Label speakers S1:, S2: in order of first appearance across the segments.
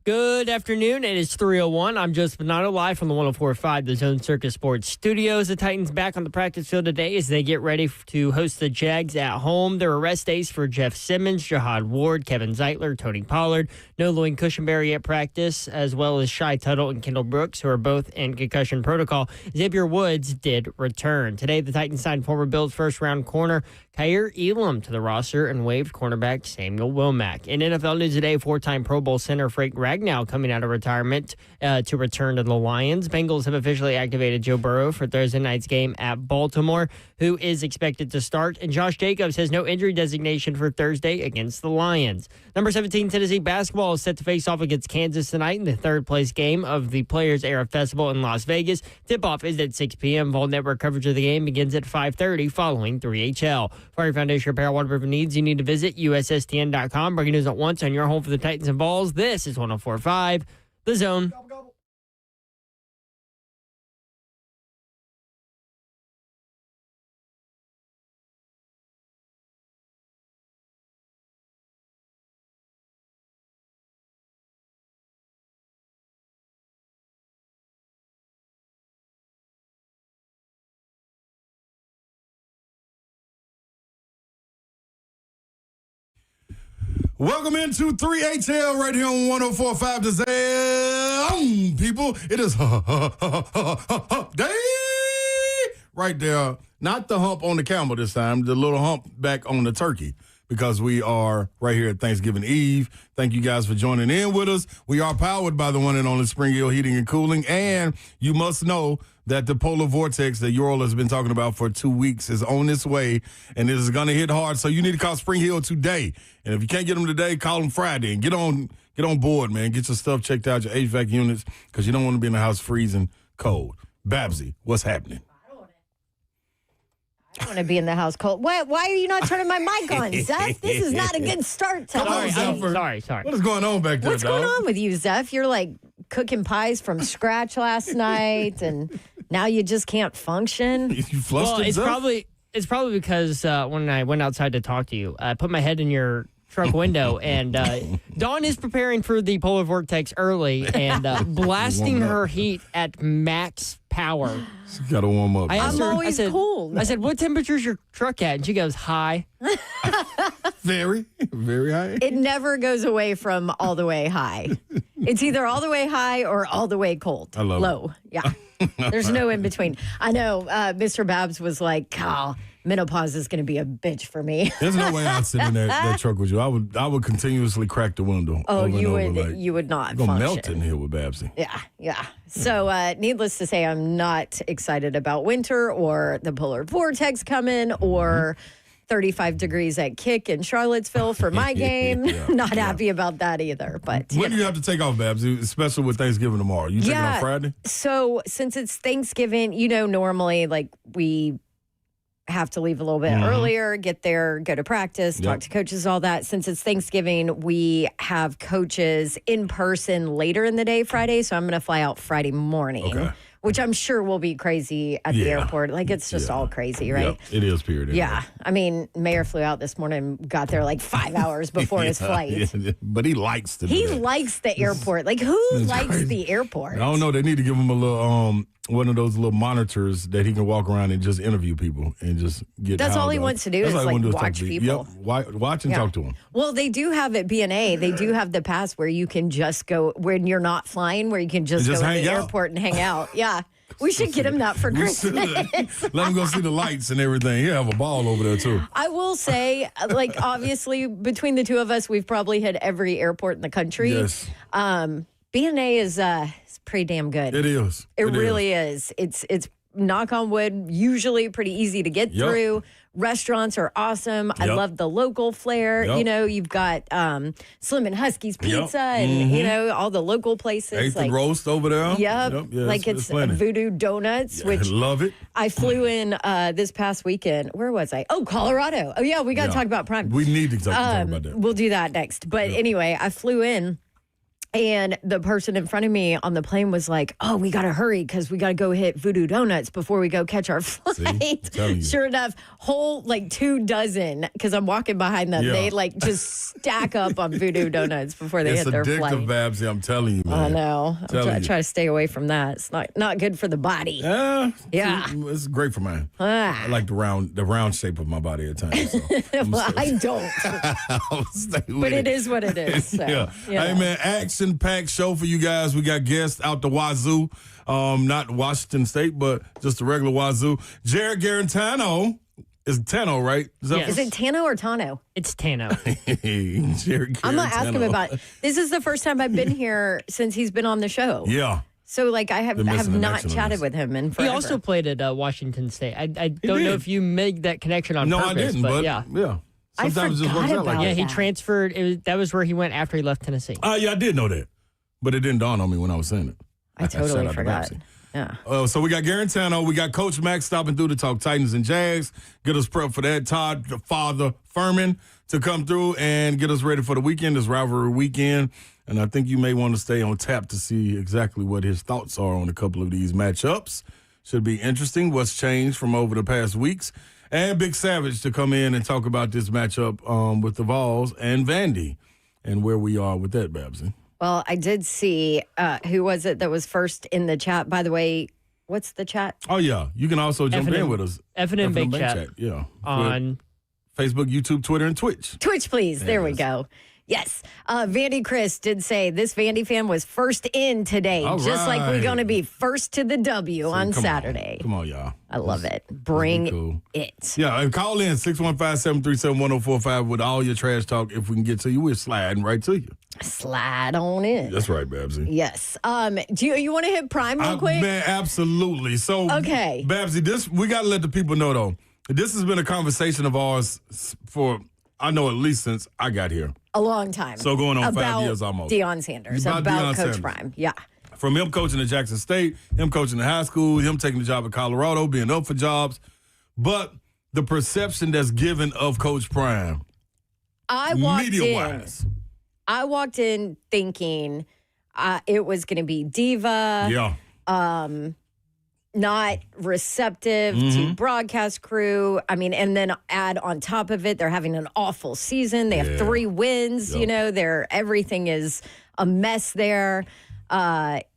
S1: Good afternoon. It is 3:01. I'm Joseph Donato, live from the 104.5 The Zone Circus Sports Studios. The Titans back on the practice field today as they get ready to host the Jags at home. There are rest days for Jeff Simmons, Jihad Ward, Kevin Zeitler, Tony Pollard. No Lloyd Cushenberry at practice, as well as Shai Tuttle and Kendall Brooks, who are both in concussion protocol. Xavier Woods did return. Today, the Titans signed former Bills first-round corner Kaiir Elam to the roster and waived cornerback Samuel Womack. In NFL news today, four-time Pro Bowl center Frank Ragnow coming out of retirement to return to the Lions. Bengals have officially activated Joe Burrow for Thursday night's game at Baltimore, who is expected to start. And Josh Jacobs has no injury designation for Thursday against the Lions. Number 17 Tennessee basketball is set to face off against Kansas tonight in the third-place game of the Players Era Festival in Las Vegas. Tip-off is at 6 p.m. Vol Network coverage of the game begins at 5:30 following 3HL. For your foundation repair waterproofing needs, you need to visit USSTN.com. Breaking news at once on your home for the Titans and Vols. This is 104.5 The Zone.
S2: Welcome into 3HL right here on 104.5 The Zone, people. It is hump day right there. Not the hump on the camel this time, the little hump back on the turkey, because we are right here at Thanksgiving Eve. Thank you guys for joining in with us. We are powered by the one and only Spring Hill Heating and Cooling, and you must know that the polar vortex that Ural has been talking about for 2 weeks is on its way, and it is going to hit hard. So you need to call Spring Hill today. And if you can't get them today, call them Friday and get on board, man. Get your stuff checked out, your HVAC units, because you don't want to be in the house freezing cold. Babsy, what's happening?
S3: I don't want to be in the house cold. Why are you not turning my mic on, Zeph? This is not a good start to
S1: Sorry.
S2: What is going on back there,
S3: What's going on with you, Zeph? You're like cooking pies from scratch last night, and now you just can't function.
S2: You flustered,
S1: It's probably because when I went outside to talk to you, I put my head in your truck window, and Dawn is preparing for the polar vortex early and blasting her heat at max power.
S2: She's got to warm up.
S3: I'm always cold.
S1: I said, what temperature's your truck at? And she goes, high.
S2: Very, very high.
S3: It never goes away from all the way high. It's either all the way high or all the way cold.
S2: I love
S3: low.
S2: it.
S3: Yeah. There's no in between. I know Mr. Babs was like, Kyle, menopause is going to be a bitch for me.
S2: There's no way I'd sit in that truck with you. I would continuously crack the window.
S3: Oh, you would not
S2: I'm going to
S3: function.
S2: melt in here with Babsy.
S3: Yeah. So needless to say, I'm not excited about winter or the polar vortex coming or 35 degrees at Kick in Charlottesville for my game. Not happy about that either. But
S2: when do you have to take off, Babs? Especially with Thanksgiving tomorrow. You taking off Friday?
S3: So since it's Thanksgiving, normally like we have to leave a little bit earlier, get there, go to practice, talk to coaches, all that. Since it's Thanksgiving, we have coaches in person later in the day Friday, so I'm going to fly out Friday morning, which I'm sure will be crazy at the airport. Like, it's just all crazy, right?
S2: Yep, it is, period.
S3: Yeah. I mean, Mayor flew out this morning, got there like 5 hours before his flight.
S2: But he likes to do
S3: He
S2: that.
S3: likes the airport. Like, who likes
S2: crazy.
S3: the airport?
S2: I don't know. They need to give him a little, one of those little monitors that he can walk around and just interview people and just get.
S3: That's all he wants to do is like watch people.
S2: Yep, watch and talk to them.
S3: Well, they do have at B&A, they do have the pass where you can just go, when you're not flying, where you can just go to the airport and hang out. Yeah. We should get him that for Christmas.
S2: Let him go see the lights and everything. He'll have a ball over there, too.
S3: I will say, like, obviously, between the two of us, we've probably hit every airport in the country.
S2: Yes.
S3: B&A is pretty damn good.
S2: It is.
S3: It really is. It's knock on wood, usually pretty easy to get through. Restaurants are awesome. I love the local flair. You've got Slim and Husky's Pizza and, all the local places.
S2: Eighth and Roast over there.
S3: Yep. Like it's Voodoo Donuts, which
S2: I love it.
S3: I flew in this past weekend. Where was I? Oh, Colorado. Oh, yeah, we got to talk about Prime.
S2: We need to talk about that.
S3: We'll do that next. But anyway, I flew in And the person in front of me on the plane was like, oh, we got to hurry because we got to go hit Voodoo Donuts before we go catch our flight. Sure enough, whole 24, because I'm walking behind them. Yeah. They just stack up on Voodoo Donuts before they hit their flight.
S2: It's addictive, Babsy, I'm telling you, man.
S3: I know. I try to stay away from that. It's not good for the body.
S2: Yeah. It's great for mine. I like the round shape of my body at times. So
S3: well, I don't. But it is what it is. So,
S2: yeah. Hey, man, action-packed show for you guys. We got guests out the wazoo. Not Washington State, but just the regular wazoo. Jared Garantano. Is Tano, right?
S3: Is it Tano or Tano?
S1: It's Tano.
S2: Jared
S3: I'm going to ask him about it. This is the first time I've been here since he's been on the show.
S2: Yeah.
S3: So, I have not chatted with him in forever.
S1: He also played at Washington State. I don't know if you made that connection on purpose.
S2: No, I didn't, but yeah.
S3: Sometimes it just works out like that.
S1: Yeah, he transferred. That was where he went after he left Tennessee.
S2: Yeah, I did know that. But it didn't dawn on me when I was saying it.
S3: I totally forgot. Yeah.
S2: So we got Garantano. We got Coach Mack stopping through to talk Titans and Jags. Get us prepped for that. Todd, the father, Furman, to come through and get us ready for the weekend, this rivalry weekend. And I think you may want to stay on tap to see exactly what his thoughts are on a couple of these matchups. Should be interesting. What's changed from over the past weeks. And Big Savage to come in and talk about this matchup with the Vols and Vandy and where we are with that, Babsy.
S3: Well, I did see, who was it that was first in the chat? By the way, what's the chat?
S2: Oh, yeah. You can also jump in with us.
S1: F&M Big Chat.
S2: Yeah.
S1: On
S2: Facebook, YouTube, Twitter, and Twitch.
S3: Twitch, please. There we go. Yes. Vandy Chris did say this Vandy fan was first in today.
S2: All
S3: just
S2: right.
S3: like we're going to be first to the W on Saturday.
S2: Come on, y'all.
S3: I love it. Bring it.
S2: Yeah, and call in 615-737-1045 with all your trash talk. If we can get to you, we're sliding right to you.
S3: Slide on in.
S2: That's right, Babsy.
S3: Yes. Do you want to hit Prime real quick?
S2: Man, absolutely. So,
S3: okay,
S2: Babsy, we got to let the people know, though. This has been a conversation of ours for, I know, at least since I got here.
S3: A long time.
S2: So going on 5 years almost.
S3: Deion Sanders. About Coach Sanders. Prime. Yeah.
S2: From him coaching at Jackson State, him coaching in high school, him taking the job at Colorado, being up for jobs. But the perception that's given of Coach Prime, media-wise.
S3: I walked in thinking it was going to be diva.
S2: Yeah.
S3: Not receptive to broadcast crew. I mean, and then add on top of it, they're having an awful season. They have 3 wins. Yep. Everything is a mess there.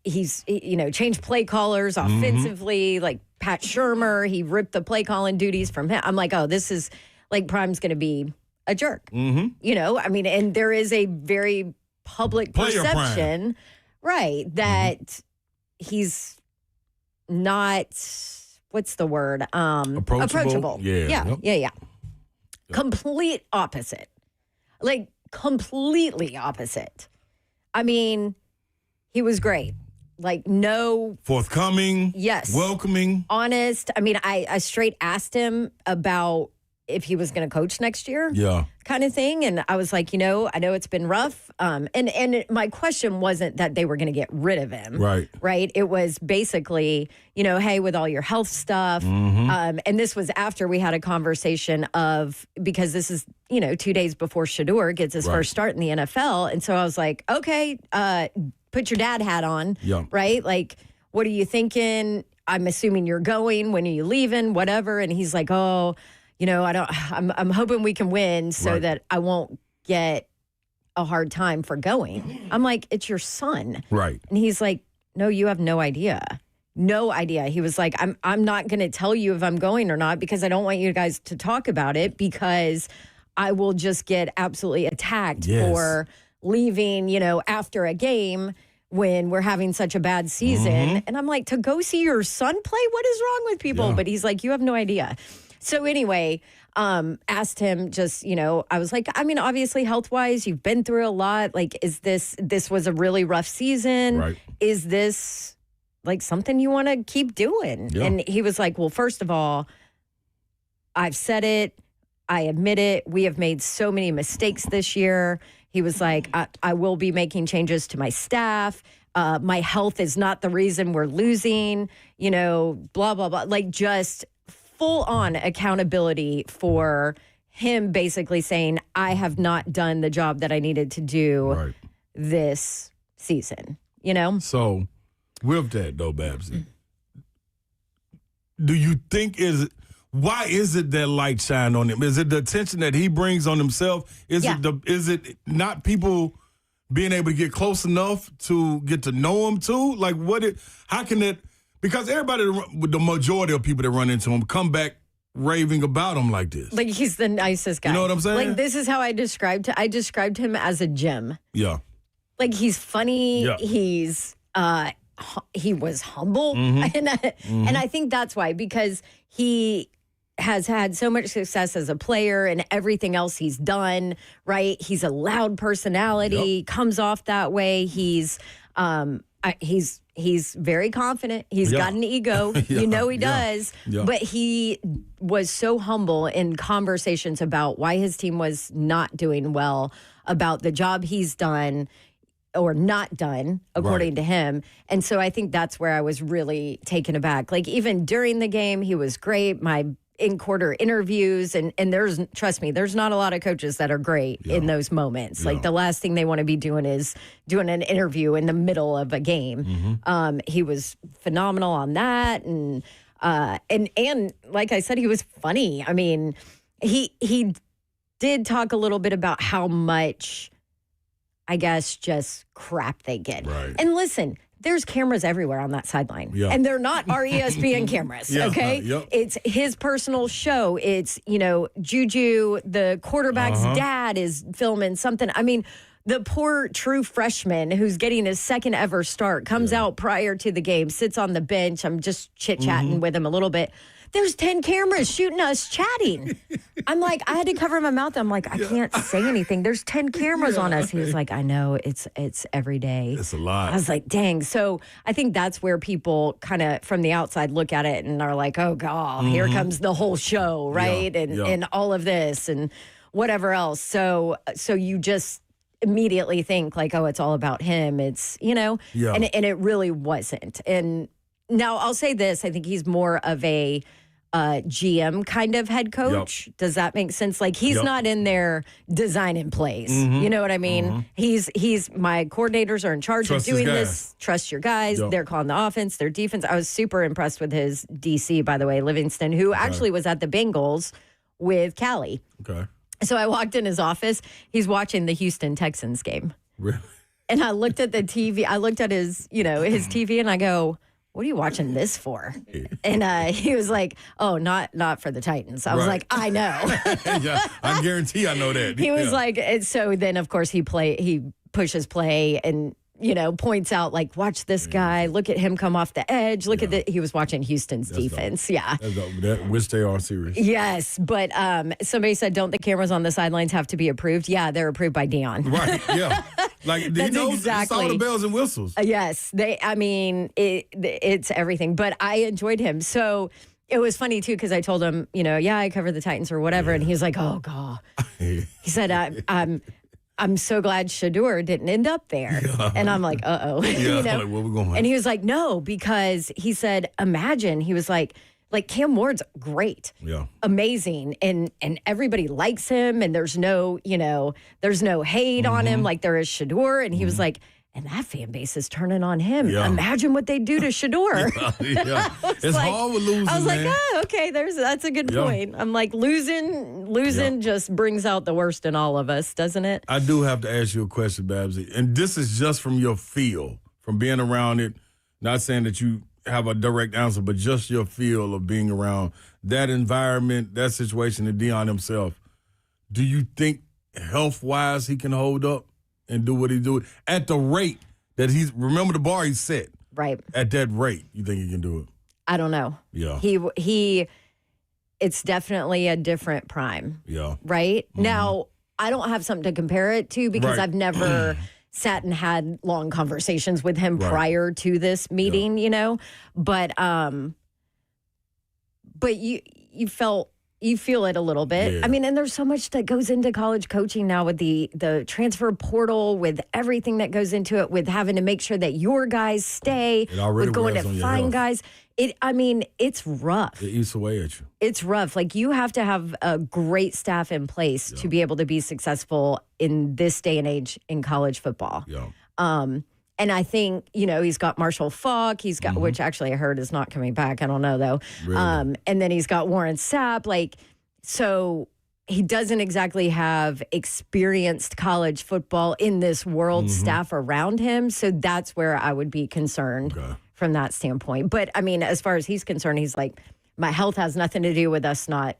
S3: He's changed play callers offensively, like Pat Shurmur. He ripped the play calling duties from him. I'm like, oh, this is like Prime's going to be a jerk. I mean, and there is a very public perception, right, that he's not, what's the word? Approachable.
S2: Yeah.
S3: Yeah. Complete opposite. Like, completely opposite. I mean, he was great. Like, no.
S2: Forthcoming.
S3: Yes.
S2: Welcoming.
S3: Honest. I mean, I straight asked him about if he was going to coach next year.
S2: Yeah.
S3: Kind of thing. And I was like, I know it's been rough. And my question wasn't that they were going to get rid of him.
S2: Right.
S3: Right. It was basically, hey, with all your health stuff. And this was after we had a conversation because this is, 2 days before Shedeur gets his first start in the NFL. And so I was like, okay, put your dad hat on.
S2: Yeah.
S3: Right. Like, what are you thinking? I'm assuming you're going. When are you leaving? Whatever. And he's like, oh, I'm hoping we can win so that I won't get a hard time for going. I'm like, it's your son.
S2: Right.
S3: And he's like, no, you have no idea. No idea. He was like, I'm not going to tell you if I'm going or not because I don't want you guys to talk about it because I will just get absolutely attacked for leaving, after a game when we're having such a bad season. And I'm like, to go see your son play? What is wrong with people?
S2: Yeah.
S3: But he's like, you have no idea. So anyway, asked him just, I was like, I mean, obviously health-wise, you've been through a lot. Like, this was a really rough season.
S2: Right.
S3: Is this like something you want to keep doing?
S2: Yeah.
S3: And he was like, well, first of all, I've said it. I admit it. We have made so many mistakes this year. He was like, I will be making changes to my staff. My health is not the reason we're losing, blah, blah, blah. Like, just full-on accountability for him basically saying, I have not done the job that I needed to do this season, you know?
S2: So, with that, though, Babsy, do you think why is it that light shine on him? Is it the attention that he brings on himself? Is it not people being able to get close enough to get to know him too? Like how can it, because everybody, the majority of people that run into him come back raving about him like this.
S3: Like he's the nicest guy.
S2: You know what I'm saying?
S3: Like this is how I described him as a gem.
S2: Yeah.
S3: Like he's funny.
S2: Yeah.
S3: He's he was humble. And I think that's why, because he has had so much success as a player and everything else he's done, right? He's a loud personality, comes off that way. He's very confident. He's got an ego. You know he does. Yeah. But he was so humble in conversations about why his team was not doing well, about the job he's done or not done, according to him. And so I think that's where I was really taken aback. Like even during the game, he was great. My in-quarter interviews, and trust me, there's not a lot of coaches that are great in those moments. Like the last thing they want to be doing is doing an interview in the middle of a game. He was phenomenal on that, and like I said, he was funny. I mean, he did talk a little bit about how much, I guess, just crap they get.
S2: Right.
S3: And listen, there's cameras everywhere on that sideline. Yeah. And they're not our ESPN cameras, okay? It's his personal show. It's, Juju, the quarterback's dad, is filming something. I mean, the poor true freshman who's getting his second ever start comes out prior to the game, sits on the bench. I'm just chit-chatting with him a little bit. There's 10 cameras shooting us chatting. I'm like, I had to cover my mouth. I'm like, I can't say anything. There's 10 cameras on us. He was like, I know, it's every day.
S2: It's a lot.
S3: I was like, dang. So I think that's where people kind of from the outside look at it and are like, oh, God, here comes the whole show, right? And all of this and whatever else. So you just immediately think like, oh, it's all about him. It's, and it really wasn't. And now I'll say this. I think he's more of a GM kind of head coach. Does that make sense? Like he's not in there designing plays. You know what I mean? He's my coordinators are in charge of doing this. Trust your guys. They're calling the offense, their defense. I was super impressed with his DC, by the way, Livingston, who actually was at the Bengals with Callie.
S2: Okay.
S3: So I walked in his office. He's watching the Houston Texans game.
S2: Really?
S3: And I looked at the TV. I looked at his TV and I go, what are you watching this for? And he was like, oh, not for the Titans. I was like, I know.
S2: I guarantee I know that.
S3: He was like, and so then, of course, he pushes play and, points out, like, watch this guy. Look at him come off the edge. Look at he was watching Houston's defense.
S2: Which they are serious.
S3: Yes. But somebody said, don't the cameras on the sidelines have to be approved? Yeah, they're approved by Dion.
S2: Right. Yeah. Like, he knows all the bells and whistles.
S3: Yes. It's everything. But I enjoyed him. So it was funny, too, because I told him, I cover the Titans or whatever. And he was like, oh, God. He said, I'm so glad Shador didn't end up there. Yeah. And I'm like, uh-oh.
S2: Yeah, like, where we going?
S3: And he was like, no, because he said, imagine, he was like Cam Ward's great.
S2: Yeah.
S3: Amazing. And everybody likes him and there's no hate on him like there is Shador. And he was like, and that fan base is turning on him. Yeah. Imagine what they do to Shador.
S2: It's hard with losing.
S3: I was like, oh, okay, that's a good point. I'm like, losing just brings out the worst in all of us, doesn't it?
S2: I do have to ask you a question, Babsy. And this is just from your feel, from being around it. Not saying that you have a direct answer, but just your feel of being around that environment, that situation, and Dion himself. Do you think health-wise he can hold up and do what he do at the rate that remember the bar he set?
S3: Right.
S2: At that rate, you think he can do it?
S3: I don't know.
S2: Yeah.
S3: It's definitely a different prime.
S2: Yeah.
S3: Right? Now, I don't have something to compare it to because I've never sat and had long conversations with him prior to this meeting, But you feel it a little bit. Yeah. I mean, and there's so much that goes into college coaching now with the transfer portal, with everything that goes into it, with having to make sure that your guys stay, with going to find guys. It's rough.
S2: It eats away at you.
S3: It's rough. Like, you have to have a great staff in place to be able to be successful in this day and age in college football.
S2: Yeah.
S3: And I think, he's got Marshall Faulk. He's got, which actually I heard is not coming back. I don't know, though.
S2: Really?
S3: And then he's got Warren Sapp. So he doesn't exactly have experienced college football in this world staff around him. So that's where I would be concerned from that standpoint. But, I mean, as far as he's concerned, he's like, my health has nothing to do with us not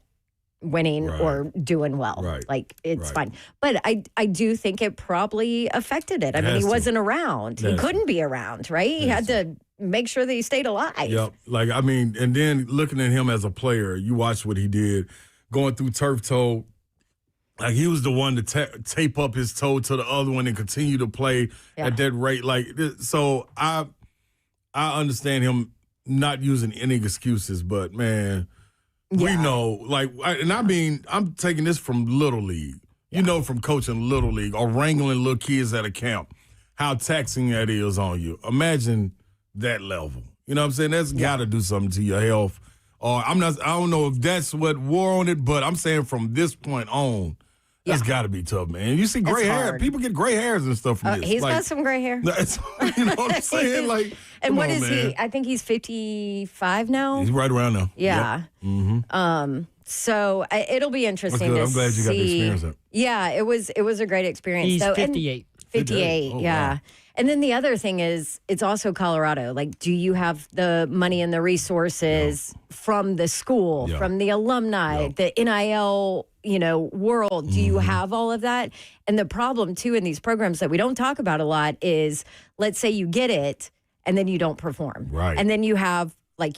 S3: winning or doing well.
S2: Right.
S3: It's fine. But I do think it probably affected it. I mean, he wasn't around. He couldn't be around, right? He had to make sure that he stayed alive.
S2: Yep. And then looking at him as a player, you watch what he did going through turf toe. Like, he was the one to tape up his toe to the other one and continue to play at that rate. So I understand him not using any excuses, but, man, we know, I'm taking this from Little League. From coaching Little League or wrangling little kids at a camp, how taxing that is on you. Imagine that level. You know what I'm saying? That's got to do something to your health. Or I don't know if that's what wore on it, but I'm saying from this point on, that's got to be tough, man. You see gray hair. People get gray hairs and stuff from this.
S3: He's got some gray hair.
S2: You know what I'm saying?
S3: And what is he? I think he's 55 now.
S2: He's right around now.
S3: Yeah.
S2: Yep.
S3: So it'll be interesting to see.
S2: I'm glad you got to experience it.
S3: Yeah, it was a great experience.
S1: He's 58.
S3: 58,
S2: oh,
S3: yeah. Wow. And then the other thing is, it's also Colorado. Do you have the money and the resources from the school, from the alumni, the NIL, world? Do you have all of that? And the problem, too, in these programs that we don't talk about a lot is, let's say you get it, and then you don't perform.
S2: Right.
S3: And then you have, like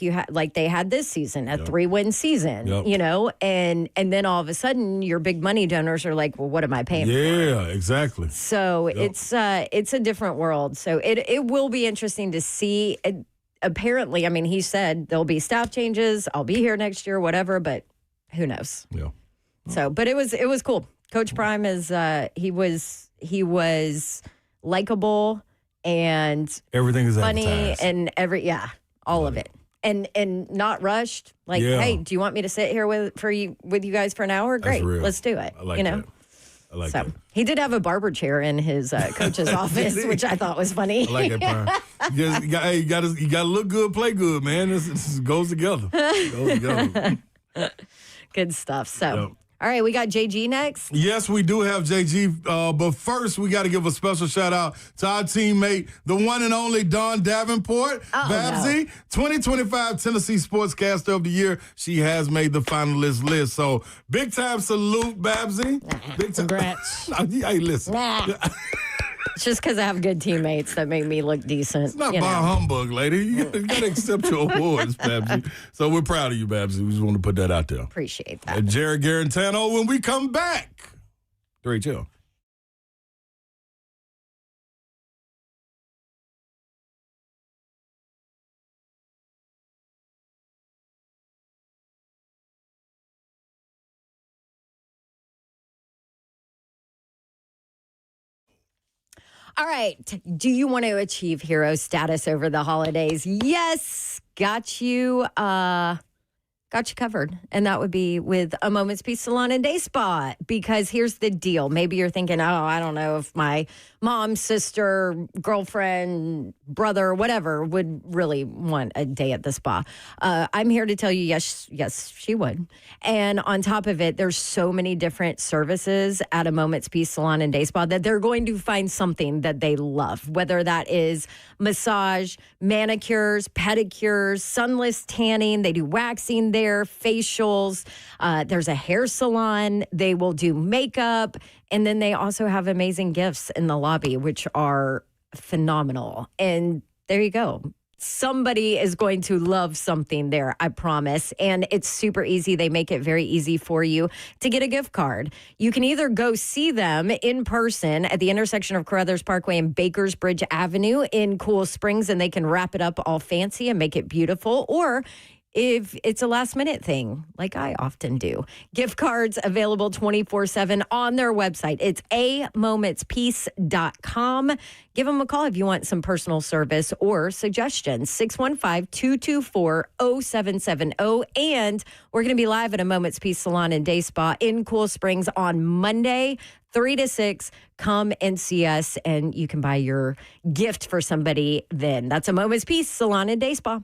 S3: they had this season, a 3-win season, and then all of a sudden your big money donors are like, well, what am I paying for?
S2: Yeah, exactly.
S3: So it's a different world. So it will be interesting to see. Apparently, I mean, he said there'll be staff changes. I'll be here next year, whatever, but who knows?
S2: Yeah.
S3: So, but it was cool. Coach Prime is he was likable and
S2: everything is
S3: funny
S2: advertised.
S3: and all of it. And not rushed. Hey, do you want me to sit here with you guys for an hour? Great, let's do it.
S2: I like that. I like that.
S3: He did have a barber chair in his coach's office, which I thought was funny.
S2: I like that part. You got to look good, play good, man. This goes together.
S3: Good stuff. So. All right, we got JG next.
S2: Yes, we do have JG. But first, we got to give a special shout out to our teammate, the one and only Dawn Davenport. Babsy, 2025 Tennessee Sportscaster of the Year. She has made the finalist list. So, big time salute, Babsy. Big time.
S1: Congrats.
S2: Hey, listen.
S3: It's just because I have good teammates that make me look decent.
S2: It's not by humbug, lady. You got to accept your awards, Babsy. So we're proud of you, Babsy. We just want to put that out there.
S3: Appreciate that.
S2: And Jared Garantano when we come back. 3-2.
S3: All right. Do you want to achieve hero status over the holidays? Yes. Got you covered. And that would be with A Moment's Peace Salon and Day Spa. Because here's the deal. Maybe you're thinking, I don't know if my mom, sister, girlfriend, brother, whatever would really want a day at the spa. I'm here to tell you, yes, she would. And on top of it, there's so many different services at A Moment's Peace Salon and Day Spa that they're going to find something that they love, whether that is massage, manicures, pedicures, sunless tanning. They do waxing there, facials. There's a hair salon. They will do makeup. And then they also have amazing gifts in the lobby, which are phenomenal. And there you go. Somebody is going to love something there, I promise. And it's super easy. They make it very easy for you to get a gift card. You can either go see them in person at the intersection of Carruthers Parkway and Bakersbridge Avenue in Cool Springs, and they can wrap it up all fancy and make it beautiful. Or if it's a last minute thing, like I often do. Gift cards available 24/7 on their website. It's amomentspeace.com. Give them a call if you want some personal service or suggestions. 615-224-0770. And we're going to be live at A Moment's Peace Salon and Day Spa in Cool Springs on Monday, 3 to 6. Come and see us, and you can buy your gift for somebody then. That's A Moment's Peace, Salon and Day Spa.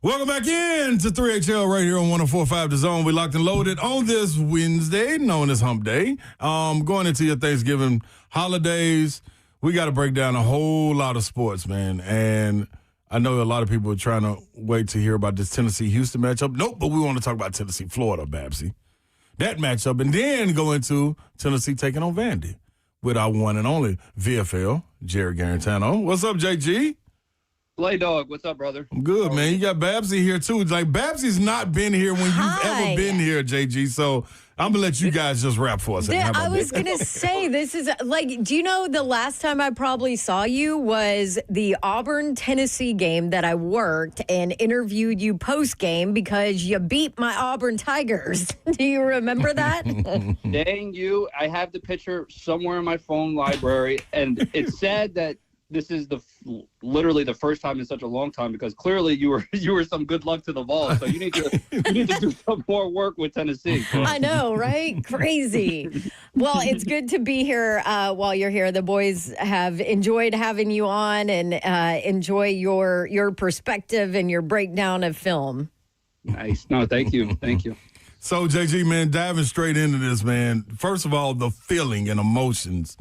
S2: Welcome back in to 3HL right here on 104.5 The Zone. We locked and loaded on this Wednesday, known as Hump Day. Going into your Thanksgiving holidays, we got to break down a whole lot of sports, man. And I know a lot of people are trying to wait to hear about this Tennessee-Houston matchup. Nope, but we want to talk about Tennessee-Florida, Babsy. That matchup, and then go into Tennessee taking on Vandy with our one and only VFL, Jerry Garantano. What's up, JG?
S4: Play Dog, what's up, brother?
S2: I'm good, man. You got Babsy here, too. Like, Babsy's not been here when you've ever been here, JG, so I'm going to let you guys just rap for us.
S3: I was going to say, this is, like, do you know the last time I probably saw you was the Auburn-Tennessee game that I worked and interviewed you post-game because you beat my Auburn Tigers. Do you remember that?
S4: Dang you. I have the picture somewhere in my phone library, and it's sad that this is literally the first time in such a long time because clearly you were some good luck to the Vols. So you need to do some more work with Tennessee.
S3: I know, right? Crazy. Well, it's good to be here while you're here. The boys have enjoyed having you on and enjoy your perspective and your breakdown of film.
S4: Nice. No, thank you. Thank you.
S2: So, JG, man, diving straight into this, man. First of all, the feeling and emotions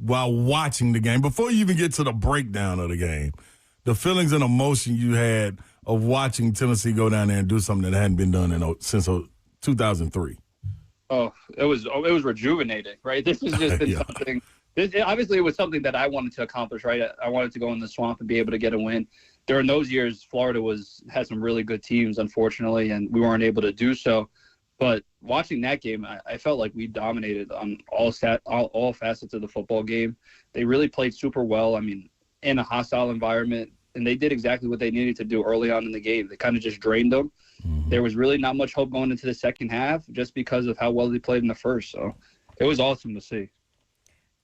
S2: while watching the game, before you even get to the breakdown of the game, the feelings and emotion you had of watching Tennessee go down there and do something that hadn't been done since 2003.
S4: Oh, it was rejuvenating, right? This has just been something. Obviously, it was something that I wanted to accomplish, right? I wanted to go in the swamp and be able to get a win. During those years, Florida had some really good teams, unfortunately, and we weren't able to do so. But watching that game, I felt like we dominated on all facets of the football game. They really played super well. I mean, in a hostile environment, and they did exactly what they needed to do early on in the game. They kind of just drained them. Mm-hmm. There was really not much hope going into the second half just because of how well they played in the first. So it was awesome to see.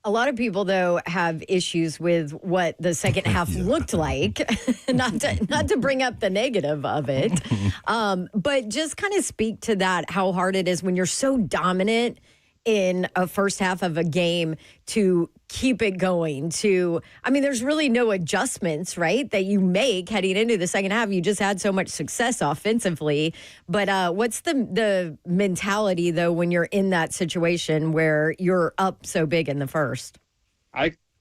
S3: A lot of people, though, have issues with what the second half looked like, not to bring up the negative of it, but just kind of speak to that, how hard it is when you're so dominant in a first half of a game to keep it going. There's really no adjustments, right, that you make heading into the second half. You just had so much success offensively. But what's the mentality, though, when you're in that situation where you're up so big in the first?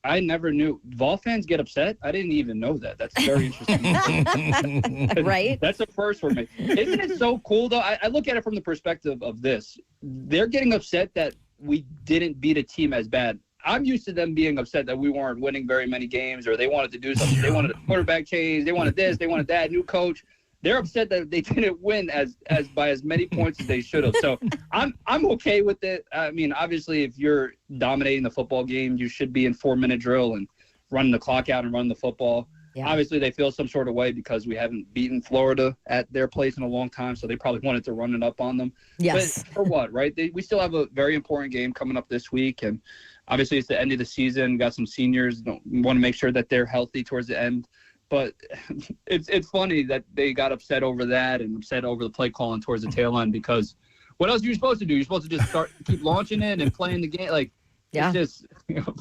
S4: I never knew. Vol fans get upset? I didn't even know that. That's very interesting.
S3: Right?
S4: That's a first for me. Isn't it so cool, though? I look at it from the perspective of this. They're getting upset that we didn't beat a team as bad. I'm used to them being upset that we weren't winning very many games or they wanted to do something. They wanted a quarterback change. They wanted this. They wanted that. New coach. They're upset that they didn't win as by as many points as they should have. So I'm okay with it. I mean, obviously, if you're dominating the football game, you should be in 4-minute drill and running the clock out and running the football. Yeah. Obviously, they feel some sort of way because we haven't beaten Florida at their place in a long time, so they probably wanted to run it up on them.
S3: Yes.
S4: But for what, right? We still have a very important game coming up this week, and obviously it's the end of the season. Got some seniors. We want to make sure that they're healthy towards the end. But it's funny that they got upset over that and upset over the play calling towards the tail end because what else are you supposed to do? You're supposed to just keep launching it and playing the game. Like, it's just,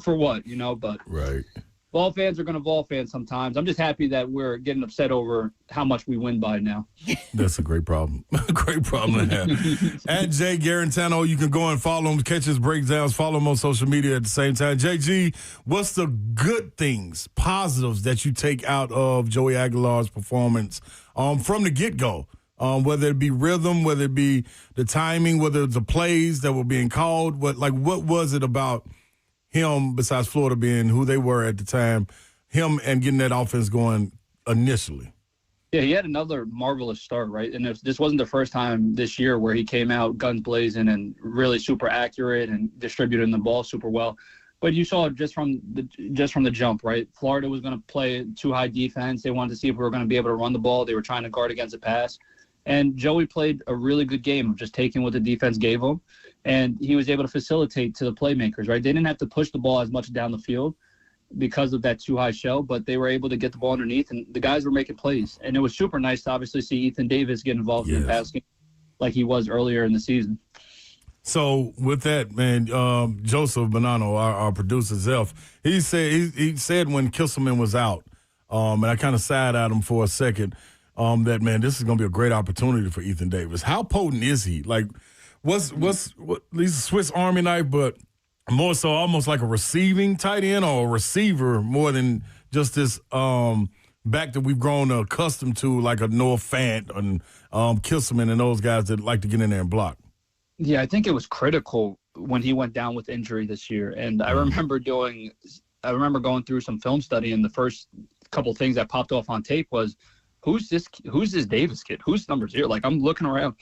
S4: for what, but
S2: right.
S4: Vol fans are going to Vol fans sometimes. I'm just happy that we're getting upset over how much we win by now.
S2: That's a great problem. Great problem to have. At Jay Garantano, you can go and follow him, catch his breakdowns, follow him on social media at the same time. JG, what's the good things, positives that you take out of Joey Aguilar's performance from the get-go? Whether it be rhythm, whether it be the timing, whether it's the plays that were being called, what was it about him, besides Florida being who they were at the time, him and getting that offense going initially?
S4: Yeah, he had another marvelous start, right? And this wasn't the first time this year where he came out guns blazing and really super accurate and distributing the ball super well. But you saw just from the jump, right? Florida was going to play too high defense. They wanted to see if we were going to be able to run the ball. They were trying to guard against the pass. And Joey played a really good game of just taking what the defense gave him. And he was able to facilitate to the playmakers, right? They didn't have to push the ball as much down the field because of that too high shell, but they were able to get the ball underneath, and the guys were making plays. And it was super nice to obviously see Ethan Davis get involved in the pass game like he was earlier in the season.
S2: So with that, man, Joseph Bonanno, our producer, Zelf, he said when Kisselman was out, and I kind of sighed at him for a second, that, man, this is going to be a great opportunity for Ethan Davis. How potent is he? Like, he's a Swiss Army knife, but more so almost like a receiving tight end or a receiver more than just this back that we've grown accustomed to, like a Noah Fant and Kisselman and those guys that like to get in there and block.
S4: Yeah, I think it was critical when he went down with injury this year. And I remember going through some film study, and the first couple things that popped off on tape was, who's this Davis kid? Who's number 0? Like, I'm looking around.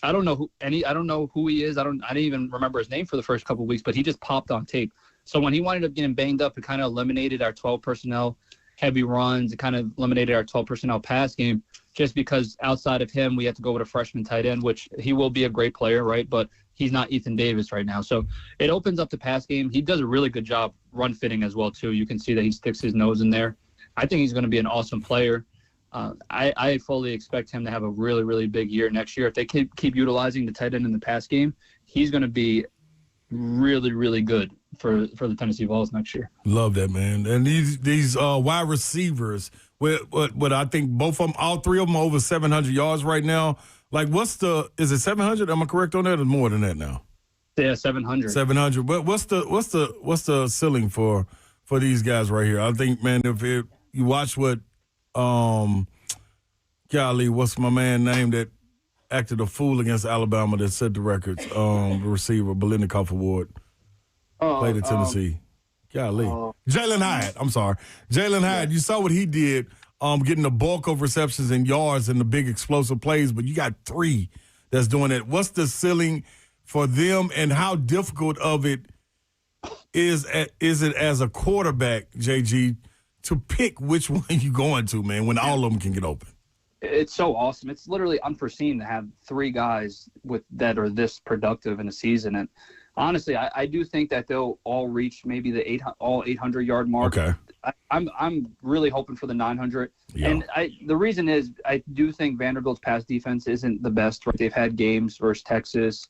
S4: I don't know who he is. I didn't even remember his name for the first couple of weeks, but he just popped on tape. So when he wound up getting banged up, it kind of eliminated our 12 personnel heavy runs. It kind of eliminated our 12 personnel pass game, just because outside of him, we had to go with a freshman tight end, which he will be a great player, right? But he's not Ethan Davis right now. So it opens up the pass game. He does a really good job run fitting as well, too. You can see that he sticks his nose in there. I think he's going to be an awesome player. I fully expect him to have a really, really big year next year. If they keep utilizing the tight end in the pass game, he's going to be really, really good for the Tennessee Vols next year.
S2: Love that, man. And these wide receivers, what I think both of them, all three of them are over 700 yards right now. Like, is it 700? Am I correct on that, or more than that now?
S4: Yeah, 700.
S2: 700. But what's the ceiling for these guys right here? I think, man, if you watch what golly, what's my man name that acted a fool against Alabama that set the records? The receiver, Biletnikoff Award, played at Tennessee. Golly. Jalen Hyatt. I'm sorry. Jalen Hyatt, you saw what he did, getting the bulk of receptions and yards and the big explosive plays, but you got 3 that's doing it. What's the ceiling for them, and how difficult of it is it as a quarterback, JG, to pick which one you going to, man, when all of them can get open?
S4: It's so awesome. It's literally unforeseen to have 3 guys that are this productive in a season. And honestly, I do think that they'll all reach maybe the 800-yard mark.
S2: Okay.
S4: I'm really hoping for the 900. Yeah. And the reason is I do think Vanderbilt's pass defense isn't the best. Right? They've had games versus Texas,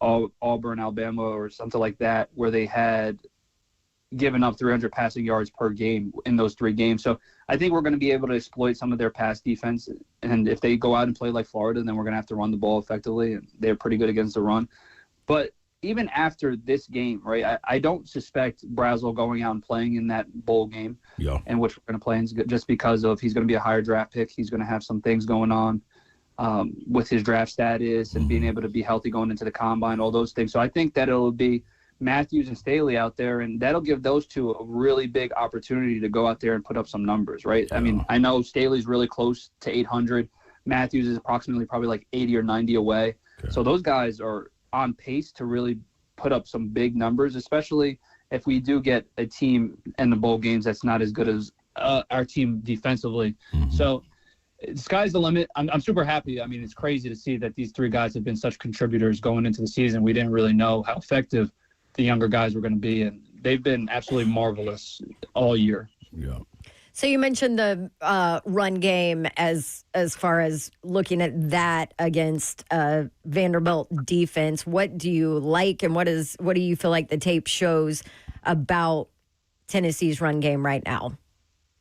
S4: Auburn, Alabama, or something like that, where they had given up 300 passing yards per game in those 3 games. So I think we're going to be able to exploit some of their pass defense. And if they go out and play like Florida, then we're going to have to run the ball effectively. And they're pretty good against the run. But even after this game, right, I don't suspect Brazel going out and playing in that bowl game, in which we're going to play in, just because of he's going to be a higher draft pick. He's going to have some things going on with his draft status and being able to be healthy going into the combine, all those things. So I think that it'll be Matthews and Staley out there, and that'll give those 2 a really big opportunity to go out there and put up some numbers, right? Yeah. I mean, I know Staley's really close to 800. Matthews is approximately probably like 80 or 90 away. Okay. So those guys are on pace to really put up some big numbers, especially if we do get a team in the bowl games that's not as good as our team defensively. Mm-hmm. So the sky's the limit. I'm super happy. I mean, it's crazy to see that these 3 guys have been such contributors going into the season. We didn't really know how effective the younger guys were going to be, and they've been absolutely marvelous all year.
S2: Yeah.
S3: So you mentioned the run game as far as looking at that against Vanderbilt defense. What do you like, and what do you feel like the tape shows about Tennessee's run game right now?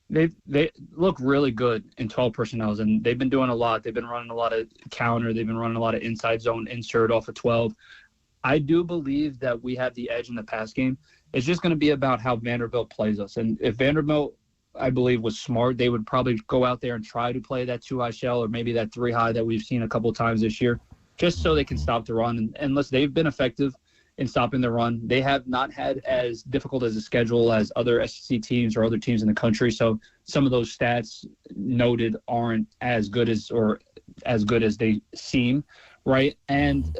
S4: They look really good in 12 personnels, and they've been doing a lot. They've been running a lot of counter. They've been running a lot of inside zone insert off of 12. I do believe that we have the edge in the pass game. It's just going to be about how Vanderbilt plays us. And if Vanderbilt, I believe, was smart, they would probably go out there and try to play that 2-high shell or maybe that 3-high that we've seen a couple times this year, just so they can stop the run. And unless they've been effective in stopping the run, they have not had as difficult as a schedule as other SEC teams or other teams in the country. So some of those stats noted aren't as good as they seem, right? And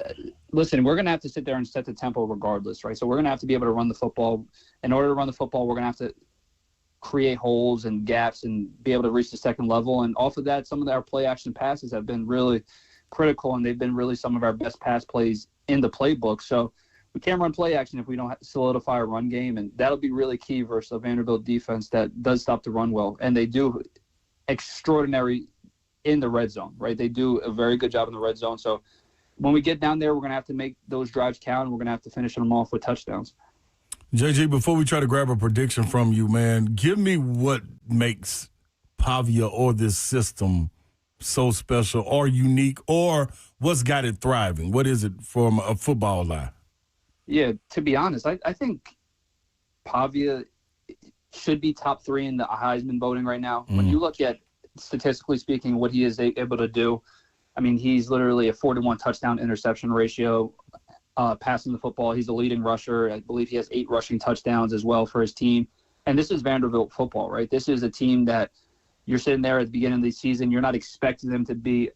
S4: listen, we're going to have to sit there and set the tempo regardless, right? So we're going to have to be able to run the football. In order to run the football, we're going to have to create holes and gaps and be able to reach the second level. And off of that, some of our play action passes have been really critical, and they've been really some of our best pass plays in the playbook. So we can't run play action if we don't solidify a run game, and that'll be really key versus a Vanderbilt defense that does stop the run well. And they do extraordinary in the red zone, right? They do a very good job in the red zone. So when we get down there, we're going to have to make those drives count, and we're going to have to finish them off with touchdowns.
S2: JG, before we try to grab a prediction from you, man, give me what makes Pavia or this system so special or unique, or what's got it thriving? What is it from a football line?
S4: Yeah, to be honest, I think Pavia should be top 3 in the Heisman voting right now. When you look at, statistically speaking, what he is able to do, I mean, he's literally a 4-to-1 touchdown interception ratio, passing the football. He's a leading rusher. I believe he has 8 rushing touchdowns as well for his team. And this is Vanderbilt football, right? This is a team that you're sitting there at the beginning of the season. You're not expecting them to be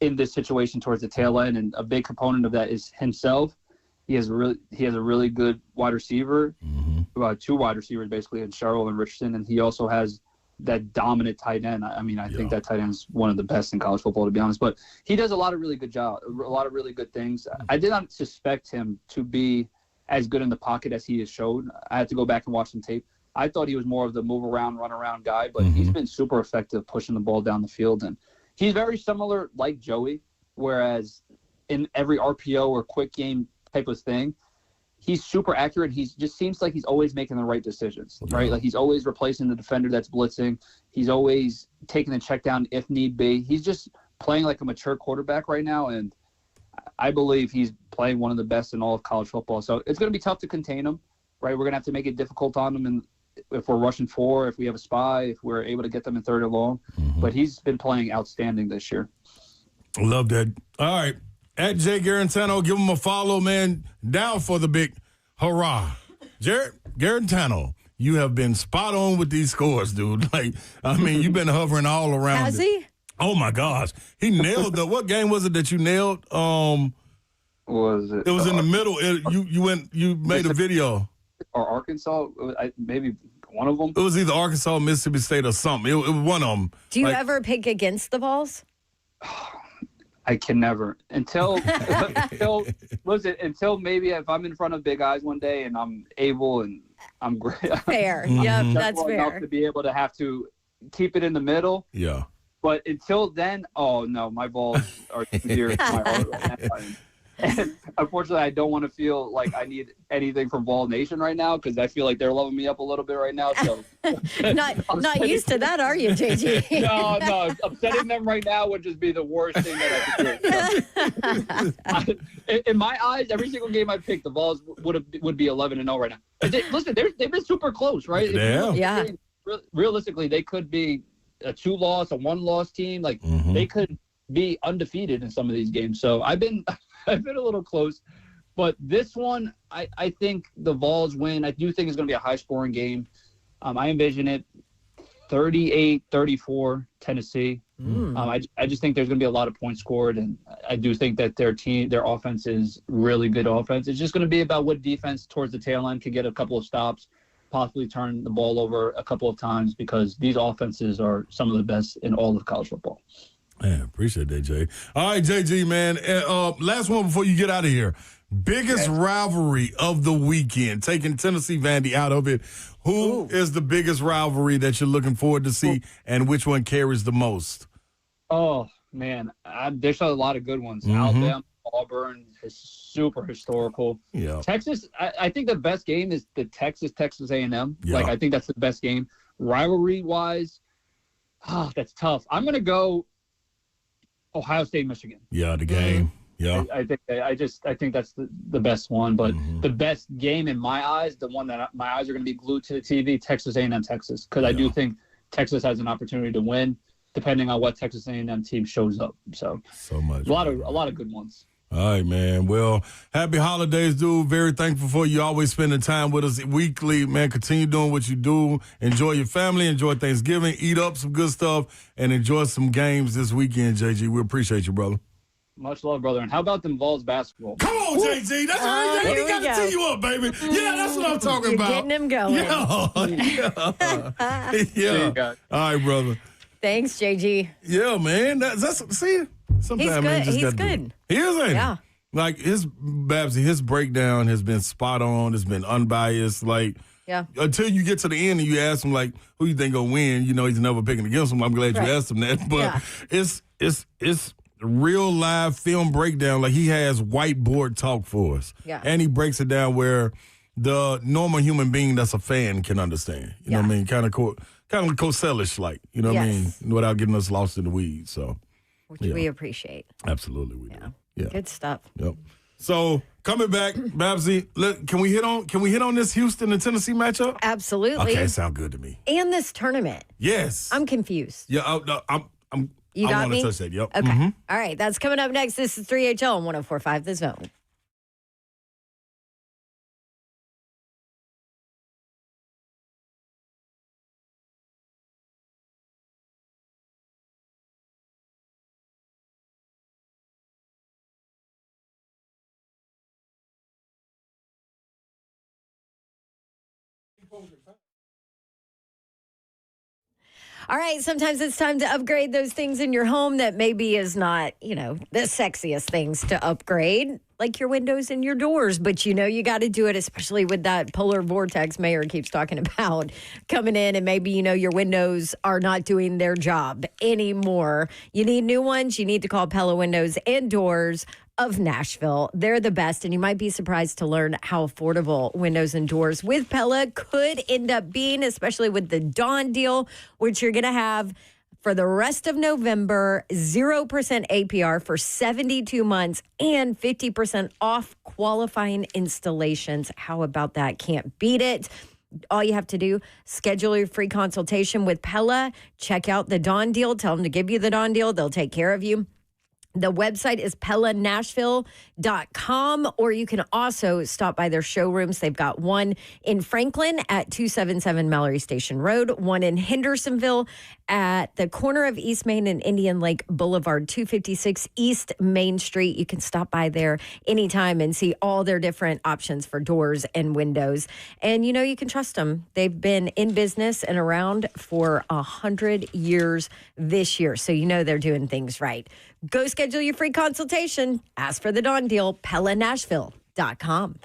S4: in this situation towards the tail end. And a big component of that is himself. He has a really good wide receiver, 2 wide receivers basically, in Sherrill and Richardson, and he also has that dominant tight end. I mean, I think that tight end is one of the best in college football, to be honest. But he does a lot of really good things. I did not suspect him to be as good in the pocket as he has showed. I had to go back and watch some tape. I thought he was more of the move around, run around guy, but he's been super effective pushing the ball down the field, and he's very similar like Joey, whereas in every RPO or quick game type of thing, he's super accurate. He just seems like he's always making the right decisions, right? Like he's always replacing the defender that's blitzing. He's always taking the check down if need be. He's just playing like a mature quarterback right now, and I believe he's playing one of the best in all of college football. So it's going to be tough to contain him, right? We're going to have to make it difficult on him, and if we're rushing 4, if we have a spy, if we're able to get them in 3rd and long. But he's been playing outstanding this year.
S2: Love that. All right. At Jay Garantano, give him a follow, man. Down for the big hurrah. Jared Garantano, you have been spot on with these scores, dude. Like, I mean, you've been hovering all around.
S3: Has he?
S2: Oh, my gosh. He nailed what game was it that you nailed?
S4: Was it?
S2: It was in the middle. You made a video.
S4: Or Arkansas, maybe one of them.
S2: It was either Arkansas, Mississippi State, or something. It was one of them.
S3: Do you ever pick against the Vols?
S4: I can never until maybe if I'm in front of big eyes one day and I'm able and I'm great.
S3: Fair. Yep, that's fair.
S4: Enough to be able to have to keep it in the middle.
S2: Yeah.
S4: But until then, oh no, my balls are too dear to my heart right now. And unfortunately, I don't want to feel like I need anything from Vol Nation right now because I feel like they're loving me up a little bit right now. So
S3: not used to that, are you, JG?
S4: No, upsetting them right now would just be the worst thing that I could do. In my eyes, every single game I picked, the Vols would be 11-0 right now. Listen, they've been super close, right?
S2: Yeah.
S4: Realistically, they could be a 2-loss, a 1-loss team. Like they could be undefeated in some of these games. So I've been a little close, but this one, I think the Vols win. I do think it's going to be a high-scoring game. I envision it 38-34 Tennessee. I just think there's going to be a lot of points scored, and I do think that their offense is really good offense. It's just going to be about what defense towards the tail end can get a couple of stops, possibly turn the ball over a couple of times because these offenses are some of the best in all of college football.
S2: Man, appreciate that, Jay. All right, JG, man. Last one before you get out of here. Biggest rivalry of the weekend, taking Tennessee Vandy out of it. Who is the biggest rivalry that you're looking forward to see, and which one carries the most?
S4: Oh, man. There's a lot of good ones. Alabama, Auburn is super historical.
S2: Yeah.
S4: Texas, I think the best game is the Texas A&M.
S2: Yeah.
S4: Like, I think that's the best game. Rivalry-wise, that's tough. I'm going to go Ohio State, Michigan.
S2: Yeah, the game. Yeah.
S4: I think that's the best one. But the best game in my eyes, the one that my eyes are going to be glued to the TV, Texas A&M, Texas. Because I do think Texas has an opportunity to win, depending on what Texas A&M team shows up. So
S2: much.
S4: A lot of good ones.
S2: All right, man. Well, happy holidays, dude. Very thankful for you always spending time with us weekly, man. Continue doing what you do. Enjoy your family. Enjoy Thanksgiving. Eat up some good stuff and enjoy some games this weekend, JG. We appreciate you, brother.
S4: Much love, brother. And how about them Vols basketball?
S2: Come on, JG. That's what we got to tee you up, baby. Yeah, that's what I'm talking about.
S3: Getting him going.
S2: Yeah. All right, brother.
S3: Thanks, JG.
S2: Yeah, man. That's see. Sometimes
S3: he's good.
S2: He is, ain't
S3: Yeah.
S2: he? Like his breakdown has been spot on. It's been unbiased. Like until you get to the end and you ask him like, who you think gonna win? You know he's never picking against him. I'm glad you asked him that. But it's real live film breakdown. Like he has whiteboard talk for us.
S3: Yeah.
S2: And he breaks it down where the normal human being that's a fan can understand. You know what I mean? Kind of cool. kind of Cosell-ish like, you know what I mean?
S3: Yes.
S2: Without getting us lost in the weeds. So,
S3: Which we appreciate.
S2: absolutely we do. Yeah.
S3: Good stuff.
S2: Yep. So coming back, Babsy, can we hit on this Houston and Tennessee matchup?
S3: Absolutely.
S2: Okay, sound good to me.
S3: And this tournament.
S2: Yes.
S3: I'm confused.
S2: Yeah,
S3: You got
S2: I want
S3: me?
S2: to touch that. Yep.
S3: Okay.
S2: Mhm.
S3: All right. That's coming up next. This is 3HL on 104.5 The Zone. All right, sometimes it's time to upgrade those things in your home that maybe is not, the sexiest things to upgrade, like your windows and your doors. But you got to do it, especially with that polar vortex Mayor keeps talking about coming in, and maybe, your windows are not doing their job anymore. You need new ones. You need to call Pella Windows and Doors of Nashville. They're the best, and you might be surprised to learn how affordable windows and doors with Pella could end up being, especially with the Dawn deal, which you're going to have for the rest of November, 0% APR for 72 months and 50% off qualifying installations. How about that? Can't beat it. All you have to do, schedule your free consultation with Pella. Check out the Dawn deal. Tell them to give you the Dawn deal. They'll take care of you. The website is pellanashville.com, or you can also stop by their showrooms. They've got one in Franklin at 277 Mallory Station Road, one in Hendersonville at the corner of East Main and Indian Lake Boulevard, 256 East Main Street. You can stop by there anytime and see all their different options for doors and windows. And, you can trust them. They've been in business and around for 100 years this year. So, they're doing things right. Go schedule your free consultation. Ask for the Dawn deal, pellanashville.com.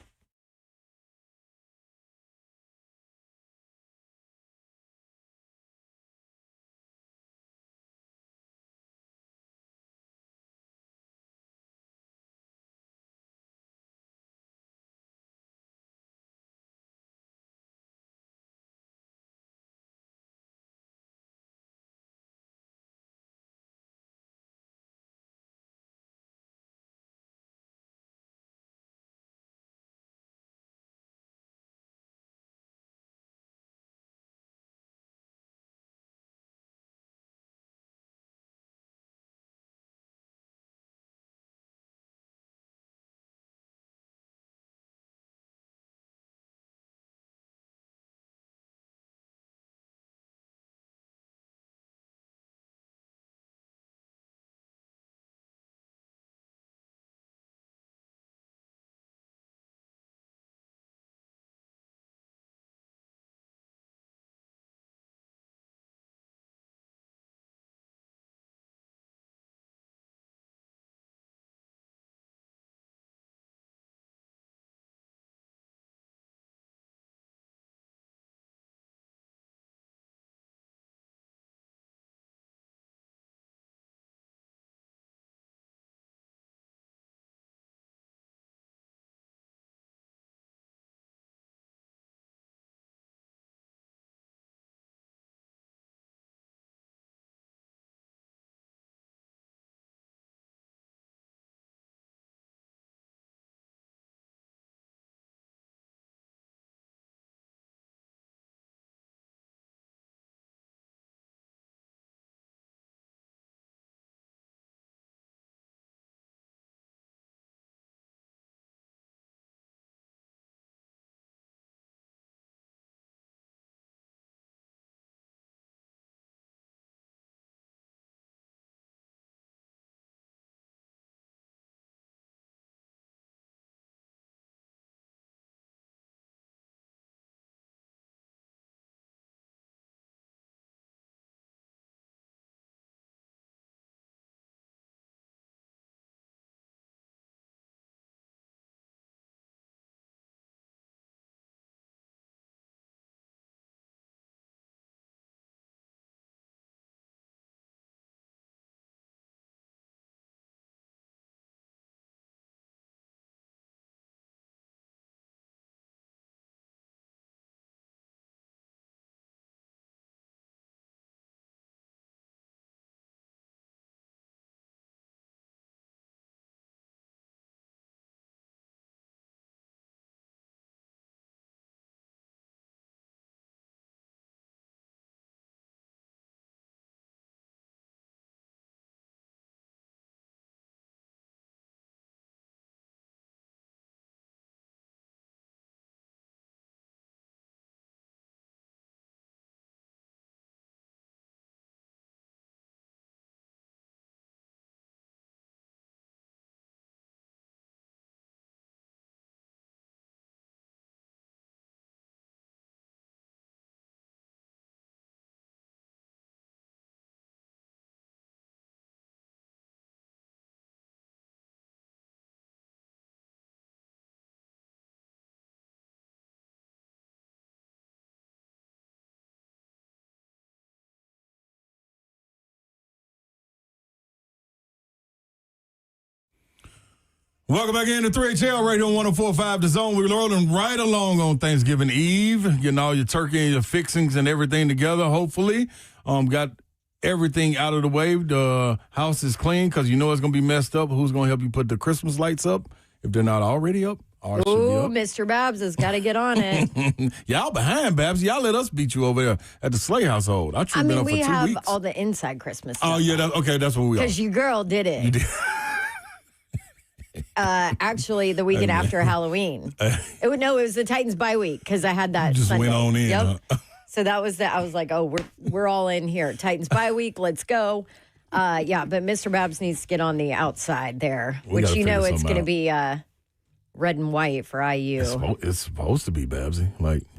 S2: Welcome back into 3HL right on 104.5 The Zone. We're rolling right along on Thanksgiving Eve. Getting all your turkey and your fixings and everything together, hopefully. Got everything out of the way. The house is clean because you know it's going to be messed up. Who's going to help you put the Christmas lights up if they're not already up?
S3: Ooh, Mr. Babs has got to get on it.
S2: Y'all behind, Babs. Y'all let us beat you over there at the Slay household.
S3: I mean, we have all the inside Christmas stuff.
S2: Oh, yeah. That's what we are.
S3: Because your girl did it.
S2: You did.
S3: Actually, the weekend after Halloween. It was the Titans bye week because I had that
S2: just
S3: Sunday.
S2: Went on in.
S3: Yep.
S2: Huh?
S3: So that was I was like, oh, we're all in here. Titans bye week. Let's go. But Mr. Babs needs to get on the outside there, which it's going to be red and white for IU.
S2: It's supposed to be, Babsy.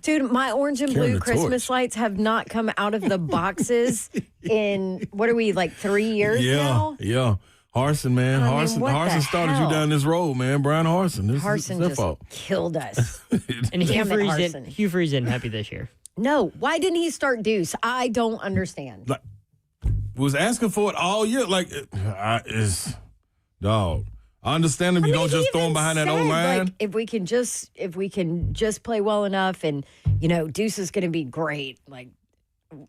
S3: Dude, my orange and blue Christmas lights have not come out of the boxes in, what are we, 3 years now?
S2: Yeah. Harsin, man. Harsin started you down this road, man. Brian Harsin.
S3: Harsin just
S2: fault.
S3: Killed us.
S1: And Hugh Freeze isn't happy this year.
S3: No. Why didn't he start Deuce? I don't understand.
S2: Was asking for it all year. Dog. I understand him. You don't just throw him behind that old line.
S3: If we can just play well enough and, Deuce is going to be great.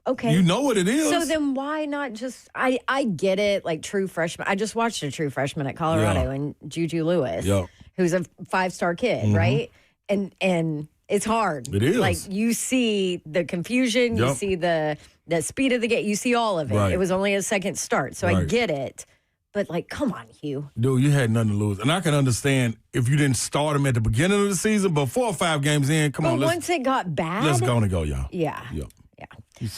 S3: Okay.
S2: You know what it is.
S3: So then why not just I get it, true freshman. I just watched a true freshman at Colorado and Juju Lewis, who's a 5-star kid, right? And it's hard.
S2: It is.
S3: You see the confusion, you see the speed of the game, you see all of it.
S2: Right.
S3: It was only a second start, so I get it. But come on, Hugh.
S2: Dude, you had nothing to lose. And I can understand if you didn't start him at the beginning of the season, but 4 or 5 games in, come on.
S3: Once it got bad.
S2: Let's go and go, y'all.
S3: Yeah.
S2: Yep.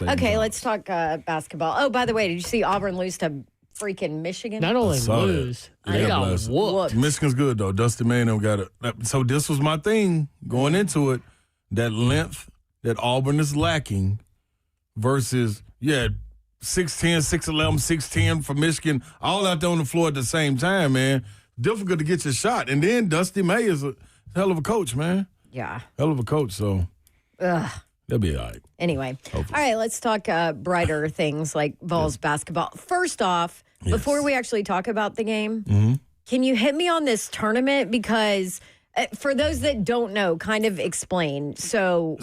S3: Okay, let's talk basketball. Oh, by the way, did you see Auburn lose to freaking Michigan?
S1: Not only lose, they got whooped.
S2: Michigan's good, though. Dusty Maynard got it. So this was my thing going into it, that length that Auburn is lacking versus, 6'10", 6'11", 6'10" for Michigan, all out there on the floor at the same time, man. Difficult to get your shot. And then Dusty May is a hell of a coach, man.
S3: Yeah.
S2: Hell of a coach, so.
S3: Ugh.
S2: They'll be all right.
S3: Anyway.
S2: Hopefully.
S3: All right, let's talk brighter things like Vols basketball. First off, before we actually talk about the game, can you hit me on this tournament? Because for those that don't know, kind of explain. So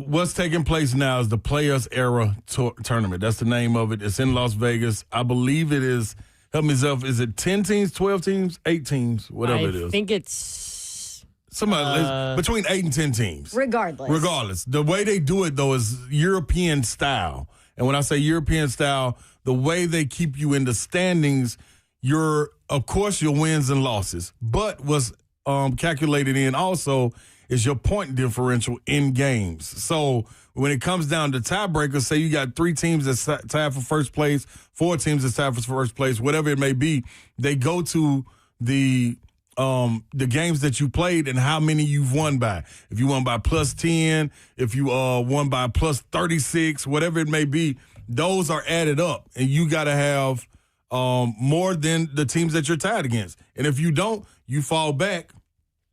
S2: what's taking place now is the Players Era Tournament. That's the name of it. It's in Las Vegas. I believe it is, help me yourself, is it 10 teams, 12 teams, 8 teams, whatever it is?
S1: I think it's...
S2: between 8 and 10 teams.
S3: Regardless.
S2: The way they do it, though, is European style. And when I say European style, the way they keep you in the standings, of course, your wins and losses. But what's calculated in also is your point differential in games. So when it comes down to tiebreakers, say you got 3 teams that's tied for first place, 4 teams that's tied for first place, whatever it may be, they go to the games that you played and how many you've won by. If you won by plus 10, if you won by plus 36, whatever it may be, those are added up. And you got to have more than the teams that you're tied against. And if you don't, you fall back,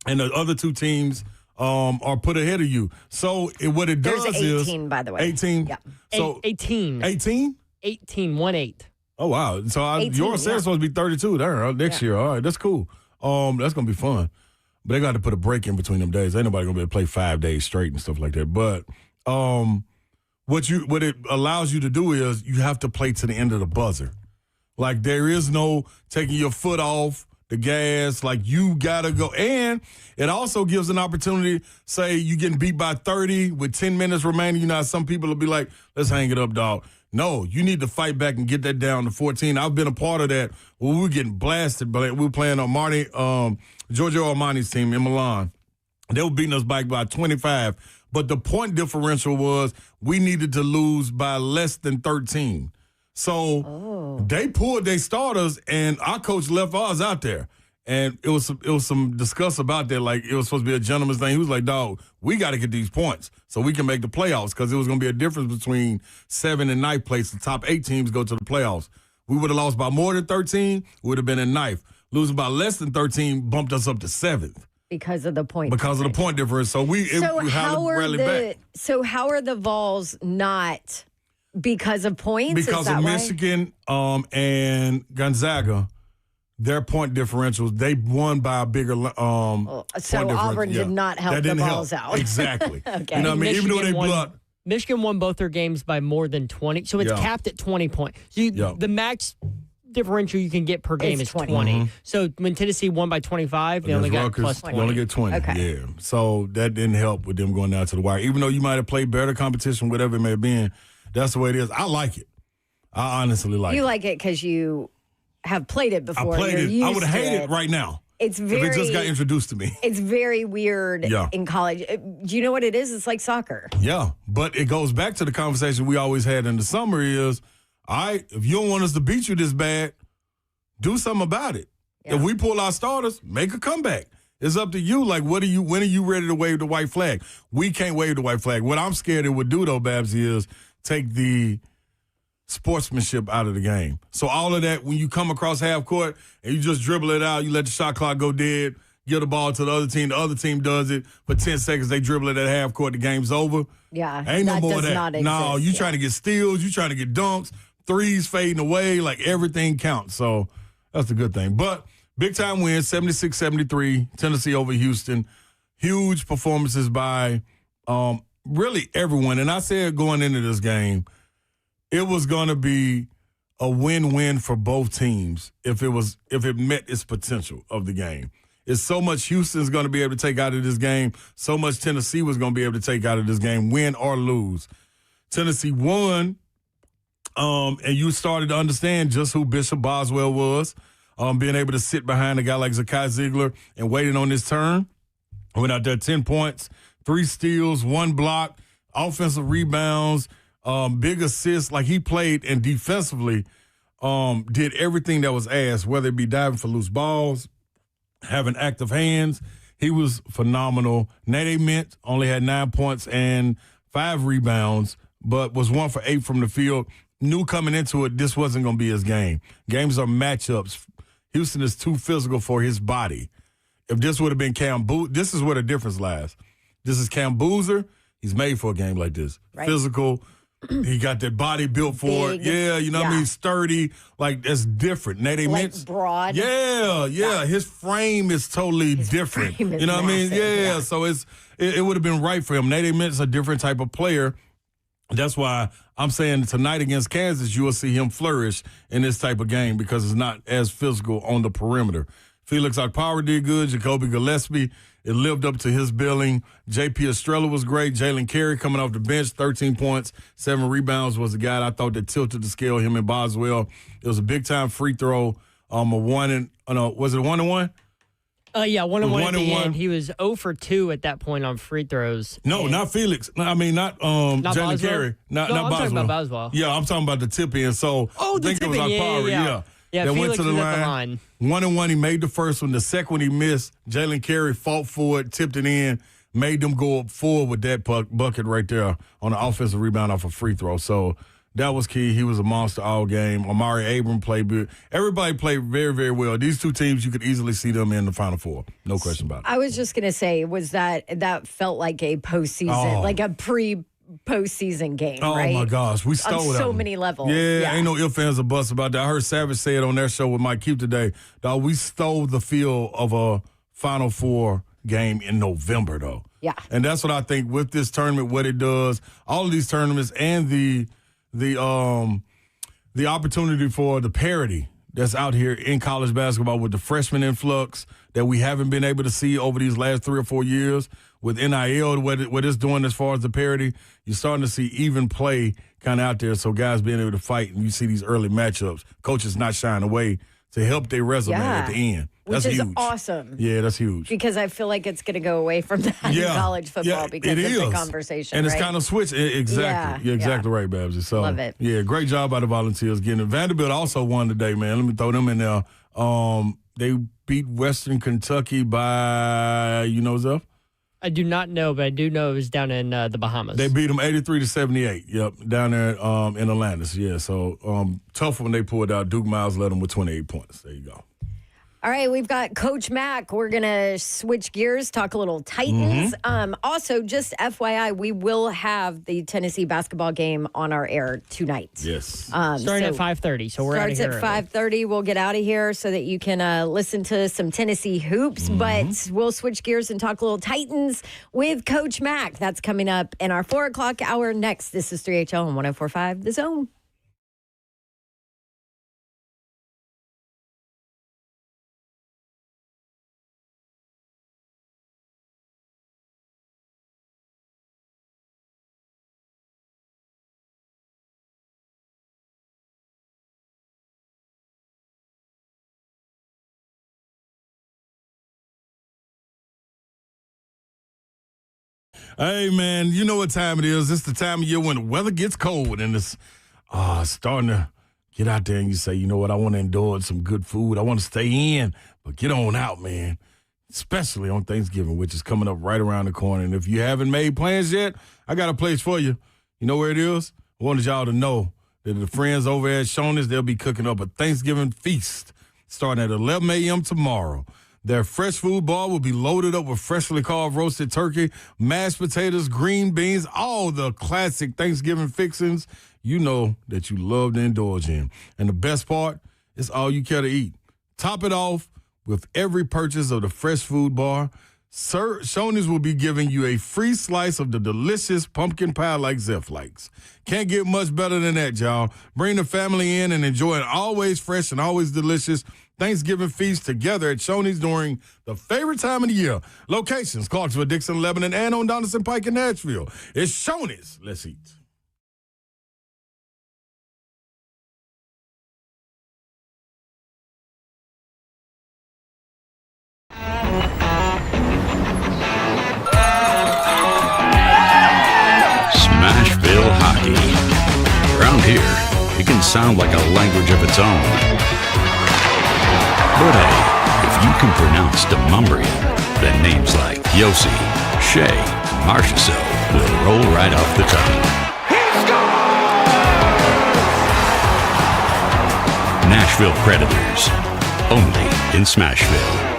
S2: and the other 2 teams are put ahead of you. So what it does is...
S3: There's 18, by the way.
S2: 18?
S3: Yeah.
S1: So 18.
S2: 18?
S1: 18, 1-8.
S2: Oh, wow. So
S3: 18,
S2: yours says supposed to be 32 there next year. All right, that's cool. That's going to be fun. But they got to put a break in between them days. Ain't nobody going to be able to play 5 days straight and stuff like that. But what it allows you to do is you have to play to the end of the buzzer. There is no taking your foot off the gas. You got to go. And it also gives an opportunity, say you getting beat by 30 with 10 minutes remaining. Some people will be like, let's hang it up, dog. No, you need to fight back and get that down to 14. I've been a part of that. We were getting blasted, but we were playing on Giorgio Armani's team in Milan. They were beating us back by 25. But the point differential was we needed to lose by less than 13. So they pulled their starters, and our coach left ours out there. And it was some discuss about that. It was supposed to be a gentleman's thing. He was like, dog, we got to get these points so we can make the playoffs, because it was going to be a difference between 7th and 9th place. The top 8 teams go to the playoffs. We would have lost by more than 13, we would have been in 9th. Losing by less than 13 bumped us up to 7th.
S3: Because of the point
S2: difference. So we rallied back.
S3: So how are the Vols not because of points?
S2: Because of Michigan and Gonzaga. their point differentials, they won by a bigger
S3: So
S2: point
S3: Auburn did not help the balls out.
S2: Exactly.
S3: Okay.
S2: You know what I mean? Even though they blew
S1: Michigan won both their games by more than 20, so it's capped at 20 points. So the max differential you can get per game is 20.
S2: Mm-hmm.
S1: So when Tennessee won by 25, they only got
S2: Rutgers,
S1: plus 20.
S2: They only get 20.
S3: Okay.
S2: Yeah. So that didn't help with them going down to the wire. Even though you might have played better competition, whatever it may have been, that's the way it is. I like it. I honestly like it.
S3: You like it because you have played it before.
S2: I played
S3: You're
S2: it.
S3: used
S2: I would
S3: to
S2: hate
S3: it
S2: it right now.
S3: It's
S2: if it just got introduced to me.
S3: It's very weird in college. Do you know what it is? It's like soccer.
S2: Yeah, but it goes back to the conversation we always had in the summer is, all right, if you don't want us to beat you this bad, do something about it. Yeah. If we pull our starters, make a comeback. It's up to you. Like, when are you ready to wave the white flag? We can't wave the white flag. What I'm scared it would do, though, Babs, is take the sportsmanship out of the game. So all of that, when you come across half court and you just dribble it out, you let the shot clock go dead, give the ball to the other team does it for 10 seconds, they dribble it at half court, the game's over.
S3: Yeah.
S2: Ain't no more of that.
S3: Not exist,
S2: no, you trying to get steals, you trying to get dunks, threes fading away, like everything counts. So that's a good thing. But big time win, 76-73, Tennessee over Houston. Huge performances by really everyone. And I said going into this game, it was going to be a win-win for both teams if it met its potential of the game. It's so much Houston's going to be able to take out of this game, so much Tennessee was going to be able to take out of this game, win or lose. Tennessee won, and you started to understand just who Bishop Boswell was, being able to sit behind a guy like Zakai Ziegler and waiting on his turn. Went out there 10 points, 3 steals, 1 block, offensive rebounds, big assists. Like, he played and defensively did everything that was asked, whether it be diving for loose balls, having active hands. He was phenomenal. Nate Mint only had 9 points and 5 rebounds, but was 1 for 8 from the field. Knew coming into it, this wasn't going to be his game. Games are matchups. Houston is too physical for his body. If this would have been Cam Boozer, this is where the difference lies. This is Cam Boozer. He's made for a game like this. Right. Physical. He got that body built for it. Yeah, you know what I mean? Sturdy. Like, that's different. Nate Mintz.
S3: Broad.
S2: Yeah. His frame is totally different. You know what I mean? Yeah. So it would have been right for him. Nate Mintz is a different type of player. That's why I'm saying tonight against Kansas, you will see him flourish in this type of game because it's not as physical on the perimeter. Felix Okpara did good. Jacoby Gillespie, it lived up to his billing. J.P. Estrella was great. Jalen Carey coming off the bench, 13 points, 7 rebounds was the guy I thought that tilted the scale, him and Boswell. It was a big-time free throw. Was it a 1-1?
S1: Yeah, 1-1 at the end. He was 0 for 2 at that point on free throws.
S2: No, not Felix. No, I mean, not Jalen Carey. Not
S1: I'm
S2: Boswell.
S1: talking about Boswell.
S2: Yeah, I'm talking about the tip in. So I think it was Okpara.
S1: Yeah,
S2: that
S1: Felix
S2: went to the
S1: was at the line.
S2: 1-1, he made the first one. The second one he missed. Jalen Carey fought for it, tipped it in, made them go up forward with that bucket right there on the offensive rebound off a free throw. So that was key. He was a monster all game. Amari Abram played good. Everybody played very, very well. These two teams, you could easily see them in the Final Four. No question about it.
S3: I was just going to say, was that felt like a postseason, like a postseason game, right?
S2: Oh, my gosh. We stole
S3: on
S2: that
S3: so
S2: one.
S3: many levels.
S2: Yeah, ain't no ifs, ands, or buts about that. I heard Savage say it on their show with Mike Q today. Dog, we stole the feel of a Final Four game in November, though.
S3: Yeah.
S2: And that's what I think with this tournament, what it does, all of these tournaments and the opportunity for the parity that's out here in college basketball with the freshman influx that we haven't been able to see over these last 3 or 4 years. With NIL, what it's doing as far as the parity, you're starting to see even play kind of out there. So guys being able to fight, and you see these early matchups, coaches not shying away to help their resume at the end. That's
S3: Which is
S2: huge.
S3: Awesome.
S2: Yeah, that's huge.
S3: Because I feel like it's going to go away from that in college football because of the conversation.
S2: And it's kind of switched. Exactly. You're exactly right, Babsy. So,
S3: love it.
S2: Yeah, great job by the Volunteers getting it. Vanderbilt also won today, man. Let me throw them in there. They beat Western Kentucky by, Zeph?
S1: I do not know, but I do know it was down in the Bahamas.
S2: They beat them 83-78. Yep, down there in Atlantis. Yeah, so tough when they pulled out. Duke Miles led them with 28 points. There you go.
S3: All right, we've got Coach Mack. We're going to switch gears, talk a little Titans. Also, just FYI, we will have the Tennessee basketball game on our air tonight.
S2: Yes.
S1: Starting at 5:30, so we're out of here.
S3: Starts at 5:30. We'll get out of here so that you can listen to some Tennessee hoops. But we'll switch gears and talk a little Titans with Coach Mack. That's coming up in our 4 o'clock hour next. This is 3HL on 104.5 The Zone.
S2: Hey, man, you know what time it is. It's the time of year when the weather gets cold and it's starting to get out there and you say, you know what, I want to indulge some good food. I want to stay in, but get on out, man, especially on Thanksgiving, which is coming up right around the corner. And if you haven't made plans yet, I got a place for you. You know where it is? I wanted y'all to know that the friends over at Shoney's, they'll be cooking up a Thanksgiving feast starting at 11 a.m. tomorrow. Their fresh food bar will be loaded up with freshly carved roasted turkey, mashed potatoes, green beans, all the classic Thanksgiving fixings you know that you love to indulge in. And the best part, it's all you care to eat. Top it off with every purchase of the fresh food bar. Shoney's will be giving you a free slice of the delicious pumpkin pie like Zeph likes. Can't get much better than that, y'all. Bring the family in and enjoy an always fresh and always delicious Thanksgiving feast together at Shoney's during the favorite time of the year. Locations, Clarksville, Dixon, Lebanon, and on Donaldson Pike in Nashville. It's Shoney's. Let's eat.
S5: Smashville hockey. Around here, it can sound like a language of its own. But hey, if you can pronounce Demumbrian, then names like Yossi, Shea, and Marchessault will roll right off the tongue. Nashville Predators, only in Smashville.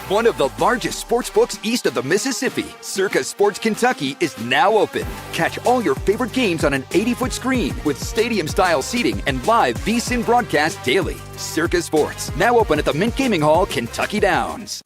S6: One of the largest sports books east of the Mississippi, Circa Sports Kentucky, is now open. Catch all your favorite games on an 80-foot screen with stadium-style seating and live VSiN broadcast daily. Circa Sports, now open at the Mint Gaming Hall, Kentucky Downs.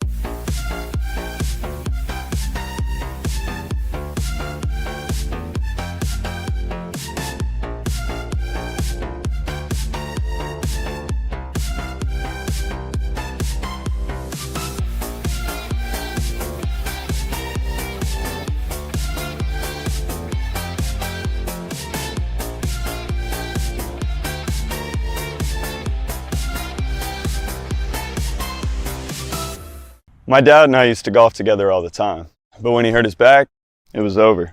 S7: My dad and I used to golf together all the time, but when he hurt his back, it was over.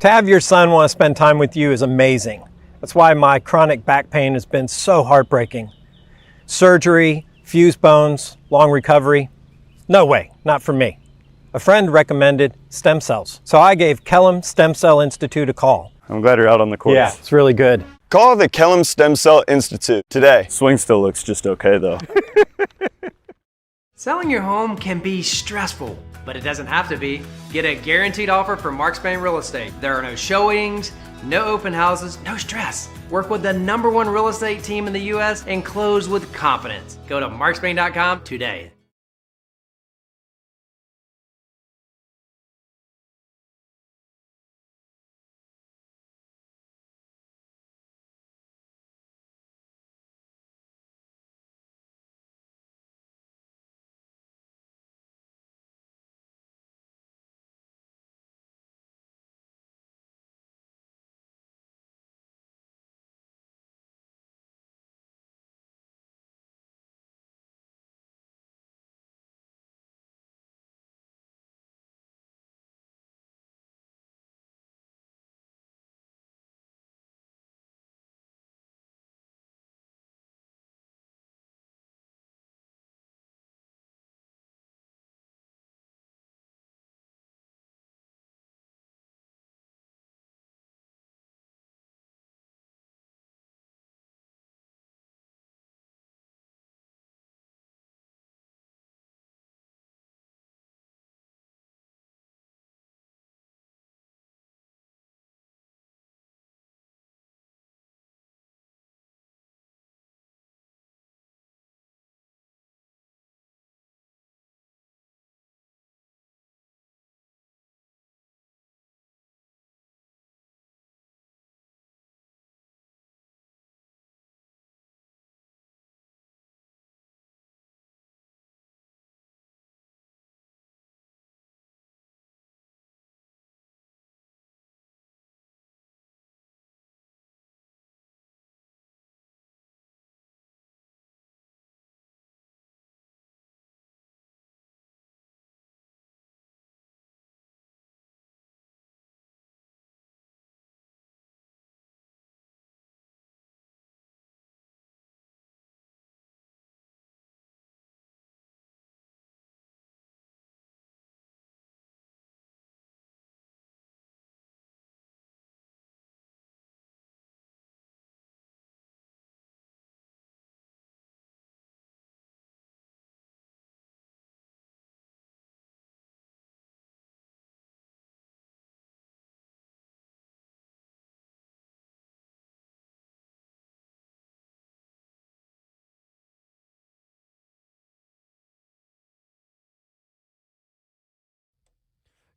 S8: To have your son want to spend time with you is amazing. That's why my chronic back pain has been so heartbreaking. Surgery, fused bones, long recovery. No way, not for me. A friend recommended stem cells, so I gave Kellum Stem Cell Institute a call.
S7: I'm glad you're out on the course.
S8: Yeah, it's really good.
S7: Call the Kellum Stem Cell Institute today. Swing still looks just okay though.
S9: Selling your home can be stressful, but it doesn't have to be. Get a guaranteed offer from Mark Spain Real Estate. There are no showings, no open houses, no stress. Work with the #1 real estate team in the U.S. and close with confidence. Go to markspain.com today.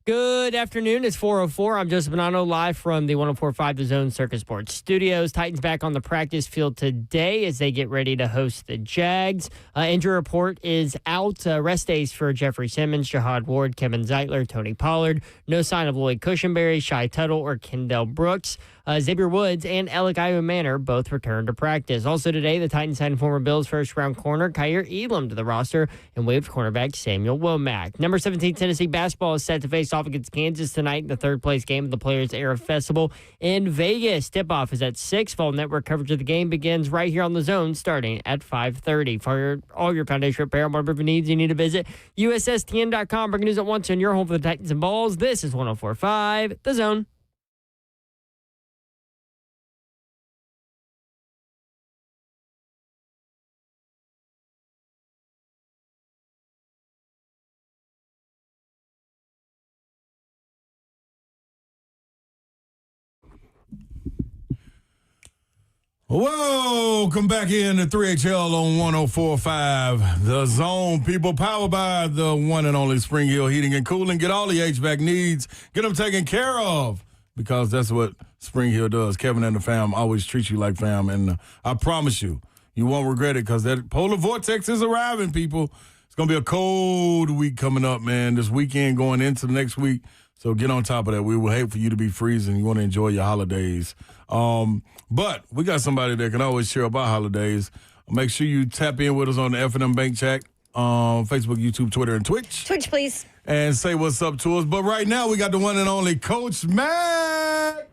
S1: Good afternoon. It's 4:04. I'm Joseph Bonanno, live from the 104.5 The Zone Circus Sports Studios. Titans back on the practice field today as they get ready to host the Jags. Injury report is out. Rest days for Jeffrey Simmons, Jahad Ward, Kevin Zeitler, Tony Pollard. No sign of Lloyd Cushenberry, Shai Tuttle, or Kendall Brooks. Xavier Woods and Elikiah Manor both returned to practice. Also today, the Titans signed former Bills first-round corner Kyer Elam to the roster and waived cornerback Samuel Womack. Number 17 Tennessee basketball is set to face off against Kansas tonight in the third-place game of the Players Era Festival in Vegas. Tip-off is at 6. Fall network coverage of the game begins right here on the Zone starting at 5:30. For all your foundation repair and whatever needs, you need to visit USSTN.com. Breaking news at once on your home for the Titans and Vols. This is 104.5 The Zone.
S2: Welcome back in to 3HL on 104.5 The Zone. People, powered by the one and only Spring Hill Heating and Cooling. Get all the HVAC needs. Get them taken care of because that's what Spring Hill does. Kevin and the fam always treat you like fam, and I promise you, you won't regret it because that polar vortex is arriving, people. It's going to be a cold week coming up, man, this weekend going into the next week. So get on top of that. We will hate for you to be freezing. You want to enjoy your holidays. But we got somebody that can always cheer up our holidays. Make sure you tap in with us on the F&M Bank Chat on Facebook, YouTube, Twitter, and Twitch.
S3: Twitch, please.
S2: And say what's up to us. But right now, we got the one and only Coach Mac.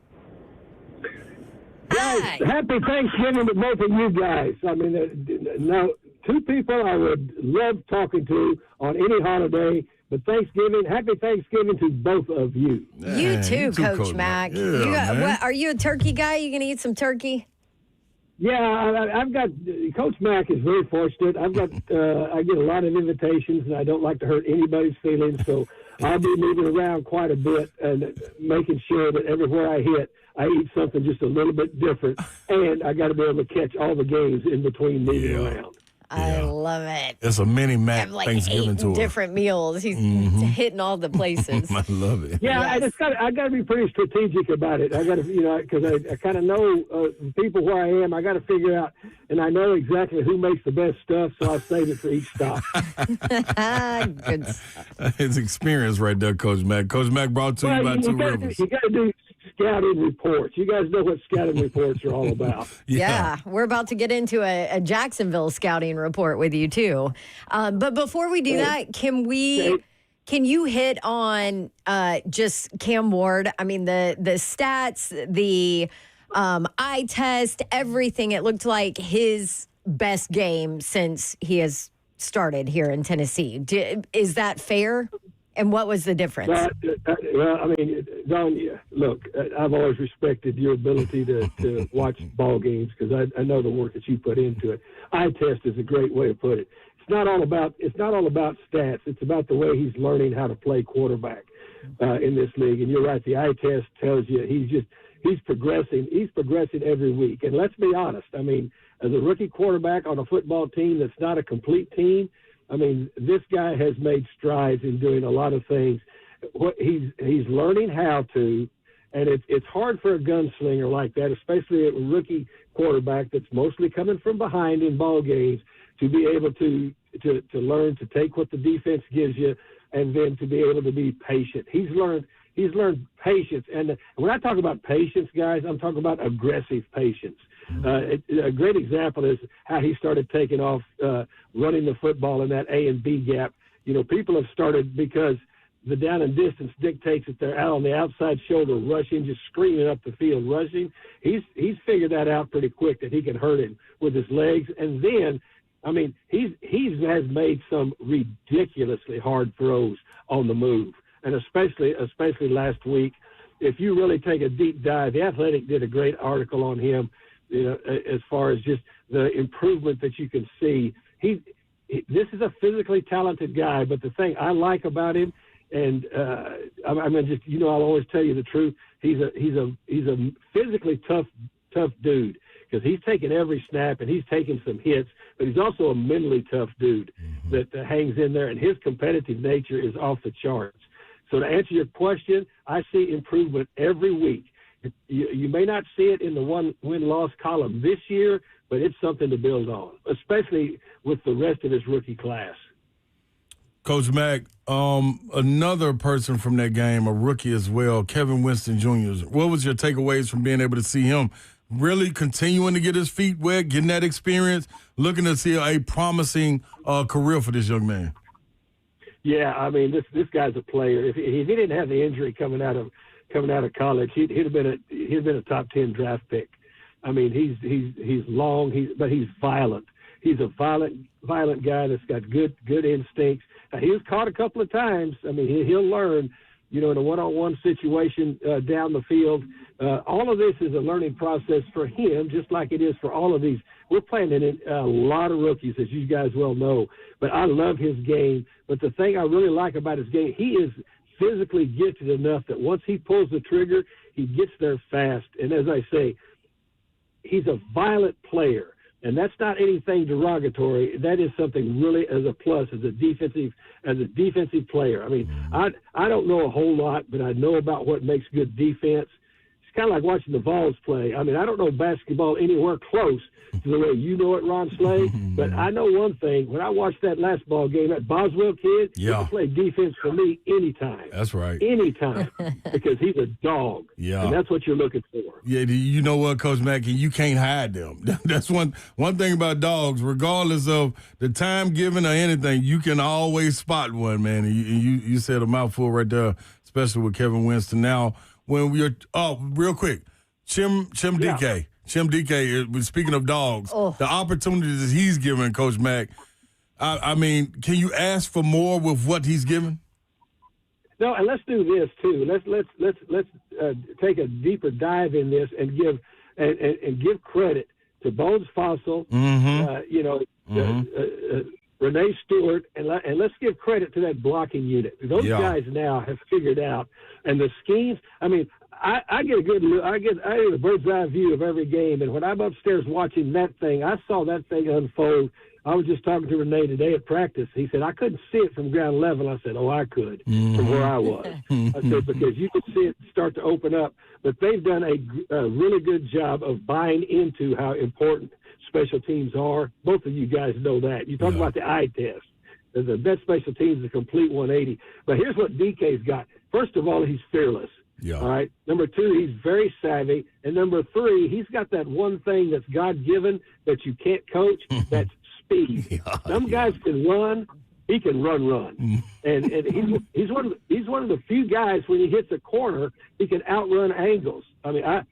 S3: Hi.
S10: Happy Thanksgiving to both of you guys. I mean, now, two people I would love talking to on any holiday. But happy Thanksgiving to both of you.
S3: You too, Coach Mac.
S2: Yeah,
S3: what, are you a turkey guy? You gonna eat some turkey?
S10: Yeah, I've got Coach Mac is very fortunate. I get a lot of invitations, and I don't like to hurt anybody's feelings, so I'll be moving around quite a bit and making sure that everywhere I hit, I eat something just a little bit different, and I got to be able to catch all the games in between moving around.
S3: I love it.
S2: It's a mini Mac
S3: Like
S2: Thanksgiving
S3: 8
S2: tour.
S3: Different meals. He's hitting all the places.
S2: I love it.
S10: Yeah,
S3: Yes.
S10: I got to be pretty strategic about it. I got to, because I kind of know people where I am. I got to figure out, and I know exactly who makes the best stuff, so I save it for each stop.
S3: Good stuff.
S2: It's experience right there, Coach Mac. Coach Mac brought to you by Two Rivers.
S10: You got to do scouting reports. You guys know what scouting reports are all about.
S3: Yeah, we're about to get into a Jacksonville scouting report with you too. But before we do that, can you hit on just Cam Ward? I mean, the stats, the eye test, everything. It looked like his best game since he has started here in Tennessee. Is that fair? And what was the difference?
S10: Well, I mean, Don, look, I've always respected your ability to watch ball games because I know the work that you put into it. Eye test is a great way to put it. It's not all about stats. It's about the way he's learning how to play quarterback in this league. And you're right, the eye test tells you he's progressing. He's progressing every week. And let's be honest. I mean, as a rookie quarterback on a football team that's not a complete team, I mean, this guy has made strides in doing a lot of things. He's learning how to, and it's hard for a gunslinger like that, especially a rookie quarterback that's mostly coming from behind in ball games, to be able to learn to take what the defense gives you and then to be able to be patient. He's learned patience, and when I talk about patience, guys, I'm talking about aggressive patience. A great example is how he started taking off running the football in that A and B gap. People have started because the down and distance dictates that they're out on the outside shoulder rushing, just screaming up the field rushing. He's figured that out pretty quick that he can hurt him with his legs. And then, I mean, he has made some ridiculously hard throws on the move, and especially last week. If you really take a deep dive, The Athletic did a great article on him. As far as just the improvement that you can see, this is a physically talented guy. But the thing I like about him, and I mean, just I'll always tell you the truth. He's a physically tough dude because he's taking every snap and he's taking some hits. But he's also a mentally tough dude that hangs in there, and his competitive nature is off the charts. So to answer your question, I see improvement every week. You may not see it in the win-loss column this year, but it's something to build on, especially with the rest of his rookie class.
S2: Coach Mack, another person from that game, a rookie as well, Kevin Winston Jr. What was your takeaways from being able to see him really continuing to get his feet wet, getting that experience, looking to see a promising career for this young man?
S10: Yeah, I mean, this guy's a player. If he didn't have the injury coming out of college, he'd have been a top 10 draft pick. I mean, he's long, but he's violent. He's a violent guy that's got good instincts. Now, he was caught a couple of times. I mean, he'll learn, in a one-on-one situation down the field. All of this is a learning process for him, just like it is for all of these. We're playing in a lot of rookies, as you guys well know. But I love his game. But the thing I really like about his game, he is physically gifted enough that once he pulls the trigger, he gets there fast. And as I say, he's a violent player. And that's not anything derogatory. That is something really as a plus as a defensive player. I mean, I don't know a whole lot, but I know about what makes good defense. It's kind of like watching the Vols play. I mean, I don't know basketball anywhere close to the way you know it, Ron Slay, but I know one thing. When I watched that last ball game, that Boswell kid, he can play defense for me anytime.
S2: That's right.
S10: Anytime, because he's a dog.
S2: Yeah.
S10: And that's what you're looking for.
S2: Yeah, you know what, Coach Mackey, you can't hide them. That's one thing about dogs. Regardless of the time given or anything, you can always spot one, man. And you said a mouthful right there, especially with Kevin Winston. Now, when we're real quick, Chim DK. Chim DK, speaking of dogs, the opportunities he's given, Coach Mack, I mean, can you ask for more with what he's given?
S10: No, and let's do this too. Let's take a deeper dive in this and give credit to Bones Fossil, Renee Stewart, and let's give credit to that blocking unit. Those guys now have figured out, and the schemes. I mean, I get a good look. I get a bird's eye view of every game, and when I'm upstairs watching that thing, I saw that thing unfold. I was just talking to Renee today at practice. He said, I couldn't see it from ground level. I said, I could from where I was. I said, because you could see it start to open up. But they've done a really good job of buying into how important special teams are. Both of you guys know that. You talk about the eye test. The best special teams is a complete 180. But here's what DK's got. First of all, he's fearless.
S2: Yeah.
S10: All right. Number two, he's very savvy. And number three, he's got that one thing that's God-given that you can't coach, that's speed. Some guys can run. He can run. And he's one of the few guys, when he hits a corner, he can outrun angles. I mean, I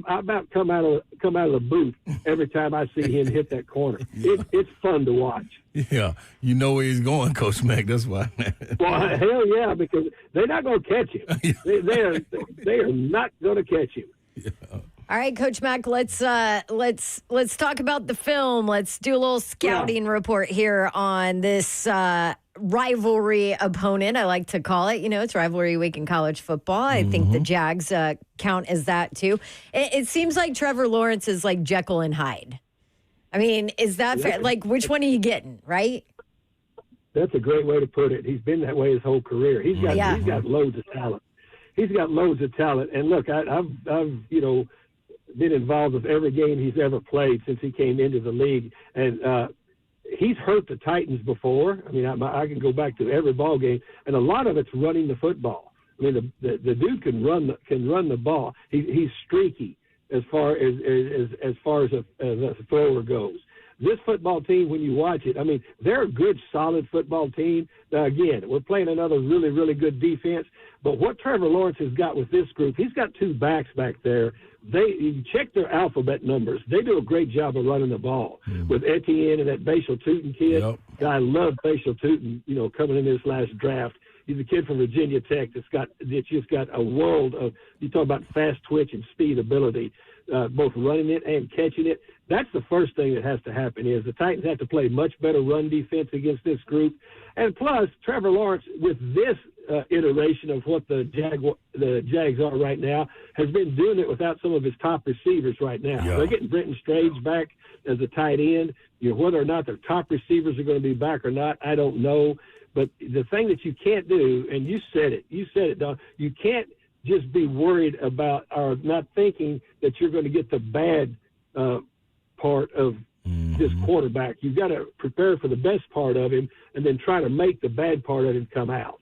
S10: about come out of the booth every time I see him hit that corner. It's fun to watch.
S2: Yeah, you know where he's going, Coach Mack. That's why.
S10: Well, hell yeah, because they're not going to catch him. They are not going to catch him.
S2: Yeah.
S3: All right, Coach Mack, let's talk about the film. Let's do a little scouting report here on this rivalry opponent, I like to call it. It's rivalry week in college football. I think the Jags count as that too. It seems like Trevor Lawrence is like Jekyll and Hyde. I mean, is that fair? Like, which one are you getting, right?
S10: That's a great way to put it. He's been that way his whole career. He's got loads of talent. He's got loads of talent. And look, I've been involved with every game he's ever played since he came into the league. And he's hurt the Titans before. I mean, I can go back to every ball game, and a lot of it's running the football. I mean, the dude can run the ball. He's streaky as far as a thrower goes. This football team, when you watch it, I mean, they're a good, solid football team. Now, again, we're playing another really, really good defense. But what Trevor Lawrence has got with this group, he's got two backs back there. You check their alphabet numbers. They do a great job of running the ball with Etienne and that Bashal Tootin kid. Yep. I love Bashal Tootin, coming in this last draft. He's a kid from Virginia Tech that's just got a world of, you talk about fast twitch and speed ability, both running it and catching it. That's the first thing that has to happen is the Titans have to play much better run defense against this group. And plus, Trevor Lawrence, with this iteration of what the Jags are right now, has been doing it without some of his top receivers right now. Yeah. They're getting Brenton Strange back as a tight end. Whether or not their top receivers are going to be back or not, I don't know. But the thing that you can't do, and you said it, Don, you can't just be worried about or not thinking that you're going to get the bad part of this quarterback. You've got to prepare for the best part of him and then try to make the bad part of him come out.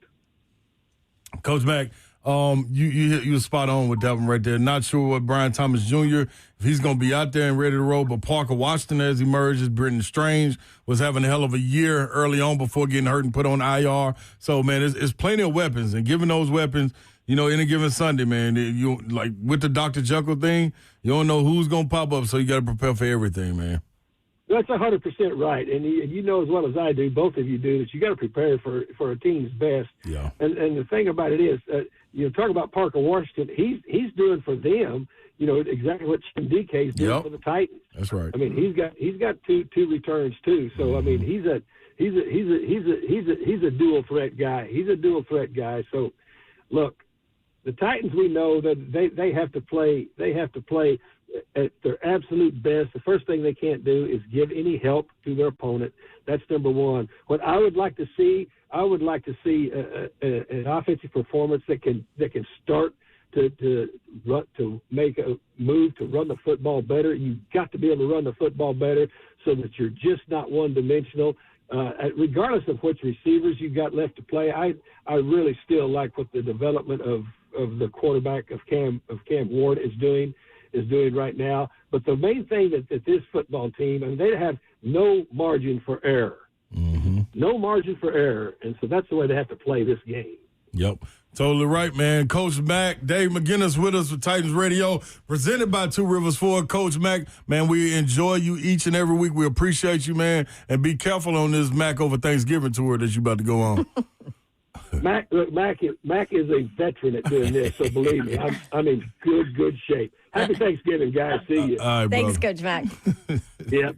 S2: Coach Mack, you were spot on with that one right there. Not sure what Brian Thomas Jr., if he's going to be out there and ready to roll, but Parker Washington as he emerges, Britton Strange was having a hell of a year early on before getting hurt and put on IR. So, man, it's plenty of weapons, and given those weapons, any given Sunday, man, you like with the Dr. Jekyll thing, you don't know who's going to pop up, so you got to prepare for everything, man.
S10: That's 100% right, and you know as well as I do, both of you do, that you got to prepare for a team's best.
S2: Yeah.
S10: And the thing about it is, talk about Parker Washington. He's doing for them, exactly what Jim DK is doing for the Titans.
S2: That's right.
S10: I mean, he's got two returns too. So I mean, he's a dual threat guy. He's a dual threat guy. So look, the Titans, we know that they have to play. They have to play at their absolute best. The first thing they can't do is give any help to their opponent. That's number one. What I would like to see, an offensive performance that can start to make a move to run the football better. You've got to be able to run the football better so that you're just not one-dimensional. Regardless of which receivers you've got left to play, I really still like what the development of the quarterback of Cam Ward is doing right now. But the main thing that this football team, and they have no margin for error. No margin for error. And so that's the way they have to play this game.
S2: Yep. Totally right, man. Coach Mack, Dave McGinnis with us for Titans Radio, presented by Two Rivers Ford. Coach Mack, man, we enjoy you each and every week. We appreciate you, man. And be careful on this Mack over Thanksgiving tour that you about to go on.
S10: Mack is a veteran at doing this, so believe me, I'm in good shape. Happy Thanksgiving, guys. See you.
S2: All right,
S3: Thanks,
S2: brother.
S3: Coach Mack.
S10: Yep.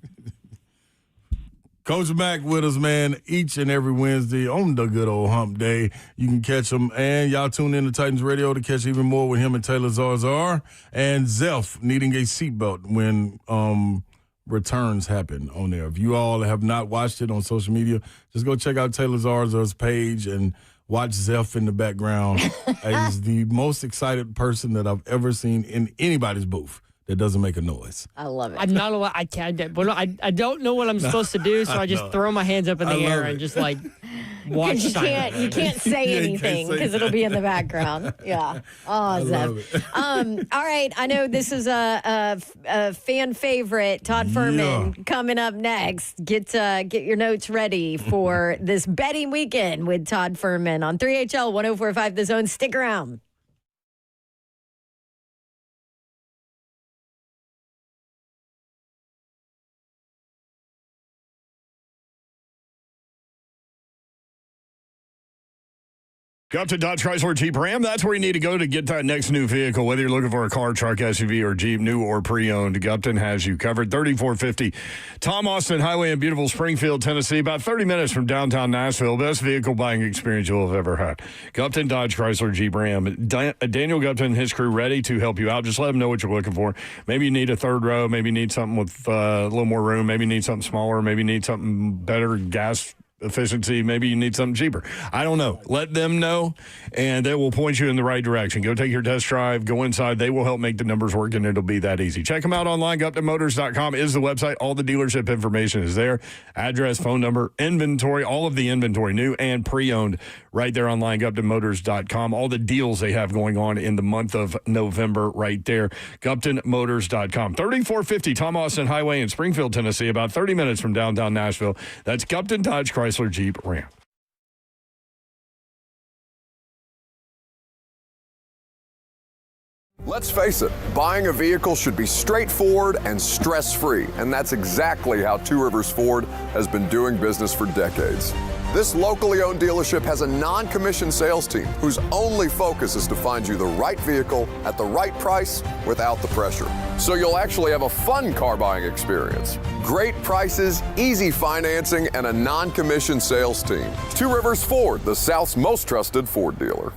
S2: Coach Mack with us, man, each and every Wednesday on the good old hump day. You can catch him, and y'all tune in to Titans Radio to catch even more with him and Taylor Zarzar. And Zelf needing a seatbelt when returns happen on there. If you all have not watched it on social media, just go check out Taylor Zarzar's page and watch Zelf in the background. He's the most excited person that I've ever seen in anybody's booth that doesn't make a noise.
S3: I love it.
S1: I'm not allowed. I can't. But I don't know what I'm supposed to do, so I just throw my hands up in the air and just watch.
S3: You can't say anything because it'll be in the background. Yeah. Oh, Zev. All right. I know this is a fan favorite, Todd Furman, coming up next. Get your notes ready for this betting weekend with Todd Furman on 3HL 104.5 The Zone. Stick around.
S11: Go up to Dodge Chrysler Jeep Ram. That's where you need to go to get that next new vehicle. Whether you're looking for a car, truck, SUV, or Jeep, new or pre-owned, Gupton has you covered. 3450 Tom Austin Highway in beautiful Springfield, Tennessee, about 30 minutes from downtown Nashville. Best vehicle buying experience you'll have ever had. Gupton Dodge Chrysler Jeep Ram. Daniel Gupton and his crew ready to help you out. Just let them know what you're looking for. Maybe you need a third row. Maybe you need something with a little more room. Maybe you need something smaller. Maybe you need something better gas efficiency. Maybe you need something cheaper. I don't know. Let them know, and they will point you in the right direction. Go take your test drive. Go inside. They will help make the numbers work, and it'll be that easy. Check them out online. GuptonMotors.com is the website. All the dealership information is there. Address, phone number, inventory, all of the inventory, new and pre-owned, right there online, GuptonMotors.com. All the deals they have going on in the month of November right there. GuptonMotors.com. 3450 Tom Austin Highway in Springfield, Tennessee, about 30 minutes from downtown Nashville. That's Gupton Dodge Chrysler Jeep Ram.
S12: Let's face it, buying a vehicle should be straightforward and stress-free, and that's exactly how Two Rivers Ford has been doing business for decades. This locally owned dealership has a non-commissioned sales team whose only focus is to find you the right vehicle at the right price without the pressure. So you'll actually have a fun car buying experience. Great prices, easy financing, and a non-commissioned sales team. Two Rivers Ford, the South's most trusted Ford dealer.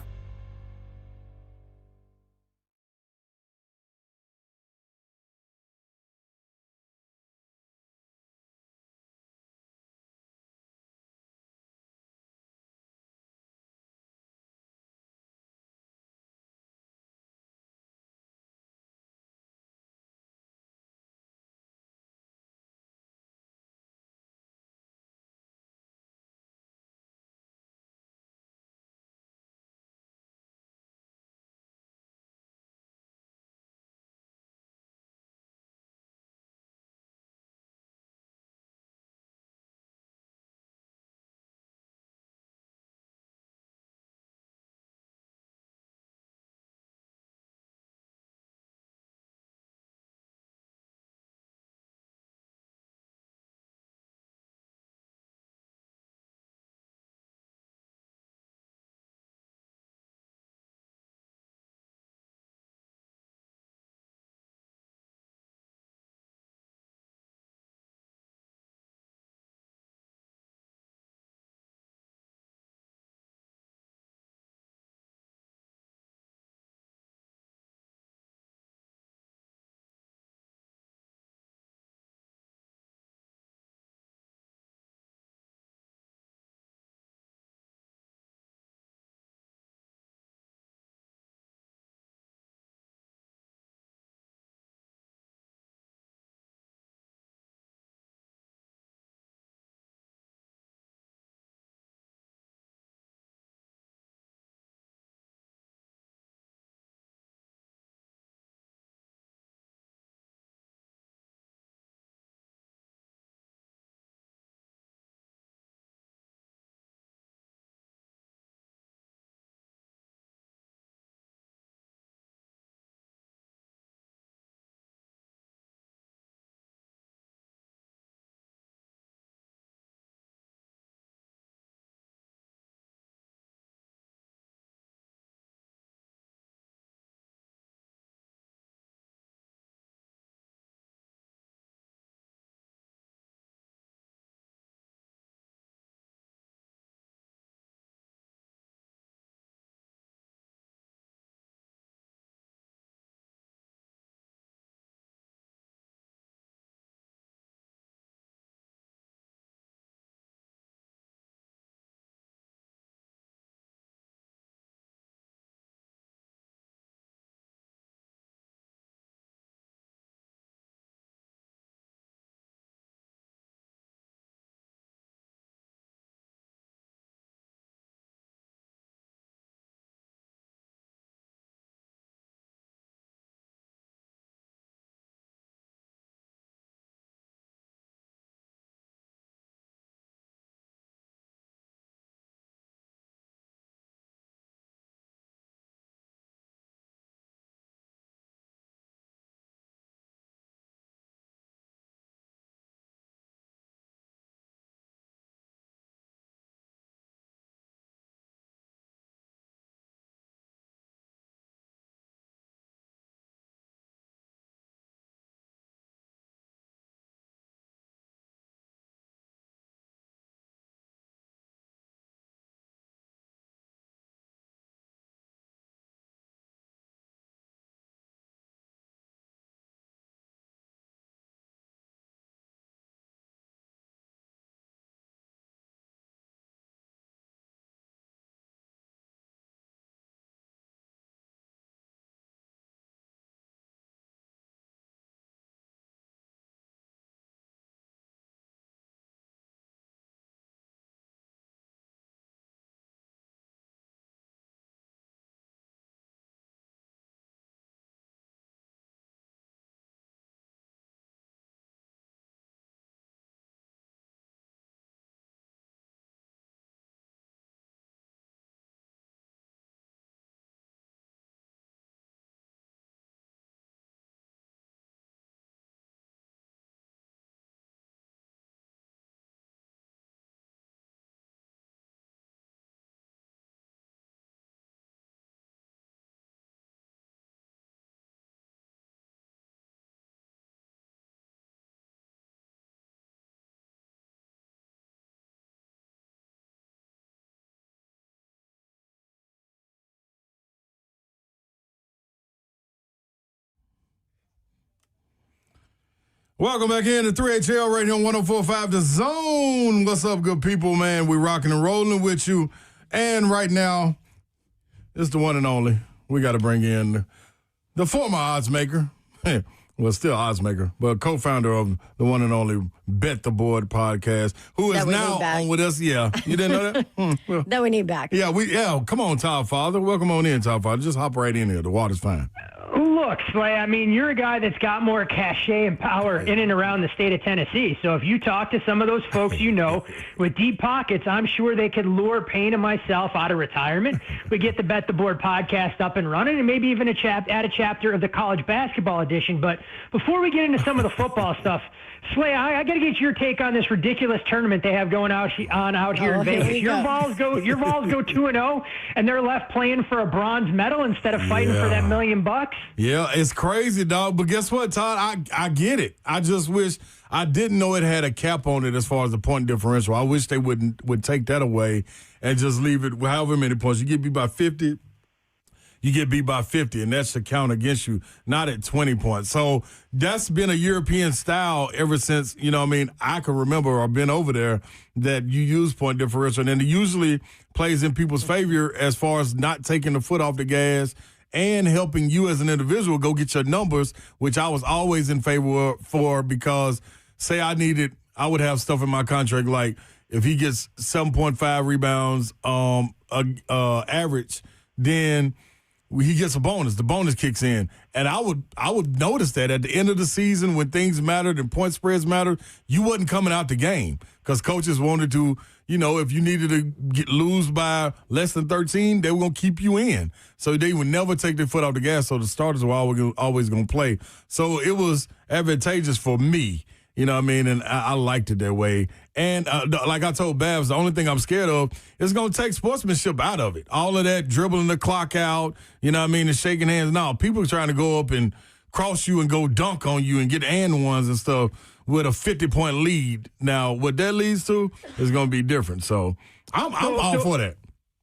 S2: Welcome back in to 3HL right here on 104.5 The Zone. What's up, good people, man? We're rocking and rolling with you. And right now, it's the one and only. We got to bring in the former odds maker. Well, still odds maker, but co-founder of the one and only Bet the Board podcast, who is now on with us. Yeah, you didn't know that? Well,
S3: that we need back.
S2: Yeah, come on, Top Father. Welcome on in, Top Father. Just hop right in here. The water's fine.
S13: Look, Slay, I mean, you're a guy that's got more cachet and power in and around the state of Tennessee. So if you talk to some of those folks you know with deep pockets, I'm sure they could lure Payne and myself out of retirement. We get the Bet the Board podcast up and running, and maybe even add a chapter of the college basketball edition. But before we get into some of the football stuff, Slay, I got to get your take on this ridiculous tournament they have going out here in Vegas. Your Vols go 2-0, and they're left playing for a bronze medal instead of fighting for that $1 million.
S2: Yeah, it's crazy, dog. But guess what, Todd? I get it. I just wish I didn't know it had a cap on it as far as the point differential. I wish they would take that away and just leave it however many points. You get beat by 50. You get beat by 50, and that should count against you, not at 20 points. So that's been a European style ever since, I can remember or been over there, that you use point differential. And it usually plays in people's favor as far as not taking the foot off the gas and helping you as an individual go get your numbers, which I was always in favor for, because say I would have stuff in my contract like if he gets 7.5 rebounds average, then he gets a bonus. The bonus kicks in. And I would notice that at the end of the season when things mattered and point spreads mattered, you wasn't coming out the game because coaches wanted to, if you needed to lose by less than 13, they were going to keep you in. So they would never take their foot off the gas, so the starters were always going to play. So it was advantageous for me. You know what I mean? And I liked it that way. And like I told Babs, the only thing I'm scared of is going to take sportsmanship out of it. All of that dribbling the clock out, and shaking hands. No, people are trying to go up and cross you and go dunk on you and get and ones and stuff with a 50-point lead. Now, what that leads to is going to be different. So I'm all for that.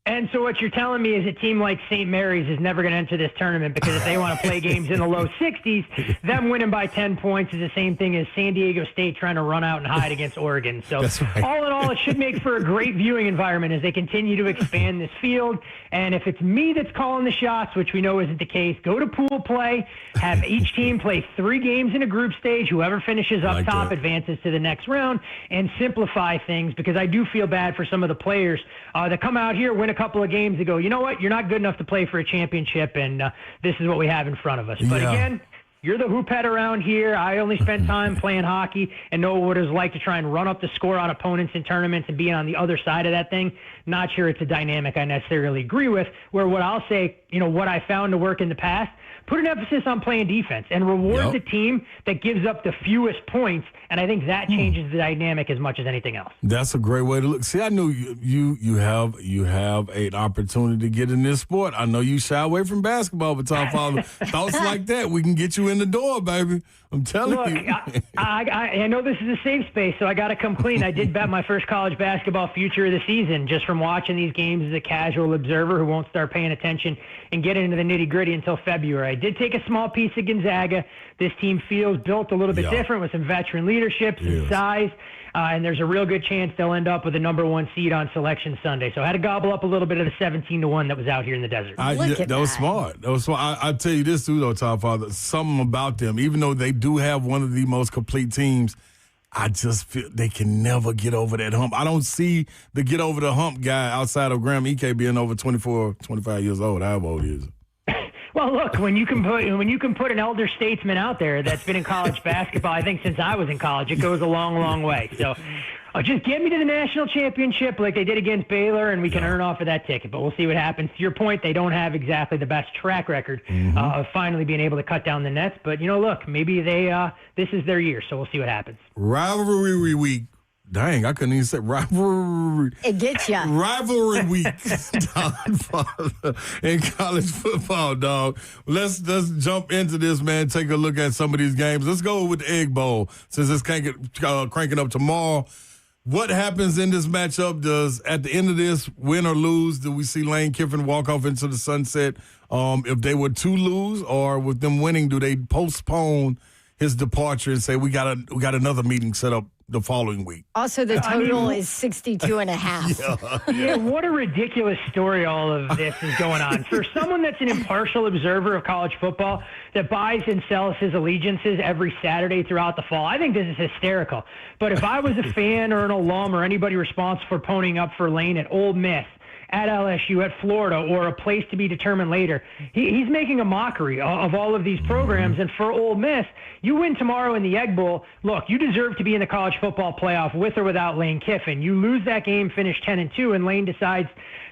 S13: And so what you're telling me is a team like St. Mary's is never going to enter this tournament because if they want to play games in the low 60s, them winning by 10 points is the same thing as San Diego State trying to run out and hide against Oregon. So
S2: right.
S13: All in all, it should make for a great viewing environment as they continue to expand this field. And if it's me that's calling the shots, which we know isn't the case, go to pool play, have each team play 3 games in a group stage. Whoever finishes up top advances to the next round, and simplify things, because I do feel bad for some of the players that come out here, win a couple of games and go, you know what, you're not good enough to play for a championship, and this is what we have in front of us. But again, you're the hoop head around here. I only spent time playing hockey and know what it's like to try and run up the score on opponents in tournaments and being on the other side of that thing. Not sure it's a dynamic I necessarily agree with, where what I'll say, what I found to work in the past, put an emphasis on playing defense and reward the team that gives up the fewest points, and I think that changes the dynamic as much as anything else.
S2: That's a great way to look. See, I knew you have an opportunity to get in this sport. I know you shy away from basketball, but Tom Fowler, thoughts like that, we can get you in the door, baby. I'm telling you.
S13: I know this is a safe space, so I got to come clean. I did bet my first college basketball future of the season just from watching these games as a casual observer who won't start paying attention and get into the nitty-gritty until February. I did take a small piece of Gonzaga. This team feels built a little bit different with some veteran leadership, some size, and there's a real good chance they'll end up with a number 1 seed on Selection Sunday. So I had to gobble up a little bit of the 17-1 that was out here in the desert.
S2: That was smart. That was smart. I tell you this, too, though, Top Father, something about them, even though they do have one of the most complete teams, I just feel they can never get over that hump. I don't see the get over the hump guy outside of Graham Ike being over 24, 25 years old, however old he is.
S13: Well, look, when you can put an elder statesman out there that's been in college basketball, I think since I was in college, it goes a long, long way. So just get me to the national championship like they did against Baylor, and we can earn off of that ticket. But we'll see what happens. To your point, they don't have exactly the best track record of finally being able to cut down the nets. But, look, maybe this is their year, so we'll see what happens.
S2: Rivalry week. Dang, I couldn't even say rivalry.
S3: It gets ya.
S2: Rivalry week in college football, dog. Let's jump into this, man. Take a look at some of these games. Let's go with the Egg Bowl since it's cranking up tomorrow. What happens in this matchup? Does, at the end of this, win or lose, do we see Lane Kiffin walk off into the sunset? If they were to lose, or with them winning, do they postpone his departure and say we got another meeting set up the following week.
S3: Also, the total is 62.5.
S13: Yeah, what a ridiculous story all of this is going on. For someone that's an impartial observer of college football that buys and sells his allegiances every Saturday throughout the fall, I think this is hysterical. But if I was a fan or an alum or anybody responsible for ponying up for Lane at Ole Miss, at LSU, at Florida, or a place to be determined later. He's making a mockery of all of these programs. And for Ole Miss, you win tomorrow in the Egg Bowl. Look, you deserve to be in the college football playoff with or without Lane Kiffin. You lose that game, finish 10-2, and Lane decides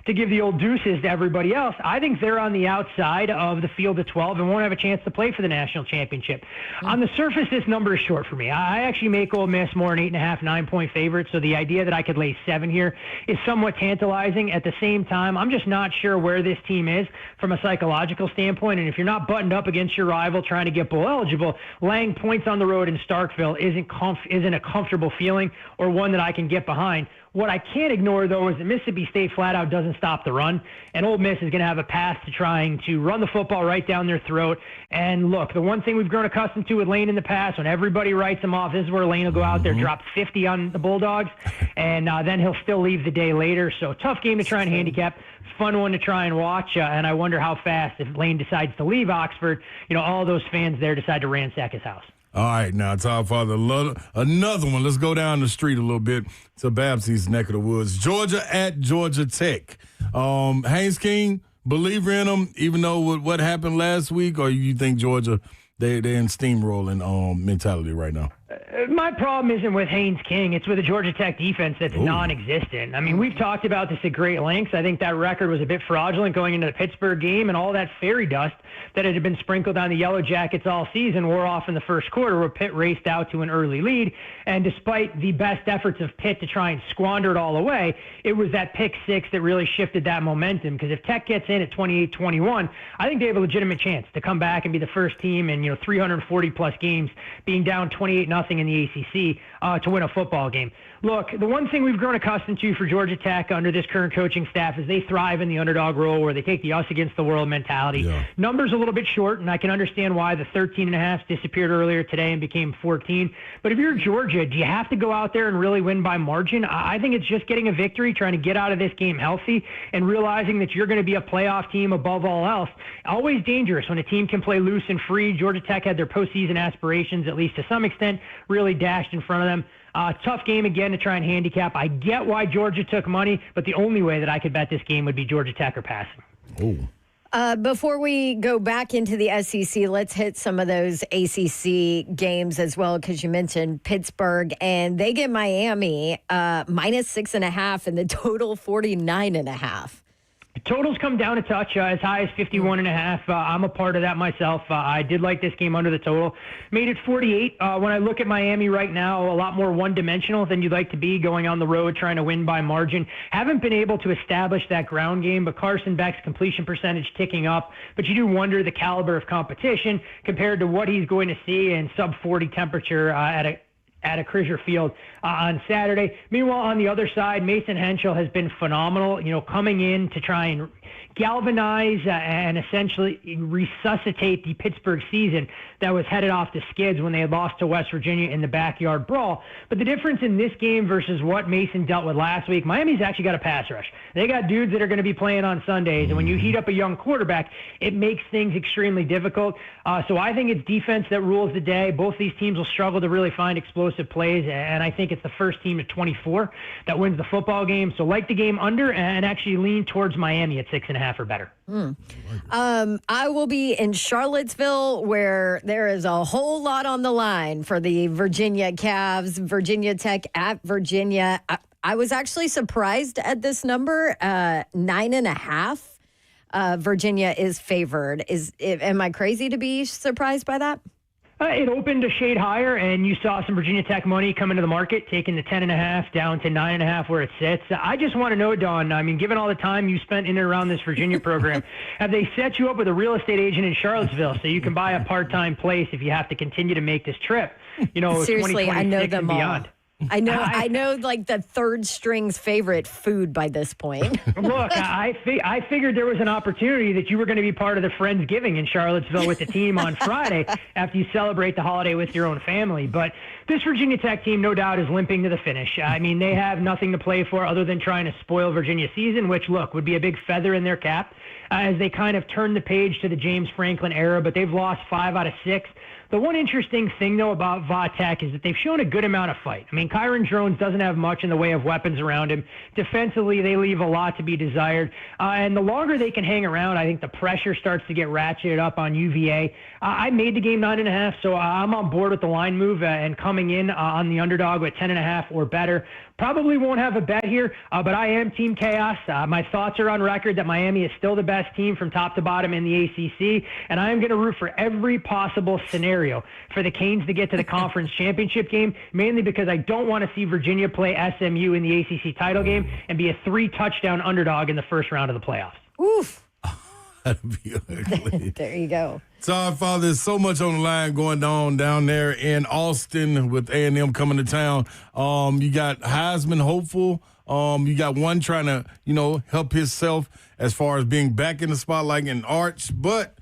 S13: to give the old deuces to everybody else. I think they're on the outside of the field of 12 and won't have a chance to play for the national championship. On the surface, this number is short for me. I actually make Ole Miss more an 8.5, 9-point favorite, so the idea that I could lay 7 here is somewhat tantalizing. At the same time, I'm just not sure where this team is from a psychological standpoint, and if you're not buttoned up against your rival trying to get bowl eligible, laying points on the road in Starkville isn't a comfortable feeling or one that I can get behind. What I can't ignore, though, is that Mississippi State flat out doesn't stop the run, and Ole Miss is going to have a path to trying to run the football right down their throat. And look, the one thing we've grown accustomed to with Lane in the past, when everybody writes him off, this is where Lane will go out there, drop 50 on the Bulldogs, and then he'll still leave the day later. So tough game to try and handicap, fun one to try and watch, and I wonder how fast, if Lane decides to leave Oxford, all those fans there decide to ransack his house.
S2: All right, now it's our father. Another one. Let's go down the street a little bit to Babsey's neck of the woods. Georgia at Georgia Tech. Haynes King, believer in them, even though what happened last week, or you think Georgia, they're in steamrolling mentality right now?
S13: My problem isn't with Haynes King. It's with the Georgia Tech defense that's non-existent. I mean, we've talked about this at great lengths. I think that record was a bit fraudulent going into the Pittsburgh game, and all that fairy dust that had been sprinkled on the Yellow Jackets all season wore off in the first quarter where Pitt raced out to an early lead. And despite the best efforts of Pitt to try and squander it all away, it was that pick six that really shifted that momentum. Because if Tech gets in at 28-21, I think they have a legitimate chance to come back and be the first team in 340-plus games, being down 28-0 in the ACC to win a football game. Look, the one thing we've grown accustomed to for Georgia Tech under this current coaching staff is they thrive in the underdog role where they take the us against the world mentality. Yeah. Numbers a little bit short, and I can understand why the 13.5 disappeared earlier today and became 14. But if you're Georgia, do you have to go out there and really win by margin? I think it's just getting a victory, trying to get out of this game healthy, and realizing that you're going to be a playoff team above all else. Always dangerous when a team can play loose and free. Georgia Tech had their postseason aspirations, at least to some extent, really dashed in front of them. Tough game again to try and handicap. I get why Georgia took money, but the only way that I could bet this game would be Georgia Tech or passing.
S3: Before we go back into the SEC, let's hit some of those ACC games as well, because you mentioned Pittsburgh, and they get Miami minus 6.5 and the total 49.5.
S13: Totals come down a touch, as high as 51.5. I'm a part of that myself. I did like this game under the total. Made it 48. When I look at Miami right now, a lot more one-dimensional than you'd like to be going on the road trying to win by margin. Haven't been able to establish that ground game, but Carson Beck's completion percentage ticking up. But you do wonder the caliber of competition compared to what he's going to see in sub-40 temperature at a Crisier Field on Saturday. Meanwhile, on the other side, Mason Henschel has been phenomenal, coming in to try and galvanize and essentially resuscitate the Pittsburgh season that was headed off the skids when they had lost to West Virginia in the backyard brawl. But the difference in this game versus what Mason dealt with last week, Miami's actually got a pass rush. They got dudes that are going to be playing on Sundays, and when you heat up a young quarterback, it makes things extremely difficult. So I think it's defense that rules the day. Both these teams will struggle to really find explosive plays, and I think it's the first team to 24 that wins the football game. So like the game under and actually lean towards Miami at 6.5 or better.
S3: I will be in Charlottesville, where there is a whole lot on the line for the Virginia Cavs. Virginia Tech at Virginia. I was actually surprised at this number, 9.5. Virginia is favored. Am I crazy to be surprised by that?
S13: It opened a shade higher, and you saw some Virginia Tech money come into the market, taking the 10.5 down to 9.5 where it sits. I just want to know, Don, I mean, given all the time you spent in and around this Virginia program, have they set you up with a real estate agent in Charlottesville so you can buy a part-time place if you have to continue to make this trip?
S3: Seriously, I know them all. I know, like the third string's favorite food by this point.
S13: Look, I figured there was an opportunity that you were going to be part of the Friendsgiving in Charlottesville with the team on Friday after you celebrate the holiday with your own family. But this Virginia Tech team, no doubt, is limping to the finish. I mean, they have nothing to play for other than trying to spoil Virginia's season, which, look, would be a big feather in their cap as they kind of turn the page to the James Franklin era, but they've lost 5 out of 6. The one interesting thing, though, about Va-Tech is that they've shown a good amount of fight. I mean, Kyron Jones doesn't have much in the way of weapons around him. Defensively, they leave a lot to be desired. And the longer they can hang around, I think the pressure starts to get ratcheted up on UVA. I made the game 9.5, so I'm on board with the line move and coming in on the underdog with 10.5 or better. Probably won't have a bet here, but I am Team Chaos. My thoughts are on record that Miami is still the best team from top to bottom in the ACC, and I am going to root for every possible scenario for the Canes to get to the conference championship game, mainly because I don't want to see Virginia play SMU in the ACC title game and be a 3-touchdown underdog in the first round of the playoffs.
S3: Oof.
S2: That'd be ugly.
S3: There you go.
S2: Todd, Father, there's so much on the line going on down there in Austin with A&M coming to town. You got Heisman hopeful. You got one trying to, help himself as far as being back in the spotlight in Arch. But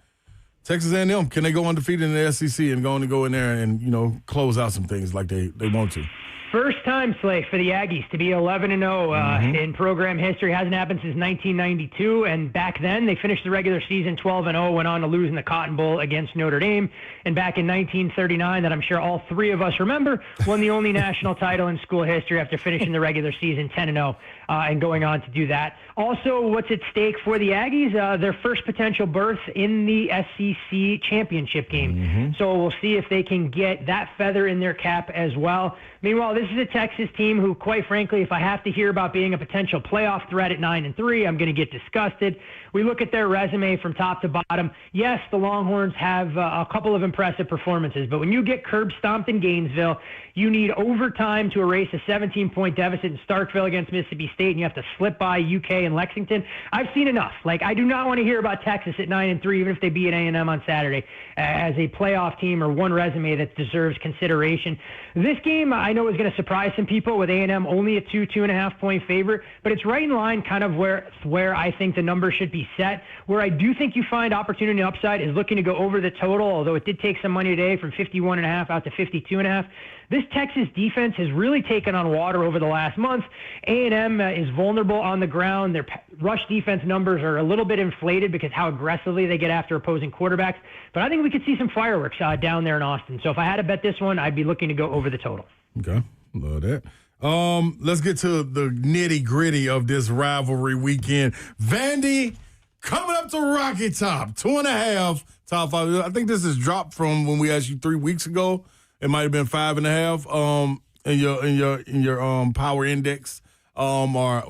S2: Texas A&M, can they go undefeated in the SEC and go in there and, close out some things like they want to?
S13: First time, Slay, for the Aggies to be 11-0 in program history. Hasn't happened since 1992, and back then they finished the regular season 12-0, went on to lose in the Cotton Bowl against Notre Dame, and back in 1939, that I'm sure all three of us remember, won the only national title in school history after finishing the regular season 10-0 and going on to do that. Also, what's at stake for the Aggies? Their first potential berth in the SEC championship game. So we'll see if they can get that feather in their cap as well. Meanwhile, this is a Texas team who, quite frankly, if I have to hear about being a potential playoff threat at 9-3, I'm going to get disgusted. We look at their resume from top to bottom. Yes, the Longhorns have a couple of impressive performances, but when you get curb stomped in Gainesville, you need overtime to erase a 17-point deficit in Starkville against Mississippi State, and you have to slip by UK and Lexington. I've seen enough. I do not want to hear about Texas at 9-3, even if they beat A&M on Saturday, as a playoff team or one resume that deserves consideration. This game, I know, is going to surprise some people with A&M only a 2.5 point favorite, but it's right in line kind of where I think the number should be set. Where I do think you find opportunity upside is looking to go over the total, although it did take some money today from 51.5 out to 52.5. This Texas defense has really taken on water over the last month. A&M is vulnerable on the ground. Their rush defense numbers are a little bit inflated because how aggressively they get after opposing quarterbacks. But I think we could see some fireworks down there in Austin. So if I had to bet this one, I'd be looking to go over the total.
S2: Okay, love that. Let's get to the nitty-gritty of this rivalry weekend. Vandy coming up to Rocky Top, 2.5. Top 5. I think this is dropped from when we asked you 3 weeks ago. It might have been 5.5 in your power index, or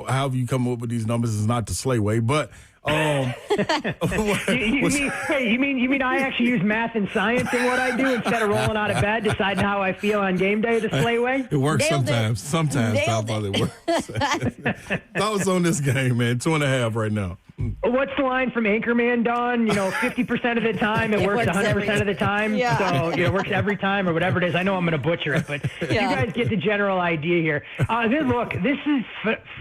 S2: however you come up with these numbers is not the Slay way. But
S13: you mean I actually use math and science in what I do instead of rolling out of bed, deciding how I feel on game day the Slay way?
S2: It works sometimes. Sometimes Top 5 it works. Thoughts on this game, man? 2.5 right now.
S13: What's the line from Anchorman, Don? 50% of the time it works 100% of the time.
S3: Yeah.
S13: So it works every time or whatever it is. I know I'm going to butcher it, but you guys get the general idea here. This is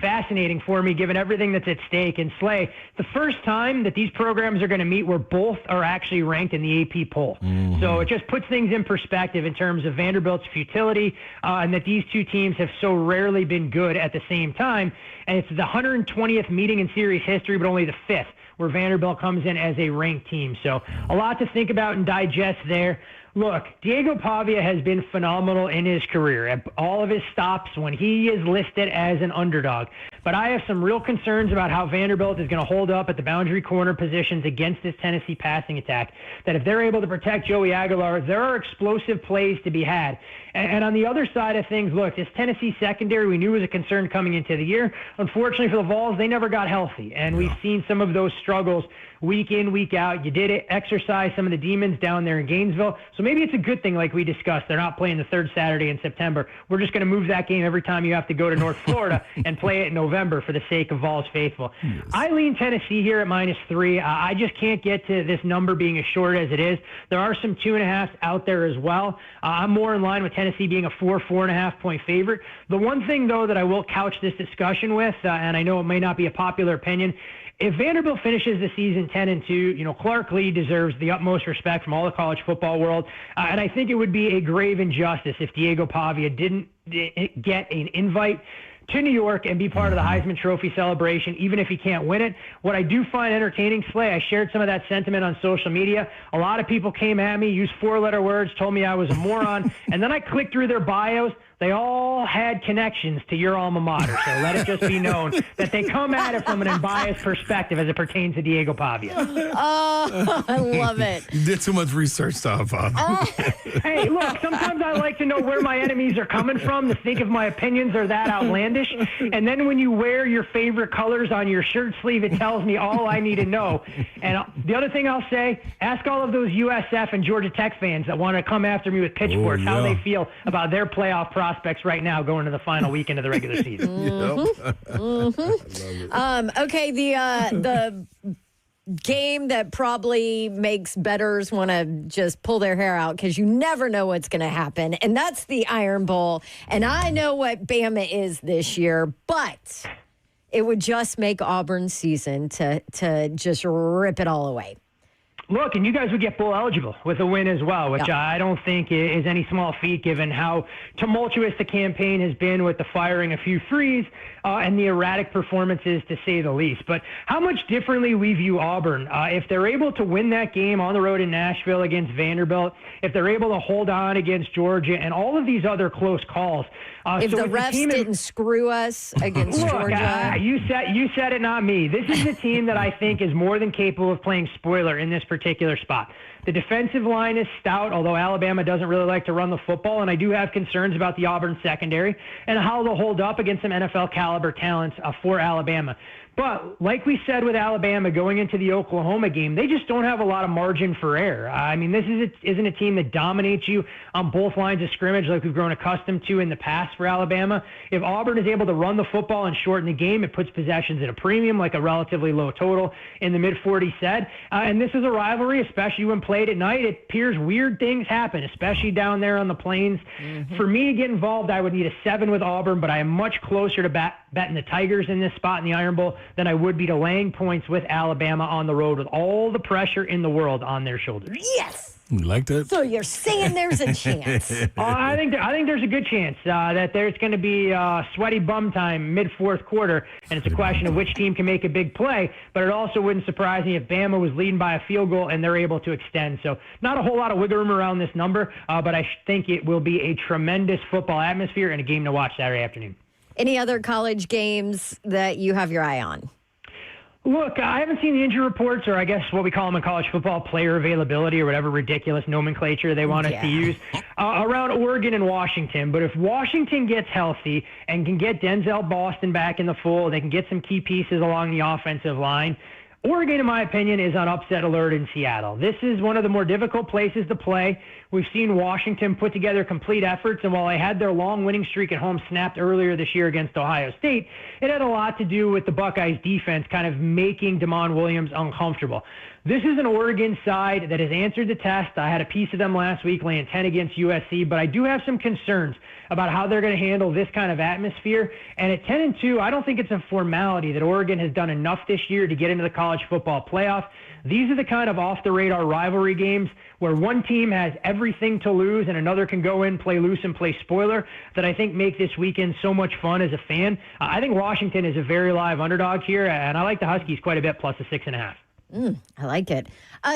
S13: fascinating for me given everything that's at stake. And Slay, the first time that these programs are going to meet where both are actually ranked in the AP poll. So it just puts things in perspective in terms of Vanderbilt's futility and that these two teams have so rarely been good at the same time. And it's the 120th meeting in series history, but only the 5th, where Vanderbilt comes in as a ranked team. So a lot to think about and digest there. Look, Diego Pavia has been phenomenal in his career at all of his stops when he is listed as an underdog. But I have some real concerns about how Vanderbilt is going to hold up at the boundary corner positions against this Tennessee passing attack. That if they're able to protect Joey Aguilar, there are explosive plays to be had. And on the other side of things, look, this Tennessee secondary we knew was a concern coming into the year. Unfortunately for the Vols, they never got healthy. And we've seen some of those struggles week in, week out. You did exercise some of the demons down there in Gainesville. So maybe it's a good thing, like we discussed. They're not playing the third Saturday in September. We're just going to move that game every time you have to go to North Florida and play it in November for the sake of Vols faithful. Yes. I lean Tennessee here at -3. I just can't get to this number being as short as it is. There are some 2.5s out there as well. I'm more in line with Tennessee being a 4.5 point favorite. The one thing, though, that I will couch this discussion with, and I know it may not be a popular opinion, if Vanderbilt finishes the season 10-2, Clark Lee deserves the utmost respect from all the college football world. And I think it would be a grave injustice if Diego Pavia didn't get an invite to New York and be part of the Heisman Trophy celebration, even if he can't win it. What I do find entertaining, Slay, I shared some of that sentiment on social media. A lot of people came at me, used 4-letter words, told me I was a moron, and then I clicked through their bios. They all had connections to your alma mater, so let it just be known that they come at it from an unbiased perspective as it pertains to Diego Pavia.
S3: Oh, I love it.
S2: You did too much research, Tom.
S13: Hey, look, sometimes I like to know where my enemies are coming from to think if my opinions are that outlandish. And then when you wear your favorite colors on your shirt sleeve, it tells me all I need to know. And the other thing I'll say, ask all of those USF and Georgia Tech fans that want to come after me with pitchforks how they feel about their playoff prospects right now going to the final weekend of the regular season.
S3: Okay, the game that probably makes bettors want to just pull their hair out because you never know what's going to happen, and that's the Iron Bowl. And I know what Bama is this year, but it would just make Auburn's season to just rip it all away.
S13: Look, and you guys would get bowl eligible with a win as well, which I don't think is any small feat given how tumultuous the campaign has been with the firing a few threes and the erratic performances, to say the least. But how much differently we view Auburn. If they're able to win that game on the road in Nashville against Vanderbilt, if they're able to hold on against Georgia and all of these other close calls.
S3: If the refs didn't screw us against Georgia.
S13: You said it, not me. This is a team that I think is more than capable of playing spoiler in this particular spot. The defensive line is stout, although Alabama doesn't really like to run the football, and I do have concerns about the Auburn secondary and how they'll hold up against some NFL caliber talents for Alabama. But like we said with Alabama going into the Oklahoma game, they just don't have a lot of margin for error. I mean, this isn't a team that dominates you on both lines of scrimmage like we've grown accustomed to in the past for Alabama. If Auburn is able to run the football and shorten the game, it puts possessions at a premium, like a relatively low total in the mid-40s said. And this is a rivalry, especially when played at night. It appears weird things happen, especially down there on the plains. For me to get involved, I would need a 7 with Auburn, but I am much closer to betting the Tigers in this spot in the Iron Bowl than I would be to laying points with Alabama on the road with all the pressure in the world on their shoulders.
S3: Yes.
S2: You like that?
S3: So you're saying there's a chance?
S13: I think there's a good chance that there's going to be sweaty bum time mid-fourth quarter, and it's a question of which team can make a big play. But it also wouldn't surprise me if Bama was leading by a field goal and they're able to extend. So not a whole lot of wiggle room around this number, but I think it will be a tremendous football atmosphere and a game to watch Saturday afternoon.
S3: Any other college games that you have your eye on?
S13: Look, I haven't seen the injury reports, or I guess what we call them in college football, player availability, or whatever ridiculous nomenclature they want us to use, around Oregon and Washington. But if Washington gets healthy and can get Denzel Boston back in the fold, they can get some key pieces along the offensive line, Oregon, in my opinion, is on upset alert in Seattle. This is one of the more difficult places to play. We've seen Washington put together complete efforts, and while they had their long winning streak at home snapped earlier this year against Ohio State, it had a lot to do with the Buckeyes' defense kind of making Damon Williams uncomfortable. This is an Oregon side that has answered the test. I had a piece of them last week laying 10 against USC, but I do have some concerns about how they're going to handle this kind of atmosphere. And at 10-2, I don't think it's a formality that Oregon has done enough this year to get into the college football playoff. These are the kind of off-the-radar rivalry games where one team has everything to lose and another can go in, play loose, and play spoiler that I think make this weekend so much fun as a fan. I think Washington is a very live underdog here, and I like the Huskies quite a bit, plus a 6.5.
S3: I like it.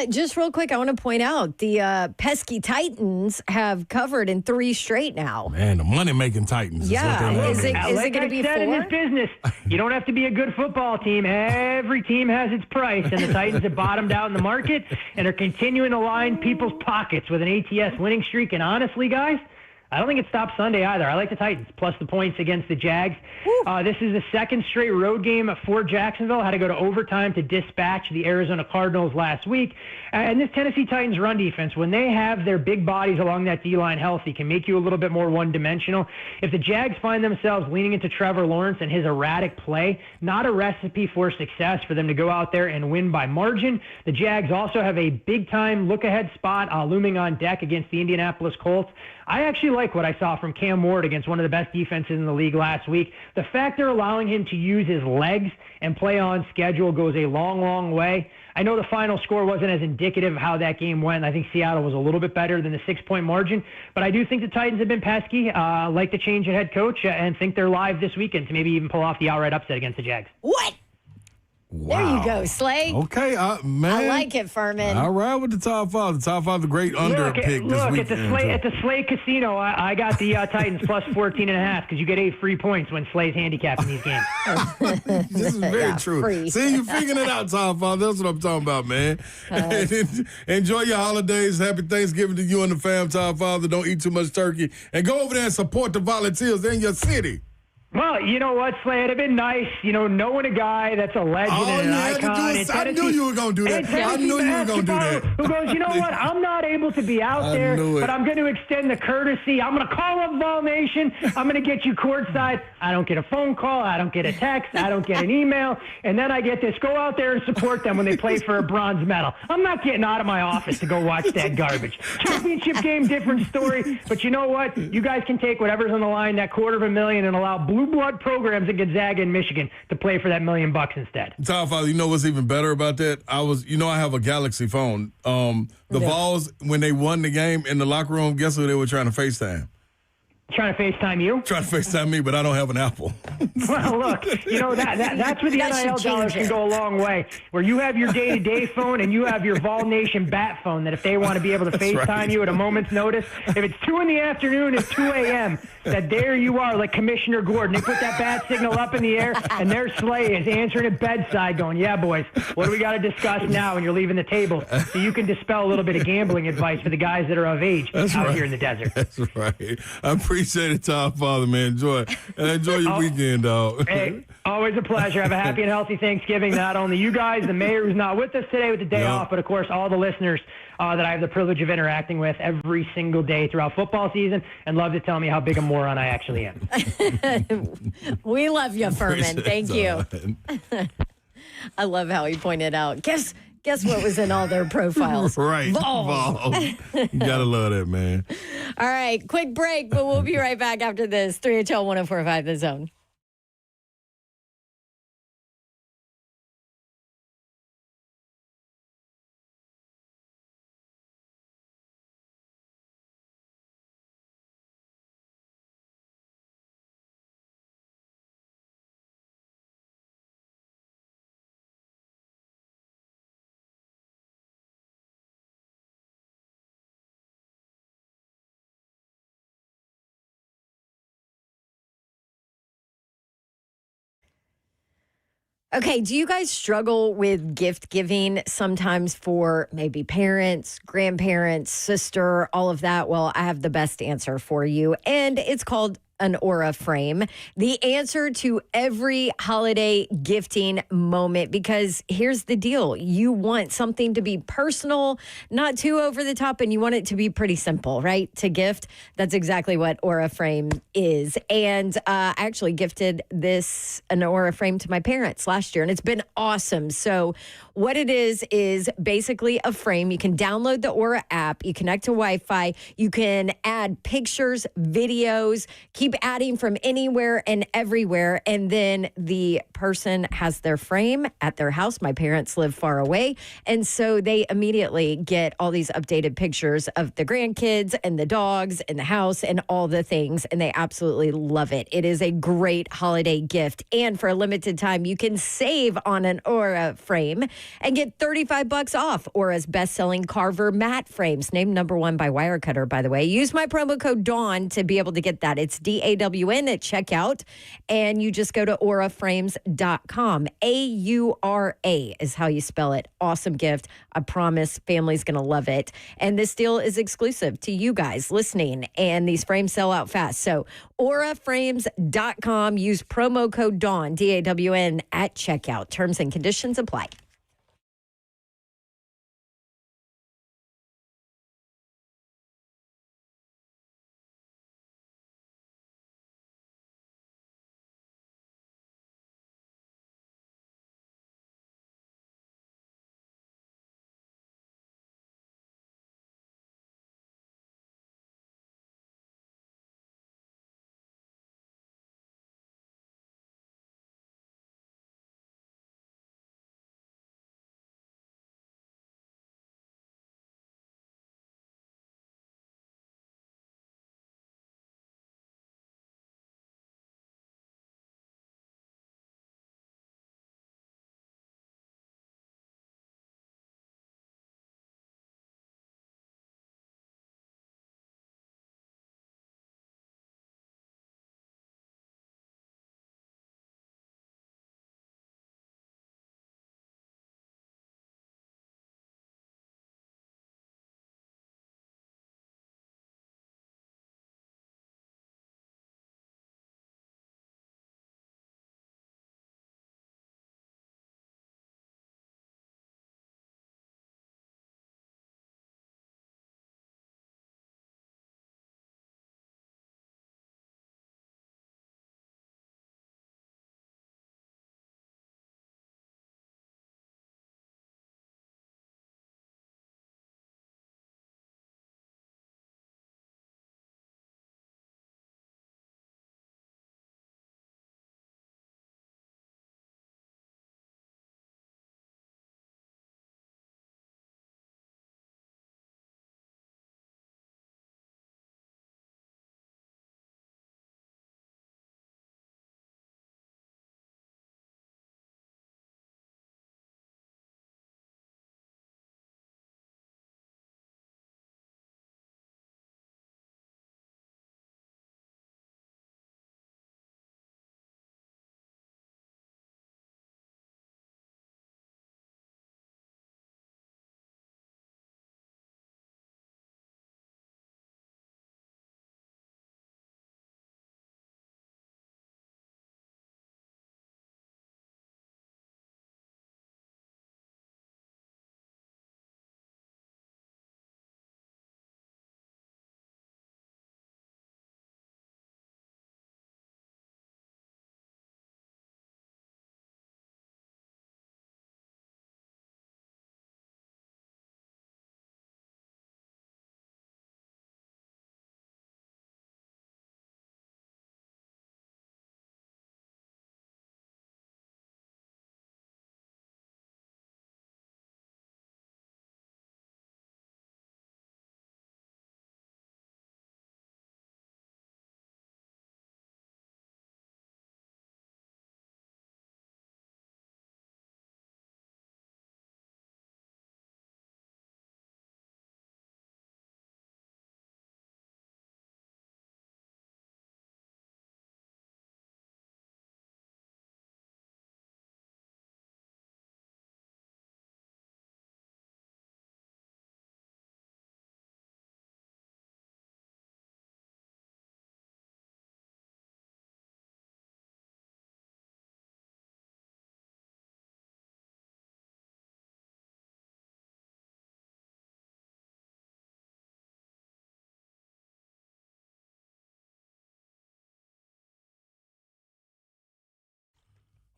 S3: Just real quick, I want to point out the pesky Titans have covered in 3 straight now.
S2: Man, the money-making Titans.
S3: Yeah,
S2: is
S3: it going to be 4?
S13: In this business, you don't have to be a good football team. Every team has its price, and the Titans have bottomed out in the market and are continuing to line people's pockets with an ATS winning streak. And honestly, guys, I don't think it stops Sunday either. I like the Titans, plus the points against the Jags. This is the second straight road game for Jacksonville. Had to go to overtime to dispatch the Arizona Cardinals last week. And this Tennessee Titans run defense, when they have their big bodies along that D-line healthy, can make you a little bit more one-dimensional. If the Jags find themselves leaning into Trevor Lawrence and his erratic play, not a recipe for success for them to go out there and win by margin. The Jags also have a big-time look-ahead spot looming on deck against the Indianapolis Colts. I actually like what I saw from Cam Ward against one of the best defenses in the league last week. The fact they're allowing him to use his legs and play on schedule goes a long, long way. I know the final score wasn't as indicative of how that game went. I think Seattle was a little bit better than the 6-point margin, but I do think the Titans have been pesky, like the change in head coach, and think they're live this weekend to maybe even pull off the outright upset against the Jags.
S3: What?
S2: Wow.
S3: There you go, Slay.
S2: Okay, man.
S3: I like it, Furman.
S2: All right with the top five. The top five, the great under pick this weekend.
S13: At the Slay Casino, I got the Titans plus 14.5 because you get 8 free points when Slay's handicapping these games.
S2: This is very true.
S3: Free.
S2: See, you're figuring it out, top five. That's what I'm talking about, man. Enjoy your holidays. Happy Thanksgiving to you and the fam, top five. Don't eat too much turkey. And go over there and support the Volunteers in your city.
S13: Well, you know what, Slay? It'd have been nice, knowing a guy that's a legend and an icon.
S2: I knew you were going to do that. I knew you were going to do that.
S13: Who goes, you know what? I'm not able to be out there, but I'm going to extend the courtesy. I'm going to call up Vol Nation. I'm going to get you courtside. I don't get a phone call. I don't get a text. I don't get an email. And then I get this. Go out there and support them when they play for a bronze medal. I'm not getting out of my office to go watch that garbage. Championship game, different story. But you know what? You guys can take whatever's on the line, that $250,000, and allow blue blood programs in Gonzaga and Michigan to play for that $1 million instead.
S2: Top five, you know what's even better about that? I have a Galaxy phone. The Vols, when they won the game in the locker room, guess who they were trying to FaceTime?
S13: Trying to FaceTime you?
S2: Trying to FaceTime me, but I don't have an Apple.
S13: Well, look, that's where the NIL dollars can go a long way. Where you have your day-to-day phone and you have your Vol Nation bat phone that if they want to be able to FaceTime you at a moment's notice, if it's 2 in the afternoon, it's 2 a.m., that there you are like Commissioner Gordon. They put that bat signal up in the air and their Slay is answering at bedside going, yeah, boys, what do we got to discuss now when you're leaving the table? So you can dispel a little bit of gambling advice for the guys that are of age out here in the desert.
S2: That's right. I appreciate it, Top Father, man. Enjoy your weekend, dog.
S13: Hey, always a pleasure. Have a happy and healthy Thanksgiving. Not only you guys, the mayor who's not with us today with the day off, but of course all the listeners that I have the privilege of interacting with every single day throughout football season, and love to tell me how big a moron I actually am.
S3: We love you, Furman. Thank you. I love how he pointed out. Guess what was in all their profiles?
S2: Right.
S3: Vols.
S2: You gotta love that, man.
S3: All right, quick break, but we'll be right back after this. 3HL 104.5 The Zone. Okay, do you guys struggle with gift giving sometimes for maybe parents, grandparents, sister, all of that? Well, I have the best answer for you, and it's called an Aura frame. The answer to every holiday gifting moment, because here's the deal. You want something to be personal, not too over the top, and you want it to be pretty simple, right? To gift. That's exactly what Aura frame is. And I actually gifted an Aura frame to my parents last year, and it's been awesome. So what it is basically a frame. You can download the Aura app. You connect to Wi-Fi. You can add pictures, videos, keep adding from anywhere and everywhere. And then the person has their frame at their house. My parents live far away. And so they immediately get all these updated pictures of the grandkids and the dogs and the house and all the things. And they absolutely love it. It is a great holiday gift. And for a limited time, you can save on an Aura frame. and get $35 off. Aura's best-selling Carver mat frames, named #1 by Wirecutter, by the way. Use my promo code DAWN to be able to get that. It's DAWN at checkout, and you just go to auraframes.com. AURA is how you spell it. Awesome gift. I promise family's going to love it. And this deal is exclusive to you guys listening, and these frames sell out fast. So auraframes.com. Use promo code DAWN, DAWN, at checkout. Terms and conditions apply.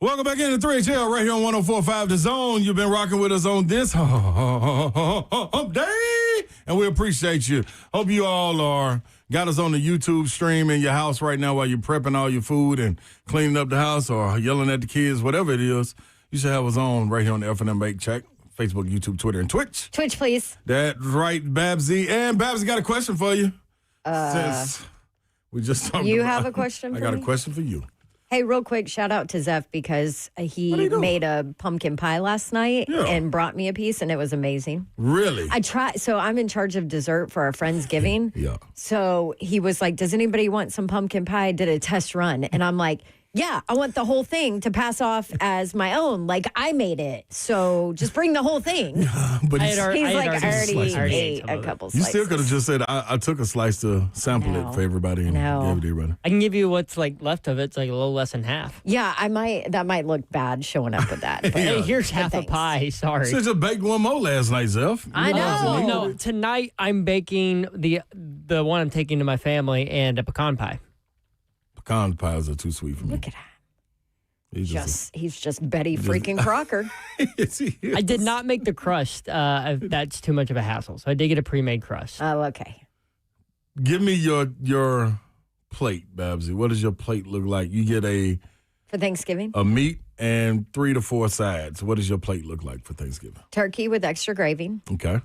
S2: Welcome back into 3HL right here on 104.5 The Zone. You've been rocking with us on this hump day, and we appreciate you. Hope you all got us on the YouTube stream in your house right now while you're prepping all your food and cleaning up the house or yelling at the kids, whatever it is. You should have us on right here on the F&M Make Check, Facebook, YouTube, Twitter, and Twitch.
S3: Twitch, please.
S2: That's right, Babsy. And Babsy got a question for you. Since we just talked
S3: you
S2: about,
S3: have a question for
S2: I got
S3: me?
S2: a question for you.
S3: Hey, real quick, shout out to Zeph because he made a pumpkin pie last night and brought me a piece, and it was amazing.
S2: Really?
S3: I tried. So I'm in charge of dessert for our Friendsgiving.
S2: Yeah.
S3: So he was like, does anybody want some pumpkin pie? I did a test run. And I'm like, yeah, I want the whole thing to pass off as my own. Like, I made it. So just bring the whole thing.
S2: But
S3: he's like, I already ate a couple
S2: You
S3: slices.
S2: still could have just said, I took a slice to sample it for everybody and gave it to everybody.
S1: I can give you what's like left of it. It's like a little less than half.
S3: Yeah, that might look bad showing up with that. But
S1: Hey, here's half a pie. Sorry.
S2: Should just baked one more last night, Zeph.
S3: I know.
S1: No, tonight I'm baking the one I'm taking to my family and a pecan pie.
S2: Pecan pies are too sweet for me.
S3: Look at that. He's just Betty freaking Crocker.
S1: I did not make the crust. That's too much of a hassle. So I did get a pre-made crust.
S3: Oh, okay.
S2: Give me your plate, Babsy. What does your plate look like? You get
S3: For Thanksgiving?
S2: a meat and 3 to 4 sides. What does your plate look like for Thanksgiving?
S3: Turkey with extra gravy.
S2: Okay.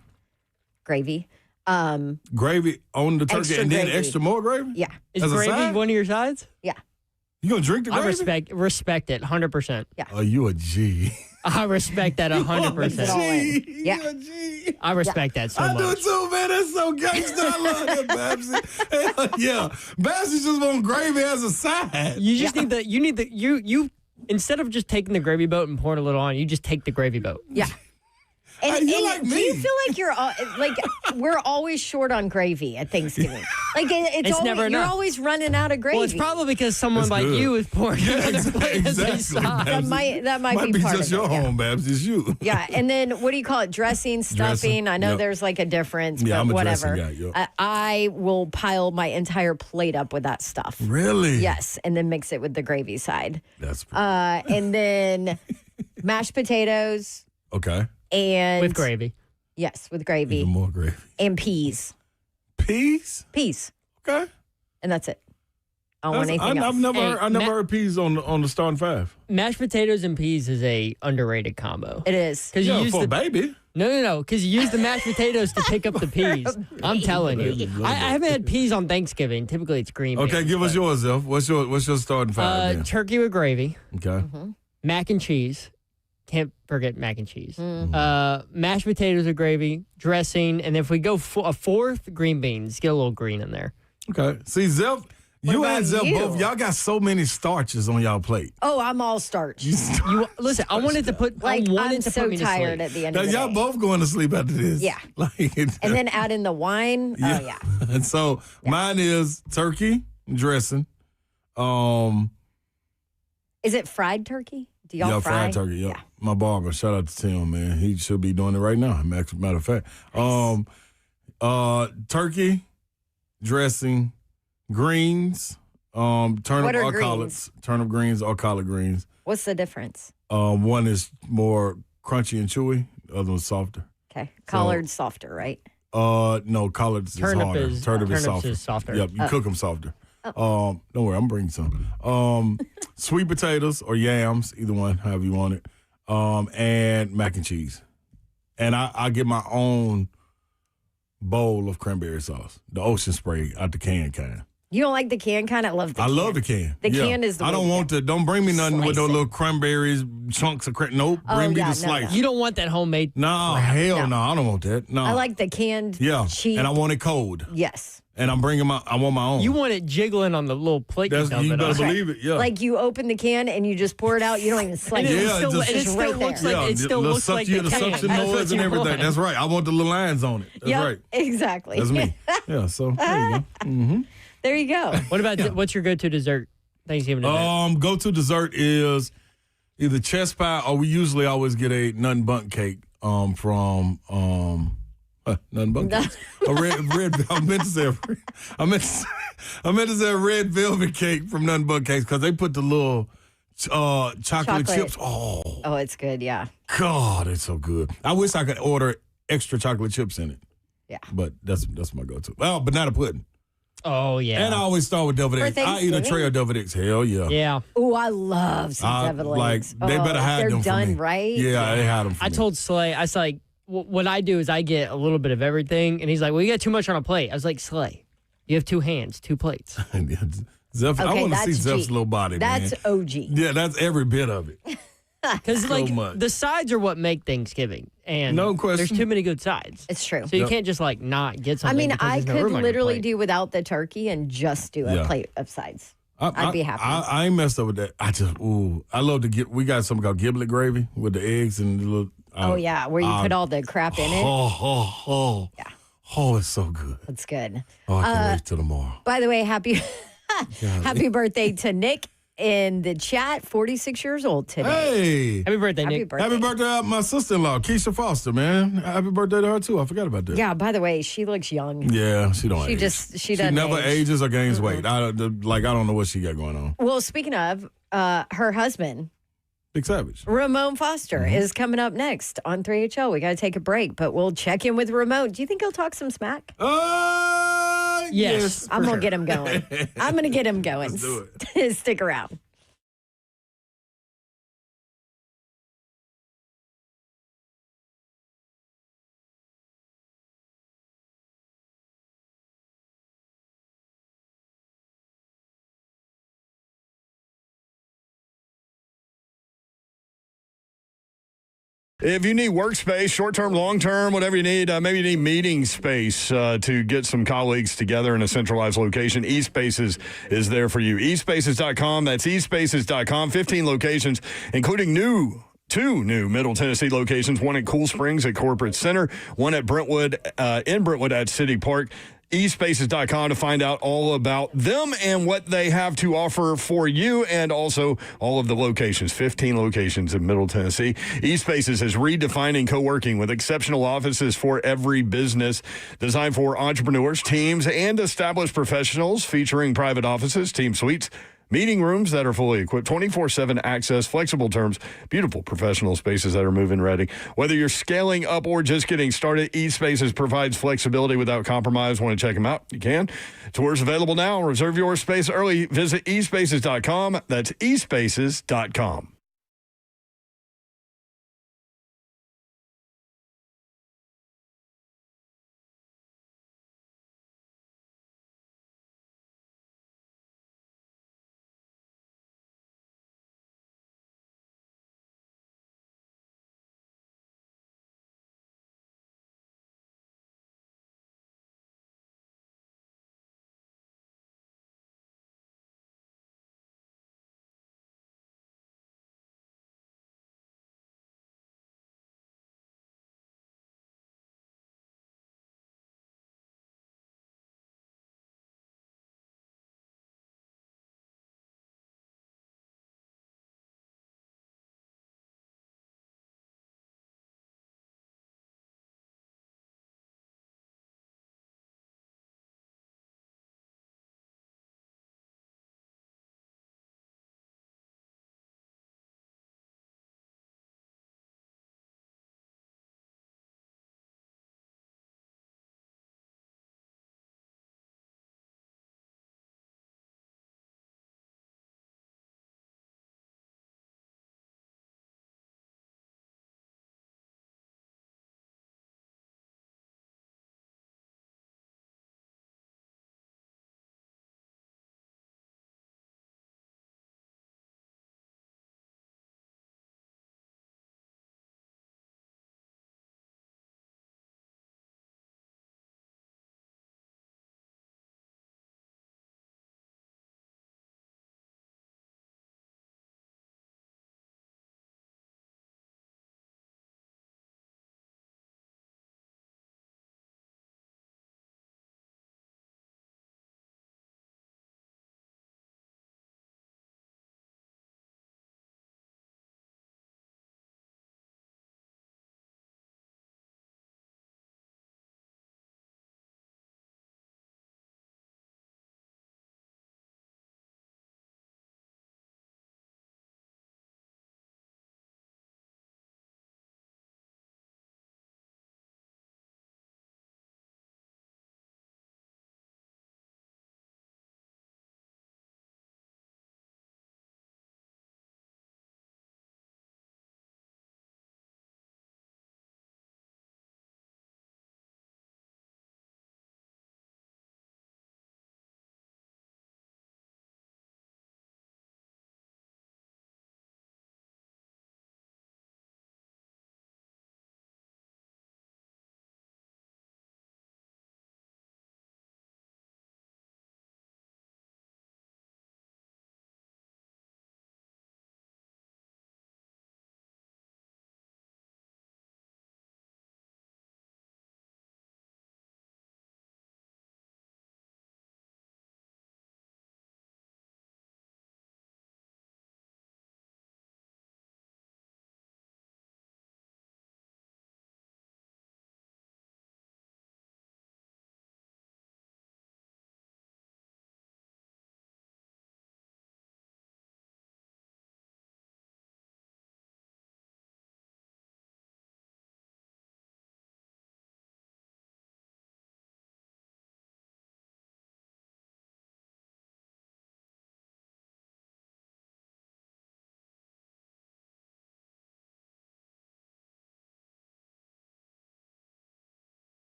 S3: Gravy.
S2: Gravy on the turkey
S3: Extra
S2: and then
S3: gravy.
S2: extra more gravy?
S3: Yeah.
S1: Is
S2: As a
S1: gravy
S2: side?
S1: one of your sides?
S3: Yeah.
S2: You gonna drink the
S1: I
S2: gravy?
S1: respect it 100%.
S3: Yeah.
S2: Oh, you a G.
S1: I respect that 100%.
S3: Yeah.
S1: I respect that so
S2: I do
S1: much.
S2: too, man. That's so gangster. I love that, Babsy. Hell yeah. Babsy just want gravy as a side.
S1: You just need you instead of just taking the gravy boat and pouring a little on, you just take the gravy boat.
S3: Yeah. And,
S2: Hey, you
S3: and
S2: like
S3: do
S2: me.
S3: you feel like you're like we're always short on gravy at Thanksgiving? Like it's always,
S1: never
S3: you're
S1: enough.
S3: always running out of gravy.
S1: Well, it's probably because someone
S2: That's
S1: like
S2: good.
S1: you is pouring it on the plate as a
S2: Exactly,
S1: side.
S2: Babsy.
S3: that might be part
S2: just
S3: of
S2: your
S3: it, yeah.
S2: home, Babs. It's you.
S3: Yeah, and then what do you call it? Dressing, stuffing.
S2: Dressing,
S3: I know
S2: yep.
S3: there's like a difference,
S2: Yeah,
S3: but
S2: I'm a
S3: whatever.
S2: dressing guy, yep.
S3: I will pile my entire plate up with that stuff.
S2: Really?
S3: Yes, and then mix it with the gravy side.
S2: That's pretty
S3: And then mashed potatoes
S2: okay.
S3: and
S1: With gravy.
S3: Yes, with gravy
S2: Even more gravy.
S3: and peas.
S2: Peas?
S3: Peas,
S2: Okay.
S3: and that's it. I don't want anything else.
S2: I've never heard peas on the starting five.
S1: Mashed potatoes and peas is a underrated combo.
S3: It is.
S1: Because
S2: Yeah,
S1: you use
S2: for
S1: the
S2: a baby.
S1: No, because you use the mashed potatoes to pick up the peas. I'm telling you, I haven't had peas on Thanksgiving. Typically, it's green beans.
S2: Okay, give us yours, Zeph. What's your starting five? then?
S1: Turkey with gravy,
S2: Okay.
S1: mac and cheese. Can't forget mac and cheese.
S3: Mm-hmm.
S1: Mashed potatoes with gravy, dressing, and if we go a fourth, green beans. Get a little green in there.
S2: Okay. See, Zeph, you
S3: about
S2: and Zeph
S3: you?
S2: both, y'all got so many starches on y'all plate.
S3: Oh, I'm all starch.
S1: You listen. I wanted to put.
S3: Like
S1: I wanted
S3: I'm
S1: to
S3: so
S1: put me
S3: tired
S1: to
S3: at
S1: sleep.
S3: the end
S2: Now,
S3: of the
S2: y'all
S3: day.
S2: both going to sleep after this.
S3: Yeah.
S2: Like,
S3: And then add in the wine. Oh yeah.
S2: And so mine is turkey dressing.
S3: Is it fried turkey? Do y'all
S2: Yeah,
S3: fry?
S2: fried turkey. Yep. My barber, shout out to Tim, man. He should be doing it right now. Matter of fact. Turkey, dressing, greens, turnip
S3: What are
S2: or
S3: greens?
S2: collards. Turnip greens or collard greens.
S3: What's the difference?
S2: One is more crunchy and chewy. The other one's softer.
S3: Okay, collard's softer, right?
S2: No, collards is
S1: Turnip
S2: harder.
S1: is-
S2: Turnip is
S1: turnips
S2: softer.
S1: is softer.
S2: Yep, you cook them softer. Don't worry, I'm bringing some. Sweet potatoes or yams, either one, however you want it. And mac and cheese. And I get my own bowl of cranberry sauce, the ocean spray out the can kind.
S3: You don't like the can kind? I love the
S2: I
S3: can.
S2: love the can.
S3: The
S2: Yeah.
S3: can is the
S2: I
S3: way
S2: don't
S3: to
S2: want
S3: go.
S2: to. Don't bring me nothing with
S3: Slice
S2: those
S3: it.
S2: little cranberries, chunks of Nope.
S3: Oh,
S2: Bring me
S3: yeah,
S2: the
S3: no,
S2: slice.
S3: no.
S1: You don't want that homemade.
S2: No,
S1: crap.
S2: hell no. I don't want that. No.
S3: I like the canned
S2: Yeah.
S3: cheap.
S2: And I want it cold.
S3: Yes.
S2: And I'm bringing I want my own.
S1: You want it jiggling on the little plate.
S2: That's,
S1: dump
S2: you
S1: it
S2: better
S1: on.
S2: believe it. Yeah.
S3: Like you open the can and you just pour it out. You don't even slice
S1: And
S3: it.
S1: it
S2: Yeah,
S1: still,
S2: just-
S1: and it
S3: It's
S1: still
S3: right
S1: looks
S3: there.
S1: like it still
S2: the
S1: looks like the
S2: the
S1: can.
S2: suction
S1: That's what
S2: noise and
S1: you
S2: everything.
S1: want.
S2: That's right. I want the little lines on it. That's
S3: Yep,
S2: right.
S3: exactly.
S2: That's me. Yeah. So there you go. Mm-hmm.
S3: There you go.
S1: What about what's your go-to dessert? Thanksgiving dessert.
S2: Go-to dessert is either chest pie or we usually always get a nothing bundt cake from nothing bundt cake. A red I meant to say a red velvet cake from nothing bundt cakes because they put the little chocolate chips. Oh
S3: it's good. Yeah.
S2: God, it's so good. I wish I could order extra chocolate chips in it.
S3: Yeah.
S2: But that's my go-to. Well, banana pudding.
S1: Oh yeah.
S2: And I always start with deviled
S3: For
S2: eggs. I eat a tray of deviled eggs. Hell yeah.
S1: Yeah.
S3: Oh, I love some deviled
S2: like
S3: eggs.
S2: they better hide
S3: they're
S2: them for
S3: done
S2: me.
S3: right.
S2: Yeah, they hide them for
S1: I
S2: me.
S1: told Slay, I was like, what I do is I get a little bit of everything, and he's like, well, you got too much on a plate. I was like, Slay, you have 2 hands, 2 plates.
S2: Zeph, I
S3: Okay,
S2: want to see
S3: that's
S2: Zeph's
S3: G.
S2: little body,
S3: That's
S2: man.
S3: OG.
S2: Yeah, that's every bit of it.
S1: Because
S2: So
S1: like
S2: much.
S1: the sides are what make Thanksgiving, and
S2: No question.
S1: there's too many good sides.
S3: It's true.
S1: So you
S2: Yep.
S1: can't just like not get
S3: I
S1: something.
S3: mean,
S1: because
S3: I
S1: there's no
S3: could
S1: room on your
S3: literally
S1: plate.
S3: do without the turkey and just do a
S2: Yeah.
S3: plate of sides. I'd be happy.
S2: I ain't messed up with that. I love to get. We got something called giblet gravy with the eggs and the little.
S3: Oh yeah, where you put all the crap in it.
S2: Yeah. Oh, it's so good.
S3: That's good.
S2: Oh, I can't wait till tomorrow.
S3: By the way, happy birthday to Nick in the chat. 46 years old today.
S2: Hey.
S1: Happy birthday,
S3: Happy
S1: Nick.
S3: birthday.
S2: Happy birthday to my sister-in-law, Keisha Foster, man. Happy birthday to her, too. I forgot about that.
S3: Yeah, by the way, she looks young.
S2: Yeah, she don't
S3: She
S2: age.
S3: she doesn't
S2: never
S3: age.
S2: ages or gains weight. I don't know what she got going on.
S3: Well, speaking of, her husband,
S2: Big Savage.
S3: Ramon Foster, is coming up next on 3HL. We got to take a break, but we'll check in with Ramon. Do you think he'll talk some smack?
S2: Yes.
S3: I'm going to get him going. I'm going to get him going.
S2: Let's do it.
S3: Stick around.
S11: If you need workspace, short-term, long-term, whatever you need, maybe you need meeting space to get some colleagues together in a centralized location, eSpaces is there for you. eSpaces.com, that's eSpaces.com, 15 locations, including two new Middle Tennessee locations, one at Cool Springs at Corporate Center, one at Brentwood, in Brentwood at City Park. eSpaces.com to find out all about them and what they have to offer for you, and also all of the locations, 15 locations in Middle Tennessee. eSpaces is redefining co-working with exceptional offices for every business, designed for entrepreneurs, teams, and established professionals, featuring private offices, team suites, meeting rooms that are fully equipped, 24/7 access, flexible terms, beautiful professional spaces that are move-in ready. Whether you're scaling up or just getting started, eSpaces provides flexibility without compromise. Want to check them out? You can. Tours available now. Reserve your space early. Visit eSpaces.com. That's eSpaces.com.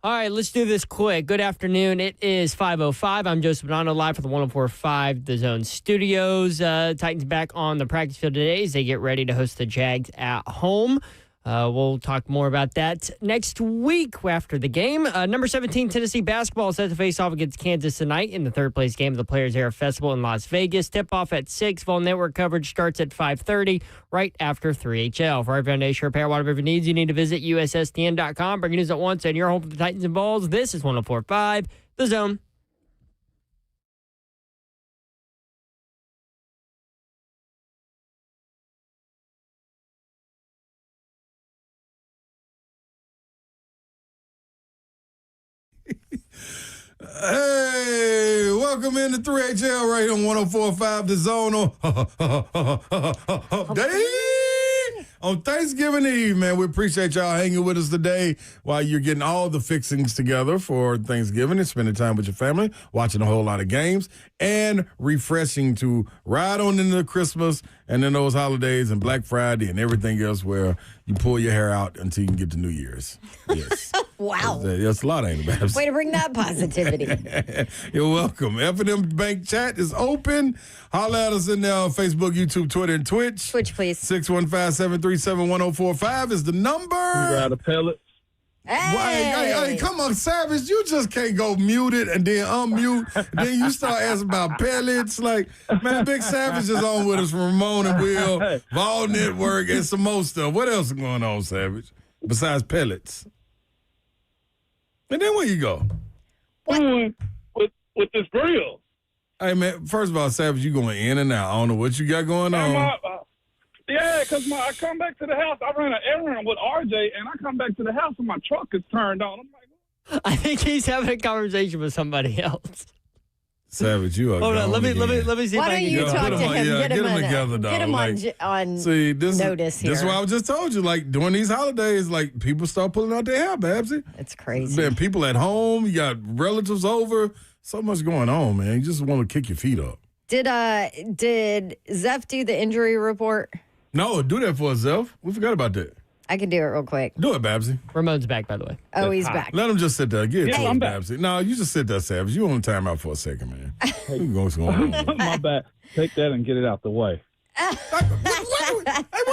S1: All right, let's do this quick. Good afternoon. It is 5:05. I'm Joseph Bonanno, live from the 104.5 The Zone Studios. Titans back on the practice field today as they get ready to host the Jags at home. We'll talk more about that next week after the game. Number 17, Tennessee basketball is set to face off against Kansas tonight in the third-place game of the Players Era Festival in Las Vegas. Tip-off at 6. Vol Network coverage starts at 5:30, right after 3HL. For our foundation repair, whatever needs, you need to visit USSTN.com. Breaking news at once, and your home for the Titans and Vols. This is 104.5 The Zone.
S2: Hey, welcome into 3HL right on 104.5 The Zone on Thanksgiving Eve, man. We appreciate y'all hanging with us today while you're getting all the fixings together for Thanksgiving and spending time with your family, watching a whole lot of games, and refreshing to ride on into Christmas and then those holidays and Black Friday and everything else where you pull your hair out until you can get to New Year's. Yes.
S3: Wow.
S2: That's a lot, ain't it, Babs?
S3: Way to bring that positivity.
S2: You're welcome. F&M Bank chat is open. Holler at us in there on Facebook, YouTube, Twitter, and Twitch.
S3: Twitch, please.
S2: 615-737-1045 is the number.
S14: Got a pellet.
S2: Hey, come on, Savage. You just can't go mute it and then unmute. And then you start asking about pellets. Like, man, Big Savage is on with us from Ramon and Will, Vol Network, and some more stuff. What else is going on, Savage, besides pellets? And then where you go?
S14: With this grill.
S2: Hey, man, first of all, Savage, you going in and out. I don't know what you got going on.
S14: Yeah, because I come back to the house. I ran an errand with RJ, and I come back to the house, and my truck is turned on. I'm like,
S1: I think he's having a conversation with somebody else.
S2: Savage, you are.
S1: Hold on, let me see.
S3: Why don't you talk to him?
S2: Get him together, dog.
S3: Get him on notice here.
S2: This is what I just told you. Like, during these holidays, like, people start pulling out their hair, Babsy.
S3: It's crazy.
S2: Man, people at home, you got relatives over. So much going on, man. You just want to kick your feet up.
S3: Did Zeph do the injury report?
S2: No, do that for us, Zeph. We forgot about that.
S3: I can do it real quick.
S2: Do it, Babsy.
S1: Ramon's back, by the way.
S3: Oh, he's back.
S2: Let him just sit there. Get it to
S14: I'm
S2: him,
S14: back.
S2: Babsy. No, you just sit there, Savage. You on time out for a second, man. What's going on?
S14: my bad. Take that and get it out the way.
S2: Hey, what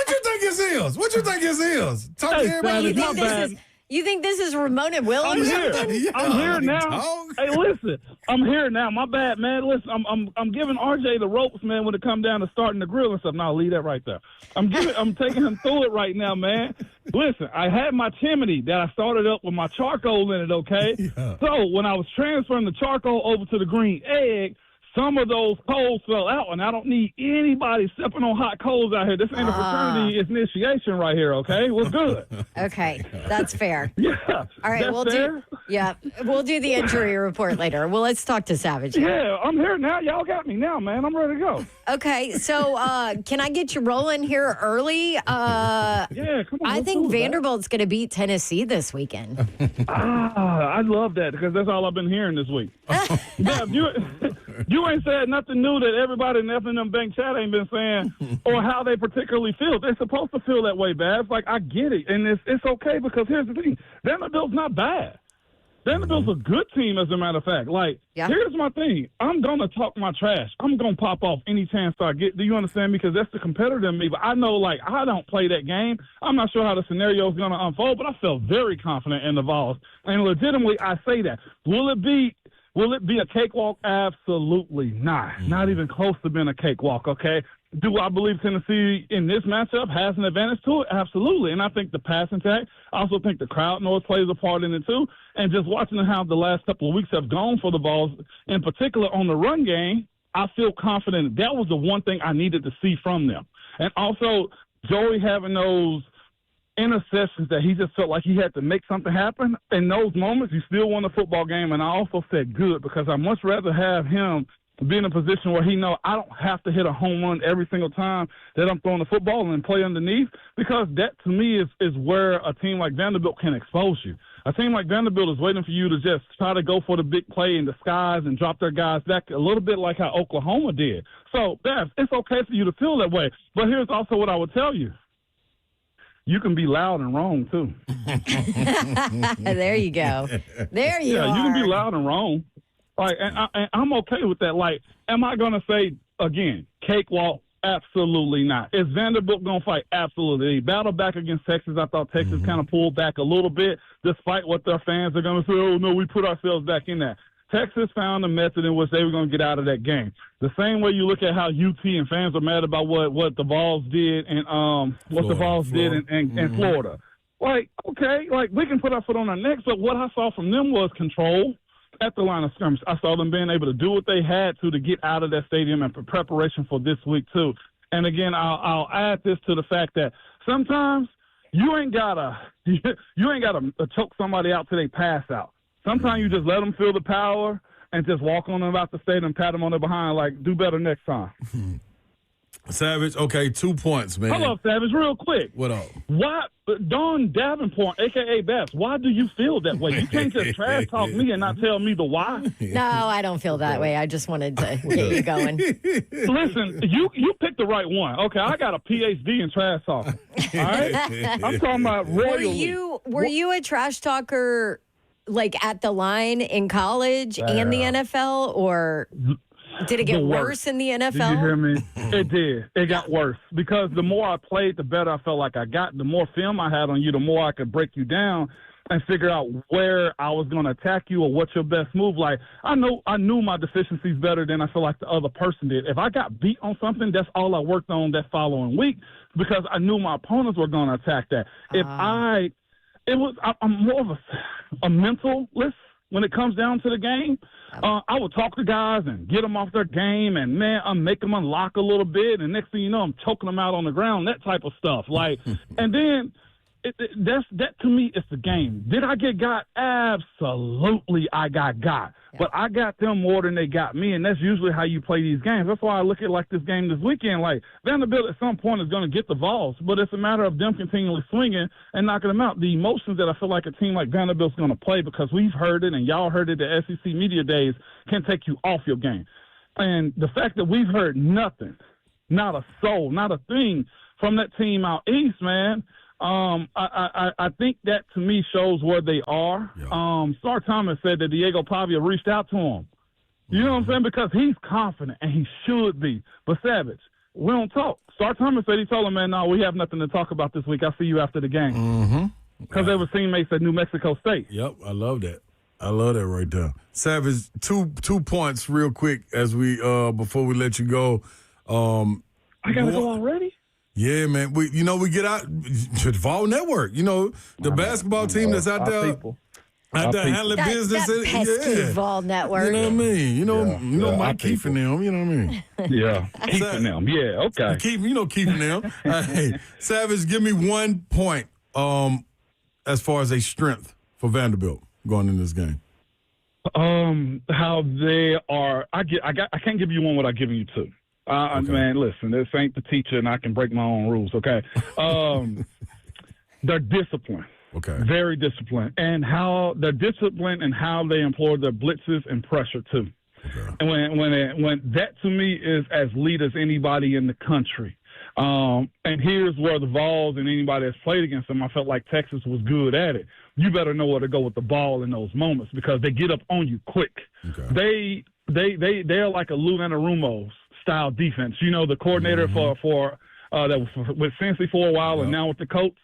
S2: you think this is? What you think this is? Talk to everybody.
S3: You think this is Ramon and Will?
S14: I'm here. I'm here now. Hey, listen. I'm here now. My bad, man. Listen, I'm giving RJ the ropes, man, when it come down to starting the grill and stuff. No, leave that right there. I'm taking him through it right now, man. Listen, I had my chimney that I started up with my charcoal in it, okay? Yeah. So when I was transferring the charcoal over to the green egg, some of those coals fell out, and I don't need anybody stepping on hot coals out here. This ain't a fraternity initiation right here, okay? We're good.
S3: Okay, that's fair.
S14: Yeah.
S3: All right, we'll do the injury report later. Well, let's talk to Savage.
S14: Yeah, I'm here now. Y'all got me now, man. I'm ready to go.
S3: Okay, so can I get you rolling here early?
S14: Yeah, come on.
S3: I think Vanderbilt's going to beat Tennessee this weekend.
S14: I love that because that's all I've been hearing this week. Yeah, you ain't said nothing new that everybody in the F&M Bank chat ain't been saying or how they particularly feel. They're supposed to feel that way, Babs. Like, I get it, and it's okay because here's the thing. Vanderbilt's not bad. Vanderbilt's a good team, as a matter of fact. Like, here's my thing. I'm going to talk my trash. I'm going to pop off any chance I get. Do you understand? Because that's the competitor in me. But I know, like, I don't play that game. I'm not sure how the scenario is going to unfold, but I felt very confident in the Vols. And legitimately, I say that. Will it be a cakewalk? Absolutely not. Not even close to being a cakewalk, okay? Do I believe Tennessee in this matchup has an advantage to it? Absolutely. And I think the passing attack, I also think the crowd noise plays a part in it too. And just watching how the last couple of weeks have gone for the Vols, in particular on the run game, I feel confident. That was the one thing I needed to see from them. And also, Joey having those interceptions that he just felt like he had to make something happen. In those moments, he still won the football game. And I also said good because I'd much rather have him be in a position where he know I don't have to hit a home run every single time that I'm throwing the football and play underneath, because that to me is where a team like Vanderbilt can expose you. A team like Vanderbilt is waiting for you to just try to go for the big play in disguise and drop their guys back a little bit like how Oklahoma did. So, Beth, it's okay for you to feel that way. But here's also what I would tell you. you can be loud and wrong too.
S3: There you go. There you are.
S14: Yeah, you can be loud and wrong. Like, and I'm okay with that. Like, am I going to say, again, cakewalk? Absolutely not. Is Vanderbilt going to fight? Absolutely. They battled back against Texas. I thought Texas kind of pulled back a little bit, despite what their fans are going to say, oh, no, we put ourselves back in that. Texas found a method in which they were going to get out of that game. The same way you look at how UT and fans are mad about what the Vols did and in Florida. Like, okay, like we can put our foot on our necks, but what I saw from them was control at the line of scrimmage. I saw them being able to do what they had to get out of that stadium and for preparation for this week too. And again, I'll add this to the fact that sometimes you ain't gotta choke somebody out till they pass out. Sometimes you just let them feel the power and just walk on them out the stadium and pat them on the behind like, do better next time.
S2: Savage, okay, 2 points, man.
S14: Hold up, Savage, real quick.
S2: What up?
S14: Why, Don Davenport, a.k.a. Bass, why do you feel that way? You can't just trash talk me and not tell me the why.
S3: No, I don't feel that way. I just wanted to get you going.
S14: Listen, you picked the right one. Okay, I got a PhD in trash talking. All right? I'm talking about royally.
S3: Were you a trash talker like at the line in college and the NFL, or did it get worse in the NFL?
S14: Did you hear me? It did. It got worse because the more I played, the better I felt like I got. The more film I had on you, the more I could break you down and figure out where I was going to attack you or what's your best move. Like, I knew my deficiencies better than I feel like the other person did. If I got beat on something, that's all I worked on that following week because I knew my opponents were going to attack that. I'm more of a mentalist when it comes down to the game. I would talk to guys and get them off their game and, man, make them unlock a little bit. And next thing you know, I'm choking them out on the ground, that type of stuff. Like, and then that to me is the game. Did I get got? Absolutely, I got got. But I got them more than they got me, and that's usually how you play these games. That's why I look at like this game this weekend. Like, Vanderbilt at some point is going to get the Vols, but it's a matter of them continually swinging and knocking them out. The emotions that I feel like a team like Vanderbilt's going to play, because we've heard it and y'all heard it at SEC Media Days, can take you off your game. And the fact that we've heard nothing, not a soul, not a thing from that team out east, man, I think that to me shows where they are. Yeah. Star Thomas said that Diego Pavia reached out to him. You know what I'm saying? Because he's confident and he should be. But Savage, we don't talk. Star Thomas said he told him, man, no, we have nothing to talk about this week. I'll see you after the game. Because they were teammates at New Mexico State.
S2: Yep, I love that. I love that right there. Savage, two points real quick as we before we let you go.
S14: I gotta go already?
S2: Yeah, man. We get out to the Vol Network. You know, the basketball team that's out there. Out there handling business.
S3: That pesky Vol Network.
S2: You know what I mean? You know Mike Keefe and them. You know what I mean?
S14: Yeah, keeping them. Yeah, okay.
S2: Keeping them. Hey, Savage, give me 1 point as far as a strength for Vanderbilt going in this game.
S14: How they are. I can't give you one without giving you two. Okay. Man, listen, this ain't the teacher, and I can break my own rules, okay? They're disciplined.
S2: Okay.
S14: Very disciplined. And how they're disciplined and how they employ their blitzes and pressure, too. Okay. And when that, to me, is as lead as anybody in the country. And here's where the Vols and anybody that's played against them, I felt like Texas was good at it. You better know where to go with the ball in those moments because they get up on you quick. Okay. They're like a Lou Anarumo style defense. You know, the coordinator for that was with Cincy for a while and now with the Colts,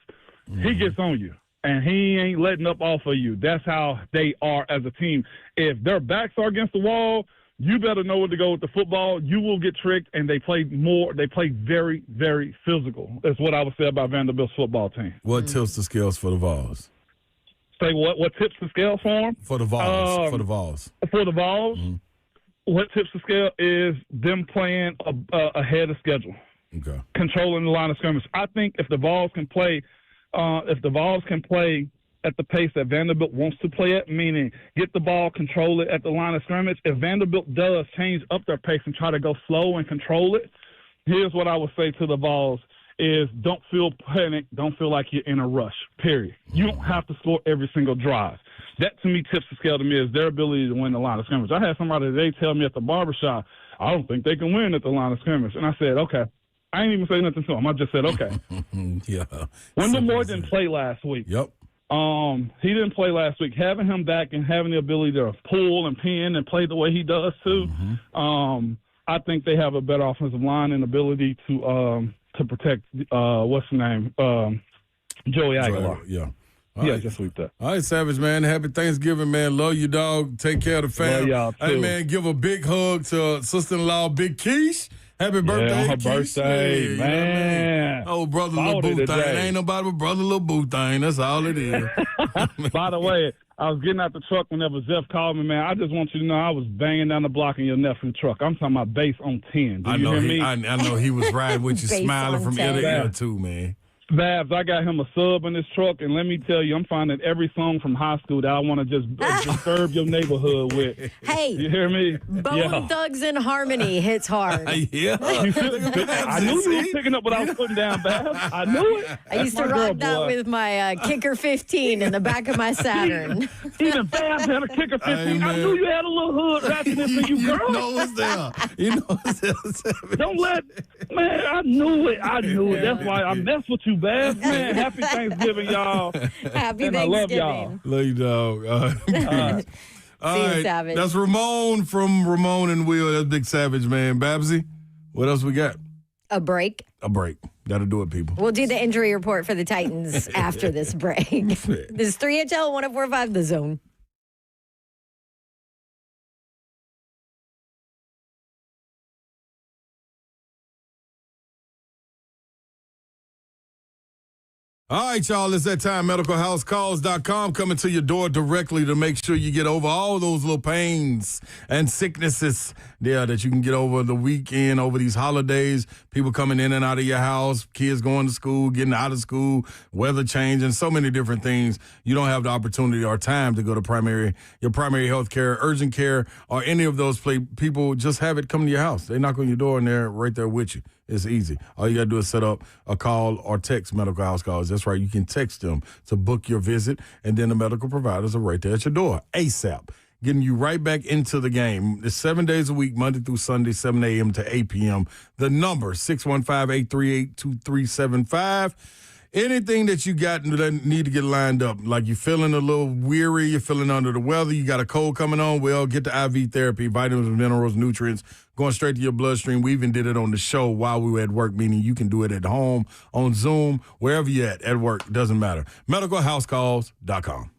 S14: he gets on you and he ain't letting up off of you. That's how they are as a team. If their backs are against the wall, you better know where to go with the football. You will get tricked, and they play very, very physical. That's what I would say about Vanderbilt's football team.
S2: What tips the scales for the Vols?
S14: Say what tips the scale for them?
S2: For the Vols. For the Vols.
S14: For the Vols. What tips the scale is them playing ahead of schedule.
S2: Okay.
S14: Controlling the line of scrimmage. I think if the Vols can play at the pace that Vanderbilt wants to play at, meaning get the ball, control it at the line of scrimmage, if Vanderbilt does change up their pace and try to go slow and control it, here's what I would say to the Vols is don't feel panic, don't feel like you're in a rush, period. You don't have to score every single drive. That, to me, tips the scale to me is their ability to win the line of scrimmage. I had somebody today tell me at the barbershop, I don't think they can win at the line of scrimmage. And I said, okay, I ain't even say nothing to him. I just said, okay.
S2: Yeah.
S14: Wendell Moore didn't play last week.
S2: Yep.
S14: He didn't play last week. Having him back and having the ability to pull and pin and play the way he does too, I think they have a better offensive line and ability to protect what's the name, Joey Aguilar.
S2: Yeah.
S14: Just sweep that.
S2: All right, Savage, man. Happy Thanksgiving, man. Love you, dog. Take care of the fam.
S14: Love y'all, too.
S2: Hey, man, give a big hug to sister-in-law, Big Keish. Happy birthday,
S14: on her
S2: Keish.
S14: birthday,
S2: Yeah, you know what I mean?
S14: man.
S2: Oh, brother, little
S14: Bought it
S2: boo thing.
S14: today.
S2: Ain't nobody but brother, little boo thing. That's all it is.
S14: By the way, I was getting out the truck whenever Zeph called me, man. I just want you to know I was banging down the block in your nephew's truck. I'm talking about base on 10. Do you hear me?
S2: I know he was riding with you,
S3: Base
S2: smiling
S3: on
S2: from ear
S3: 10.
S2: to ear, too, man.
S14: Babs, I got him a sub in this truck, and let me tell you, I'm finding every song from high school that I want to just disturb your neighborhood with.
S3: Hey,
S14: You hear me?
S3: Bone Thugs in Harmony hits hard.
S2: Yeah.
S14: I knew you were picking up what I was putting down, Babs. I knew it.
S3: I used to rock that with my Kicker 15 in the back of my Saturn.
S14: Even Babs had a Kicker 15.
S2: Hey,
S14: I
S2: man.
S14: knew you had a little hood ratchetness in you, girl.
S2: You know it's there. You know it's there, Savage.
S14: Don't let, man, I knew it. That's why I mess with you, Babs. Man, happy Thanksgiving, y'all.
S3: Happy
S14: And
S3: Thanksgiving.
S14: I love y'all.
S2: Love you, dog. All
S3: See you,
S2: right.
S3: Savage.
S2: That's Ramon from Ramon and Will. That's Big Savage, man. Babsy, what else we got?
S3: A break.
S2: A break. That'll do it, people.
S3: We'll do the injury report for the Titans after this break. This is 3HL 1045 The Zone.
S2: All right, y'all, it's that time. MedicalHouseCalls.com coming to your door directly to make sure you get over all those little pains and sicknesses there that you can get over the weekend, over these holidays, people coming in and out of your house, kids going to school, getting out of school, weather changing, so many different things. You don't have the opportunity or time to go to your primary health care, urgent care, or any of those people. Just have it come to your house. They knock on your door and they're right there with you. It's easy. All you got to do is set up a call or text Medical House Calls. That's right. You can text them to book your visit, and then the medical providers are right there at your door ASAP, getting you right back into the game. It's 7 days a week, Monday through Sunday, 7 a.m. to 8 p.m. The number, 615-838-2375. Anything that you got that need to get lined up, like you're feeling a little weary, you're feeling under the weather, you got a cold coming on, well, get the IV therapy, vitamins, minerals, nutrients, going straight to your bloodstream. We even did it on the show while we were at work, meaning you can do it at home, on Zoom, wherever you're at work, doesn't matter. MedicalHouseCalls.com.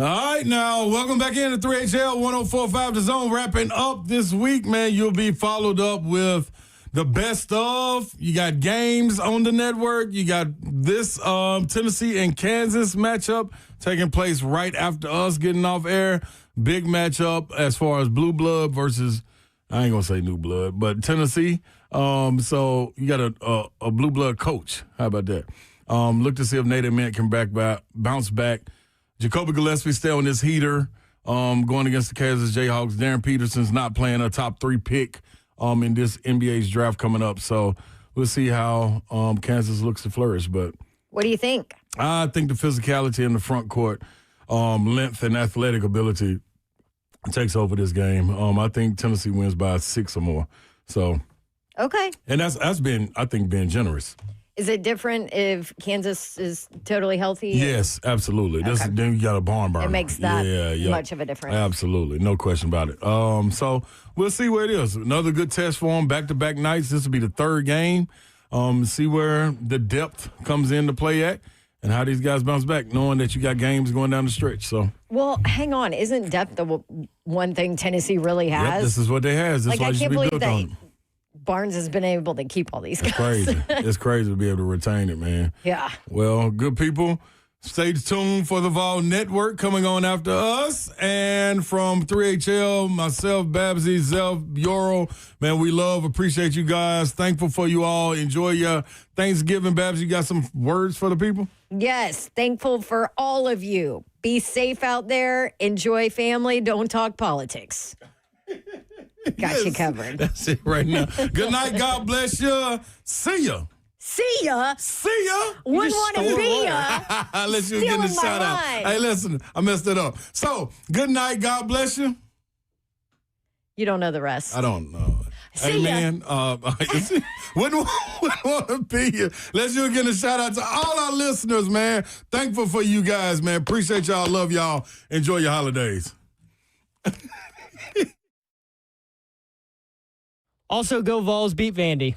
S2: All right, now, welcome back into 3HL 104.5 The Zone. Wrapping up this week, man, you'll be followed up with the best of. You got games on the network. You got this Tennessee and Kansas matchup taking place right after us getting off air. Big matchup as far as blue blood versus, I ain't going to say new blood, but Tennessee. So you got a blue blood coach. How about that? Look to see if Nate Mint can bounce back. Jacoby Gillespie stay on this heater going against the Kansas Jayhawks. Darren Peterson's not playing a top 3 pick in this NBA's draft coming up. So we'll see how Kansas looks to flourish. But
S3: what do you think?
S2: I think the physicality in the front court, length and athletic ability takes over this game. I think Tennessee wins by 6 or more. So
S3: okay.
S2: And that's been, I think, being generous.
S3: Is it different if Kansas is totally healthy?
S2: Yes, absolutely.
S3: Okay.
S2: Then you got a barn burner.
S3: It makes that much of a difference.
S2: Absolutely. No question about it. So we'll see where it is. Another good test for them, back-to-back nights. This will be the 3rd game. See where the depth comes into play at and how these guys bounce back, knowing that you got games going down the stretch. So,
S3: well, hang on. Isn't depth the one thing Tennessee really has?
S2: Yep, this is what they have. This is why
S3: I
S2: you
S3: can't
S2: should be
S3: believe
S2: built
S3: that
S2: on it.
S3: Barnes has been able to keep all these guys.
S2: It's crazy. It's crazy to be able to retain it, man.
S3: Yeah.
S2: Well, good people, stay tuned for the Vol Network coming on after us. And from 3HL, myself, Babsy, Zelf, Yoro, man, we appreciate you guys. Thankful for you all. Enjoy your Thanksgiving. Babs, you got some words for the people?
S3: Yes. Thankful for all of you. Be safe out there. Enjoy family. Don't talk politics. Got you covered.
S2: That's it right now. Good night. God bless you. See ya.
S3: See ya.
S2: See ya.
S3: Wouldn't want to be ya.
S2: Let you get the shout out. Hey, listen, I messed it up. So, good night. God bless you.
S3: You don't know the rest.
S2: I don't know.
S3: See
S2: hey,
S3: ya.
S2: man. Wouldn't want to be here. Let's you get a shout out to all our listeners, man. Thankful for you guys, man. Appreciate y'all. Love y'all. Enjoy your holidays.
S1: Also, go Vols beat Vandy.